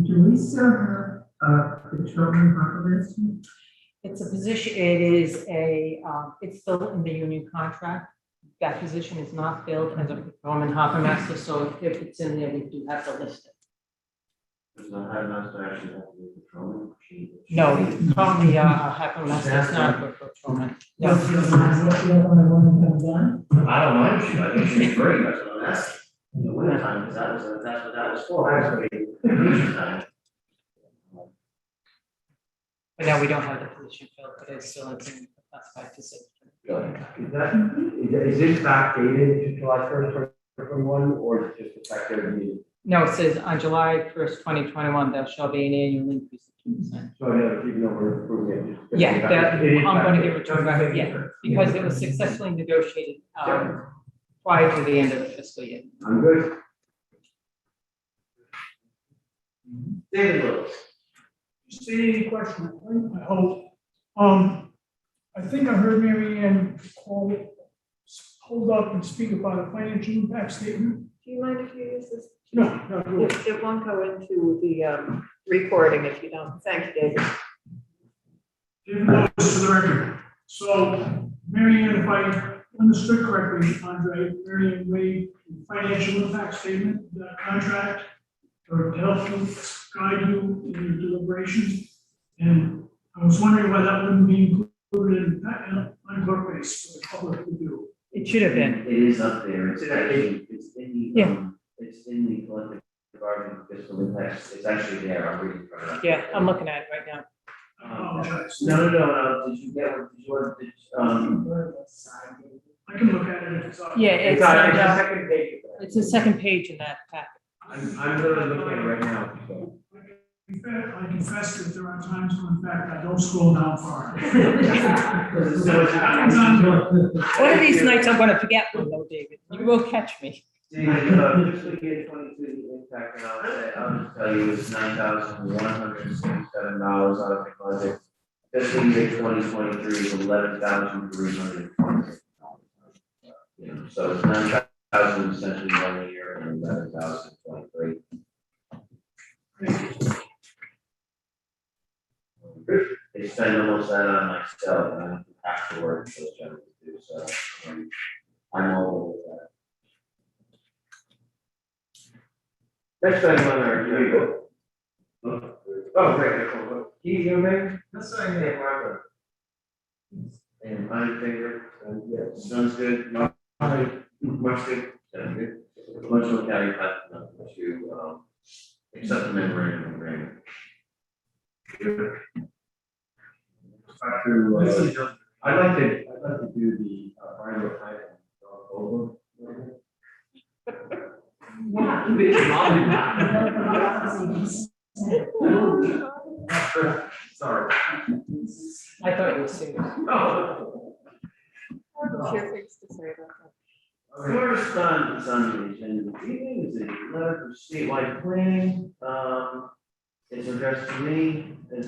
Do we still have patrolman harborist? It's a position, it is it's still in the union contract. That position is not filled as a patrolman harbor master, so if it's in there, we do have to list it. Does the harbor master actually have to be patrolman? No, currently, harbor master is not a patrolman. No. I don't mind, I think she's great, that's what I'm asking. In the winter time, because that's what that was for, actually. Time. But now we don't have the position filled, but it's still in classified position. Is this backdated to July 1st, 2021, or is it just effective immediately? No, it says on July 1st, 2021, there shall be an annual increase of 2%. So, yeah, even though we're approving it. just- Yeah, I'm going to give it to Okay. her, yeah, because it was successfully negotiated prior to the end of the fiscal year. I'm good. David Lewis. See, question, I hope. I think I heard Mary Ann hold up and speak about a financial impact statement. Do you mind if you use this? No, no. It won't go into the recording if you don't. Thank you, David. David Lewis for the record. So, Mary Ann, if I understood correctly, Andre, Mary Ann made a financial impact statement, that contract, or to help you guide you in your deliberations. And I was wondering why that wouldn't be included in on clerk base for the public to do. It should have been. It is up there, it's actually, it's in the collective bargaining fiscal impact, it's actually there, I'm reading from it. Yeah, I'm looking at it right now. No, did you get, I can look at it if it's up. Yeah, It's on the second page. it's the second page in that packet. I'm literally looking at it right now, so. I confess that there are times when, in fact, I don't scroll down far. One of these nights I'm gonna forget one though, David. You will catch me. David, fiscal year 22, the impact, and I'll just tell you, it's $9,167 out of the budget. Fiscal year 2023 is $11,320. So it's 9,000 essentially 1 year and 11,023. They spend almost that on myself, and I have to work those gentlemen do, so I'm all over with that. Next item on our agenda. Oh, great, cool. Keith, you okay? That's Hey, Martha. And my favorite, yeah, sounds good. Much good, sounds good. Motion will carry five to, accept the memorandum of agreement. I'd like to do the, Barney Highland, over. Sorry. I thought you were serious. Oh. What's your things to say about that? First on the agenda this evening is a letter from statewide planning. It's addressed to me. And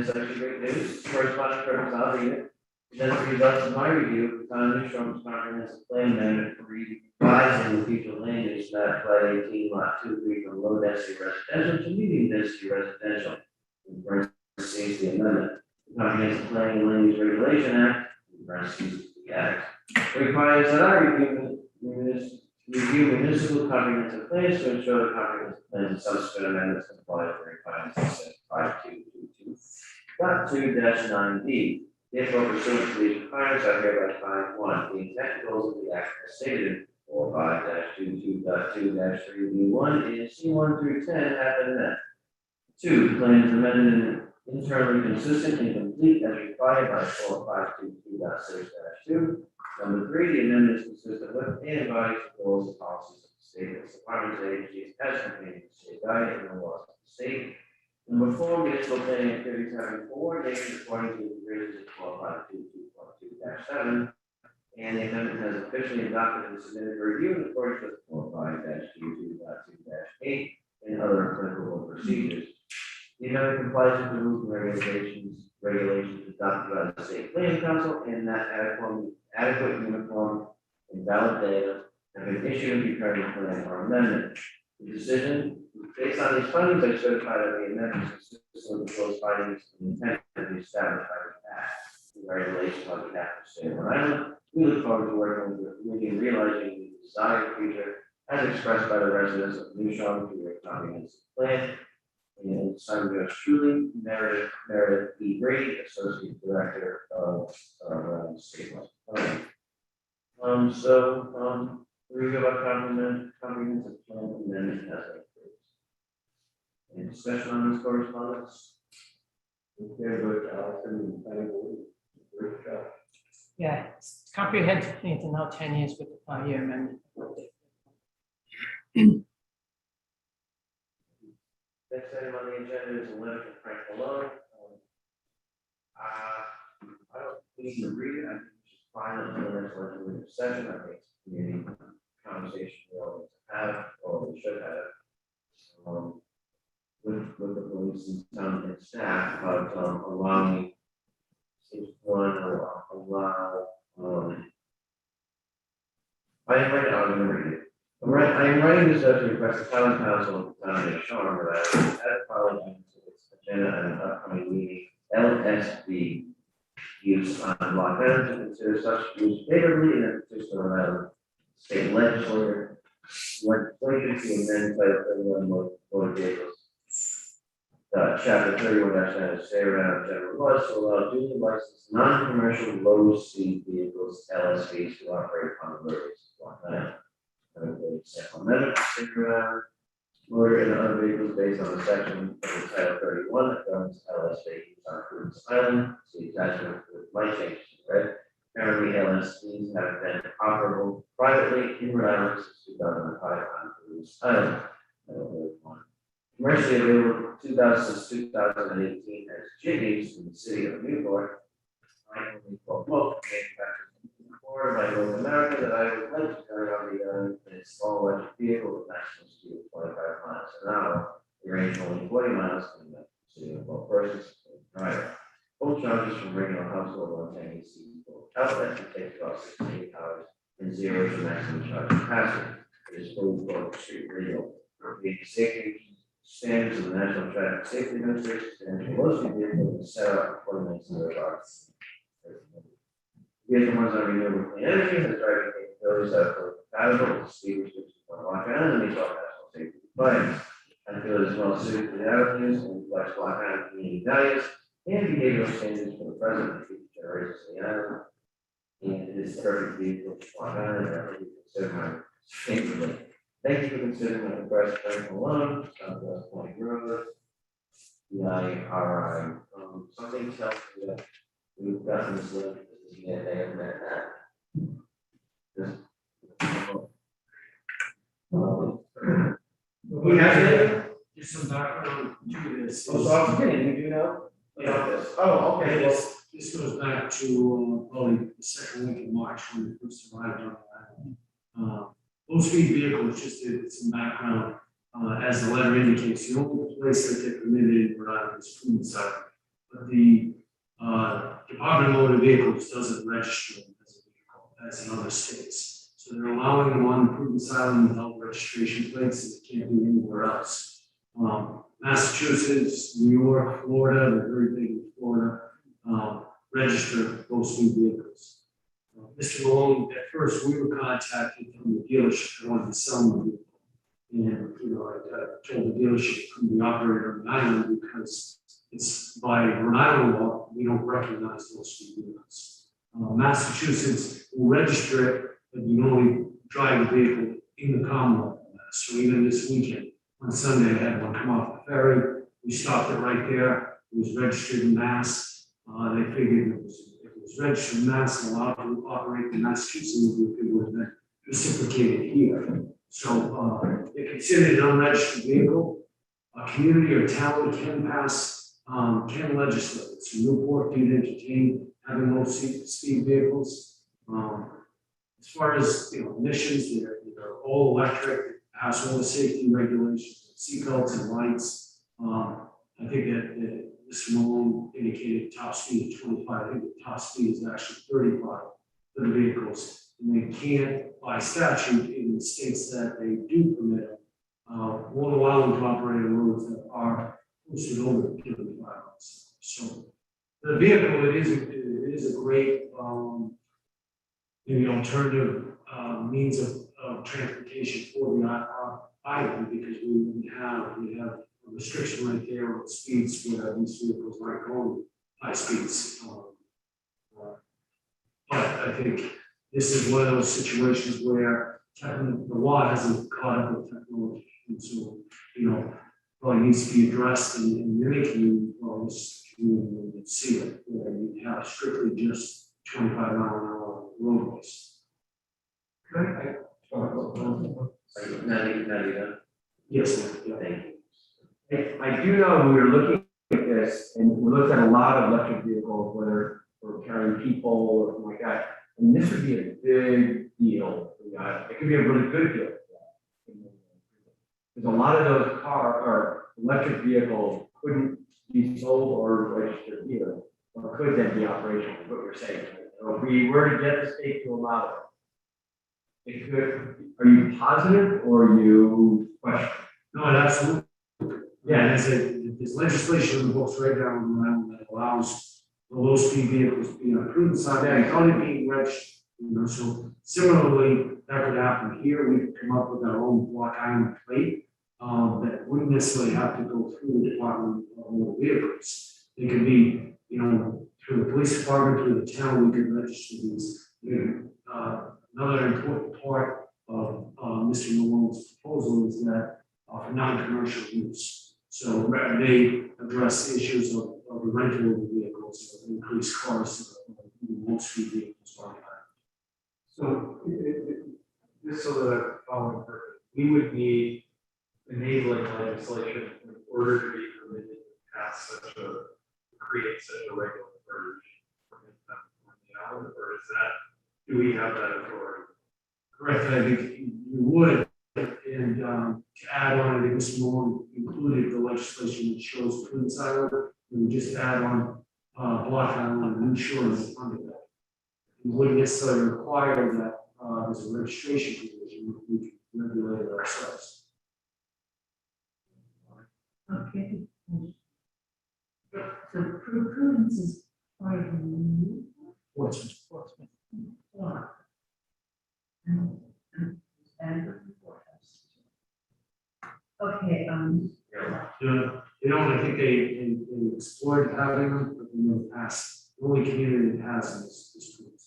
it's actually great news. Corresponding purpose, I'll read it. Presents the results of my review of the town of New Strom's comprehensive plan amendment for revising the future land use map by 18 lot 2-3 from low density residential to medium density residential. In parentheses, the amendment. The Comprehensive Planning and Land Use Regulation Act, in parentheses, the act, requires that I review municipal comprehensive plans to ensure the comprehensive plans and subsequent amendments comply with the requirements of section 5222.2-9D. Therefore, pursuant to these requirements, I hereby find one, the intent and goals of the act as stated in 45-22.2-3B1 and C1 through 10 have been met. 2, the plan is amended and internally consistent and complete as required by 4522.6-2. Number 3, the amendment is consistent with and embodies the goals and policies of the state, its departments and agencies as contained in the state guide and the laws of the state. Number 4, municipal planning activities having coordination according to the provisions of 4522.2-7. And the amendment has officially adopted and submitted for review in accordance with 45-22.2-8 and other applicable procedures. The amendment complies with the rules and regulations adopted by the state planning council and that adequate, uniform, and valid data have been issued regarding the plan or amendment. The decision, based on these findings, I certify that the amendment is consistent with those findings and intent to be established by the act. Congratulations on behalf of the state of Rhode Island. We look forward to working with you in realizing the desired future as expressed by the residents of New Shore through your comprehensive plan. And signed yours truly, Meredith E. Brady, Associate Director of State Law. Review about comprehensive plan amendment has been approved. Any discussion on this correspondence? Okay, but Allison and planning board, great job. Yeah, comprehensive plans are now 10 years with the 5-year amendment. Next item on the agenda is a letter from Frank Malone. I don't need to read it, I can just find it in the next legislative session. I think it's a community conversation we always have, or we should have, with the police and town and staff about allowing, I'm going to read it. I am writing this letter to request the town council of the town of New Shore that I add following to its agenda at an upcoming meeting, LSB use on block items to consider such use favorably in a particular state legislature to amend Title 31 motor vehicles. Chapter 31 say around general laws to allow duly licensed non-commercial low-speed vehicles, LSVs, to operate on the roads. Amendment to stick around motor and other vehicles based on the section of the Title 31 that governs LSVs on Cruise Island. See attachment with light changes in red. Currently, LSVs have been operable privately in Rhode Island since 2005 on Cruise Island. Commercially available 2018 as jiggies in the city of Newport. I only quote by North America that I would like to carry on the small electric vehicle with maximum speed of 25 miles an hour. The range of only 40 miles in the city of both persons and driver. Full charges from regular household 110 AC outlets can take about 6 to 8 hours and 0 to maximum charge capacity. It is fully quote street legal. The safety standards of the National Traffic Safety Administration standards for most vehicles is set up according to the cars. Vehicle runs on renewable clean energy and the driving capabilities that are compatible with speed restrictions on Rock Island and meets all national But I feel it is well suited to the avenues and reflects Block Island community values and behavioral standards for the present and future generations of the island. And it is perfect vehicle to Block Island, and I really consider my favorably. Thank you for considering my request for a loan, Southwest Point Road. EIRI, something tells me that we've gotten this loan, this is the end, they haven't met that. We have just some background to this. Oh, so I'm kidding, you do know about this? Oh, okay, well, This goes back to probably the second week of March when we first arrived on the island. Low-speed vehicles, just to some background, as the letter indicates, the only place that they're permitted in Rhode Island is Providence. But the Department of Motor Vehicles doesn't register them as a vehicle, as in other states. So they're allowing them on Providence Island without registration plates, and they can't do anywhere else. Massachusetts, New York, Florida, they're very big in Florida, register low-speed vehicles. Mr. Malone, at first, we were contacted from the dealership that wanted to sell the vehicle. And, I told the dealership it couldn't be operated on the island because it's by Rhode Island law, we don't recognize low-speed vehicles. Massachusetts will register it, but you can only drive the vehicle in the Commonwealth. So even this weekend, on Sunday, I had one come off the ferry. We stopped it right there. It was registered in Mass. They figured if it was registered in Mass and allowed to operate in Massachusetts, it would have been reciprocated here. So they considered an unregistered vehicle. A community or town can pass, can legislate. So Newport did entertain having low speed vehicles. As far as emissions, they're all electric, pass all the safety regulations, seatbelts and lights. I think that Mr. Malone indicated top speed is 25. I think the top speed is actually 35 for the vehicles. And they can't, by statute, in the states that they do permit it, won't allow them to operate on roads that are posted over 35 miles. So the vehicle, it is a great alternative means of transportation for the island, because we have a restriction right there on speeds where these vehicles aren't going high speeds. But I think this is one of those situations where the law hasn't caught up with technology. And so, probably needs to be addressed in many communities, well, this community would see it, where you have strictly just 25-mile-an-hour roadways. Okay. Yes, yeah. Thank you. I do know we were looking at this, and we looked at a lot of electric vehicles, whether we're carrying people or something like that. And this would be a big deal. It could be a really good deal. Because a lot of those electric vehicles couldn't be sold or registered here, or could then be operational, is what you're saying. So if we were to get the state to allow it could. Are you positive or are you questioning? No, absolutely. Yeah, there's legislation in the books right now that allows the low-speed vehicles to be on approved side, it's only being registered, so similarly, that could happen here. We've come up with our own Block Island plate that wouldn't necessarily have to go through the Department of Motor Vehicles. They could be, through the police department, through the town, we could register these. Another important part of Mr. Malone's proposal is that for non-commercial use. So they address issues of the rental of the vehicles, of increased costs of low-speed vehicles. So, just so that I'm following correctly, we would need enabling legislation in order to be permitted to pass create such a regulatory permit on the island, or is that, do we have that authority? Correct, I think you would, and to add on, I think Mr. Malone included the legislation that shows Prince Island, and we just add on Block Island and insurance under that. We wouldn't necessarily require that there's a registration provision, we can regulate it ourselves. Okay. So Prudence is part of the new. Portsmouth. And explored having them, but in the past, the only community that has them is schools.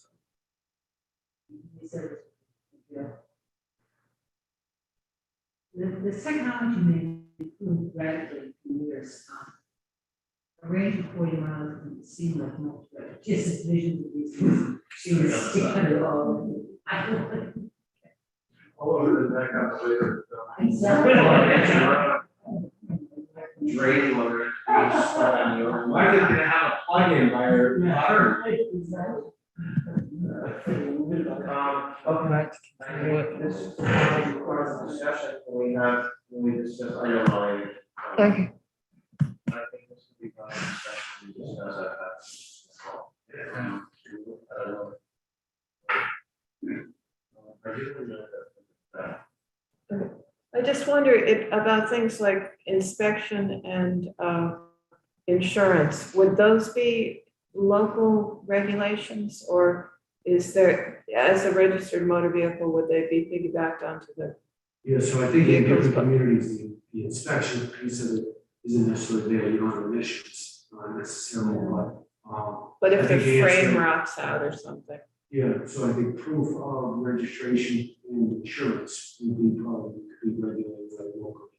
The technology may improve radically in years. A range of 40 miles doesn't seem like much, but just as vision of these things, she was sticking it all. I don't know. All over the neck on the later. Exactly. Draining water. Why did they have a plug-in by your water? Okay. I think this is part of the discussion when we discuss item line. Okay. I think this would be part of the discussion we discuss I don't know. I just wonder about things like inspection and insurance. Would those be local regulations, or is there, as a registered motor vehicle, would they be piggybacked onto the? Yeah, so I think in different communities, the inspection piece of it isn't necessarily there, you don't have emissions, not necessarily, But I if the think the answer- frame rots out or something? yeah, so I think proof of registration and insurance would be probably could be regulated by local.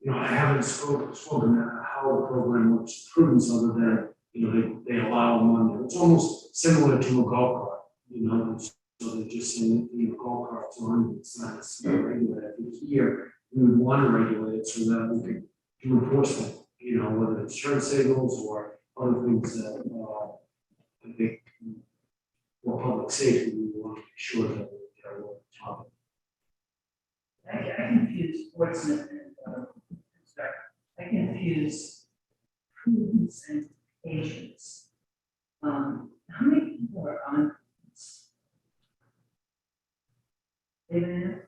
You know, I haven't spoken how the program works, prudence other than, you know, they allow them on there. It's almost similar to a golf cart, you know, so they're just saying, you know, golf carts on, it's not necessarily regulated. I think here, we would want to regulate it so that we could do enforcement, you know, whether it's turn signals or other things that, I think, for public safety, we want to make sure that they're on top of. I confuse Portsmouth and, I confuse prudence and patience. How many people are on this? David?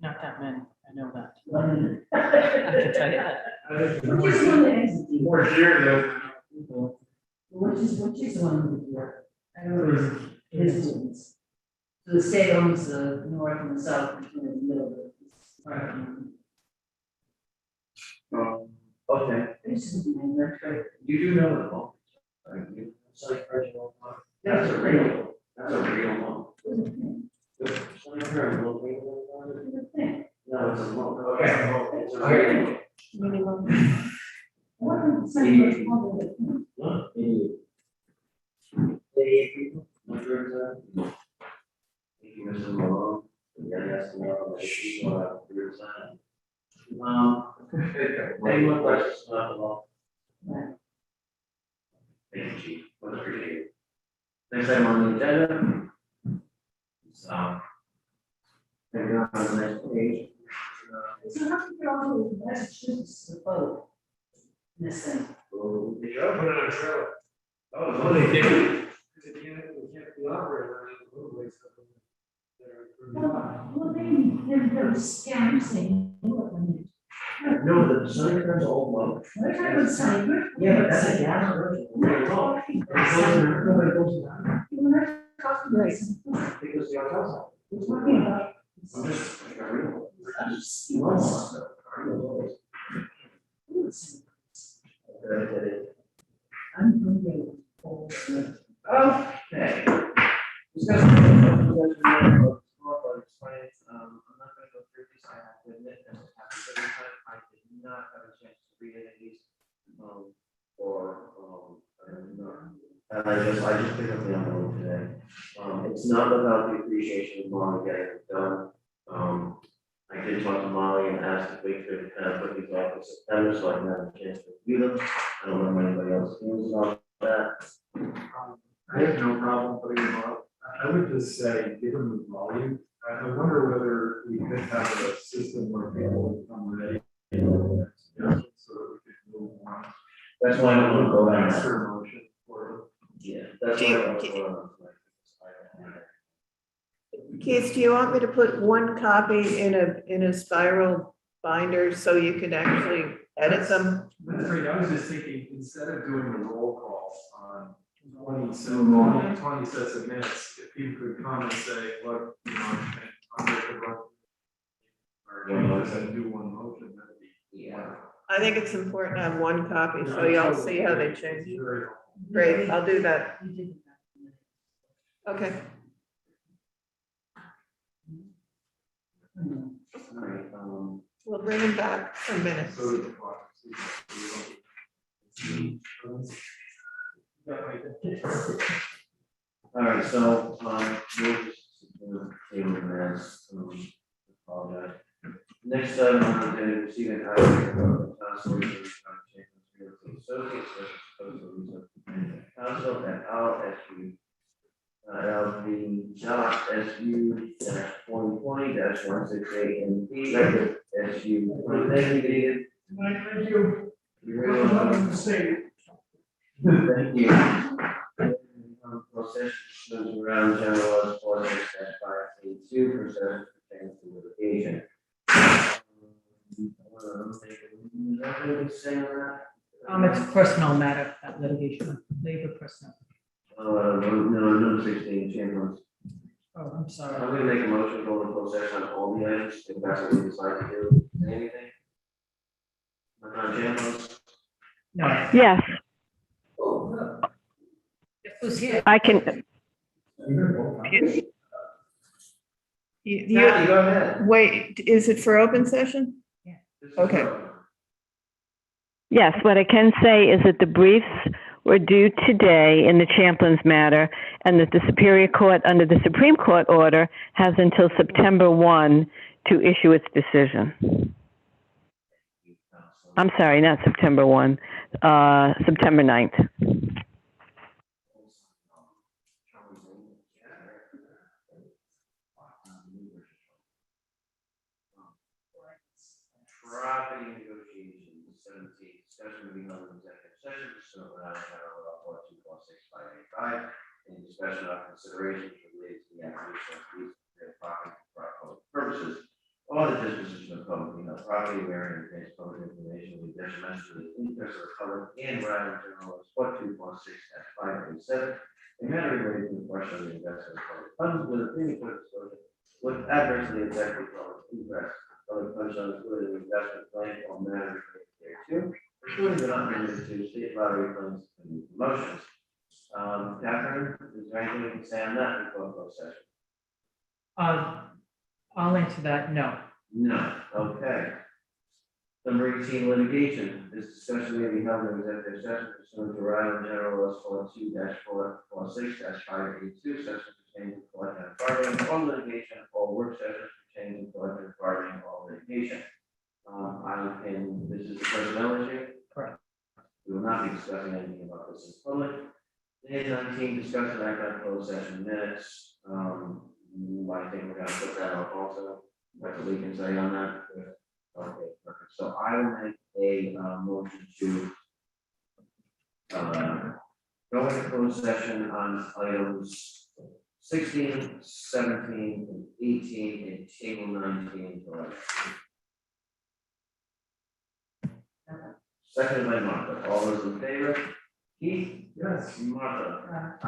Not that many, I know that. One. I can tell you that. Which is one that entity? More here than. Which is one with your, I don't know, distance. So the state owns the north and the south, between the middle of it. Right. Okay, This is my record. you do know the law. Right? It's like original law. That's a real law. It's like her local law. No, it's a law. Okay. It's a real law. What is the What? 88 people? What year is that? Thank you, Mrs. Malone. Yeah, yes, no, people, any more questions about the law? Thank you, Chief. Much appreciated. Next item on the agenda. So. Maybe on the next page. So how can you all do Massachusetts to vote in this thing? So, They are put on a trailer. Oh, they did. Because they can't be operated around the roadways that are approved. Well, they're scams saying. no, the Sunny Crib's old one. We're talking about cyber. Yeah, but that's a gas version. We're talking about cyber. Nobody goes down. We're not talking about cyber. Because the hotels. We're talking about. I'm just like a real. I'm hungry. Okay. Discussion. I'm not gonna go through these, I have to admit, that I did not have a chance to read any of these. I just picked up the envelope today. It's not without the appreciation of Molly getting it done. I did talk to Molly and asked if we could kind of put these off in September, so I can have a chance to review them. I don't know if anybody else feels about that. I have no problem putting them up. I would just say, given the volume, I wonder whether we could have a system where people come ready. So that we could move on. That's why I don't go down that. Extra motion for. Yeah, that's why I don't go down. Keith, do you want me to put one copy in a spiral binder so you can actually edit them? That's great. I was just thinking, instead of doing a roll call on 20 sets of minutes, if people could come and say, look, you know, I'm going to run. Or, you know, do one motion, that'd be. Yeah. I think it's important to have one copy, so y'all see how they change. Great, I'll do that. Okay. Alright, We'll bring them back for minutes. alright, so, we'll just, table the minutes, apologize. Next item on the agenda, receiving highway from council, real estate associates, proposal council, and LSU. LV dot SU dash 2020 dash 168 and P, record SU 20 dated. Thank you. You're very welcome. Thank you. Procession shows around general laws 46-582 for service pertaining to litigation. It's a personal matter, that litigation, labor personnel. No, 16 chambers. Oh, I'm sorry. I'm gonna make a motion to go into closed session on all the items, if that's what we decide to do, anything? Chambers? No. Yes, Who's here? I can, Yeah, go ahead. Wait, is it for open session? Yeah. Okay. yes, what I can say is that the briefs were due today in the Champlin's matter, and that the Superior Court, under the Supreme Court order, has until September 1 to issue its decision. I'm sorry, not September 1, September 9th. Property negotiations, 17, discussion will be held in executive session, so around General Law 246-585, and discussion of considerations related to the acquisition of these real property for public purposes, or the disposition of publicly held property wherein contains public information will be detrimental to the interest of the public and Rhode Island General Law 246-587, a matter related to the question of the investment of public funds with a premature disclosure would adversely affect the public interest. Public funds shall include an investment plan or matter related thereto, including but not limited to state lottery funds and promotions. Catherine, is there anything you can say on that before closed session? I'll answer that, no. No, okay. Number 18, litigation. This discussion may be held in executive session pursuant to Rhode Island General Laws 42-446-582, section pertaining to collective bargaining or litigation, or work sessions pertaining to collective bargaining or litigation. This is a personnel issue. Correct. We will not be discussing anything about this in public. Day 19, discuss and act on closed session minutes. I think we're gonna put that up also. What we can say on that? Okay, perfect. So I will make a motion to go into closed session on items 16, 17, and 18, and table 19. Seconded by Martha. All those in favor? Keith? Yes. Martha?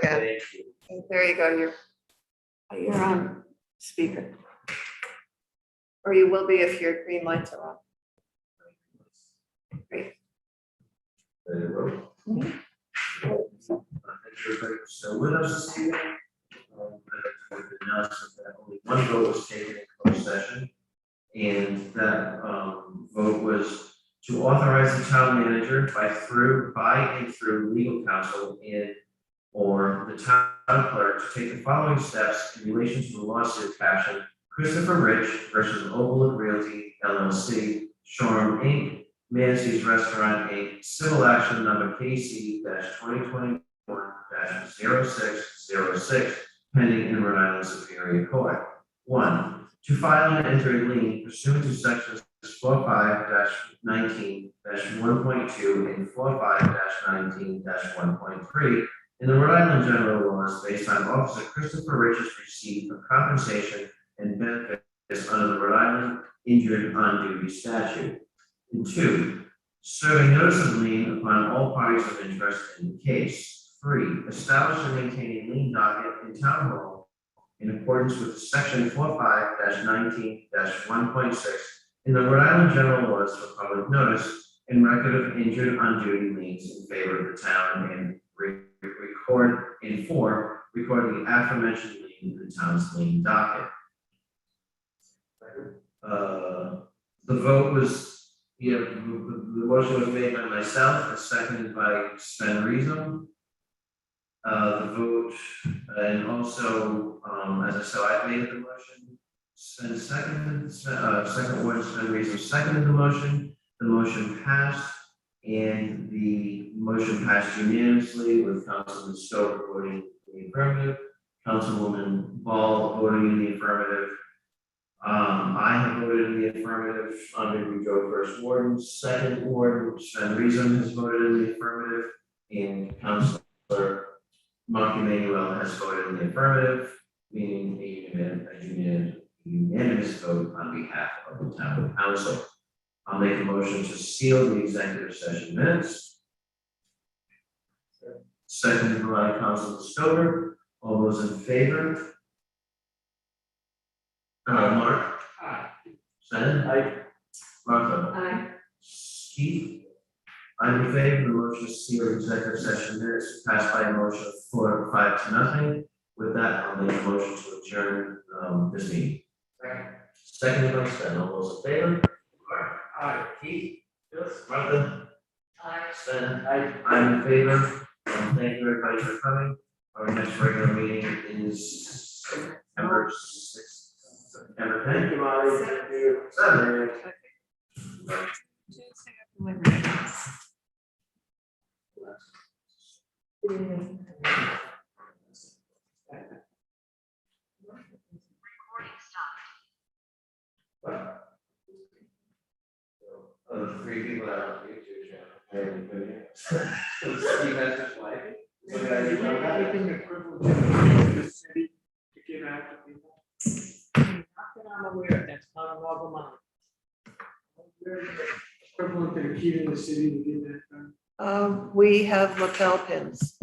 Yeah. Thank you. There you go, you're on speaker. Or you will be if your green lights are on. Great. Thank you, everybody, for still with us this evening. I'd like to announce that only one vote was taken in closed session. And that vote was to authorize the town manager by and through legal counsel or the town clerk to take the following steps in relation to the lawsuit captioned Christopher Rich versus Overlook Realty LLC, Shoreham Inc., Manatee's Restaurant Inc., civil action number KC-2021-0606, pending in Rhode Island Superior Court. 1, to file and enter a lien pursuant to sections 45-19-1.2 and 45-19-1.3 in the Rhode Island General Laws based on Officer Christopher Rich's receipt of compensation and benefits under the Rhode Island Injured on Duty Statute. And 2, serving notice of lien upon all parties of interest in the case. 3, establish and maintain a lien docket in Town Hall in accordance with section 45-19-1.6 in the Rhode Island General Laws for public notice and record of injured on duty liens in favor of the town and record the aforementioned lien in the town's lien docket. The vote was, the motion was made by myself, and seconded by Sven Riesem. The vote, and also, as I said, I made the motion. Sven seconded, second one, Sven Riesem seconded the motion. The motion passed, and the motion passed unanimously with Councilman Stover voting in the affirmative, Councilwoman Ball voting in the affirmative. I have voted in the affirmative under the Joe First Warden. Second Warden, Sven Riesem has voted in the affirmative, and Councilor Mark Emanuel has voted in the affirmative, meaning a unanimous vote on behalf of the town council. I'll make a motion to seal the executive session minutes. Seconded by Councilor Stover. All those in favor? Mark? Aye. Sven? Aye. Martha? Aye. Keith? I'm in favor of the motion to seal executive session minutes passed by a motion of 4-5-0. With that, I'll make a motion to adjourn this meeting. Seconded by Sven. All those in favor? Mark? Aye. Keith? Yes. Martha? Aye. Sven? Aye. I'm in favor. Thank you everybody for coming. Our next regular meeting is September 6th. September 10th. Thank you, Molly. Thank you. 7. Tuesday after Labor Day. Of the 3 people that are on the YouTube channel. Steve has his wife. Do we have anything equivalent to the city to give out to people? Not that I'm aware of, that's not a law of mine. Equivalent to the key to the city to give that done? We have lapel pins.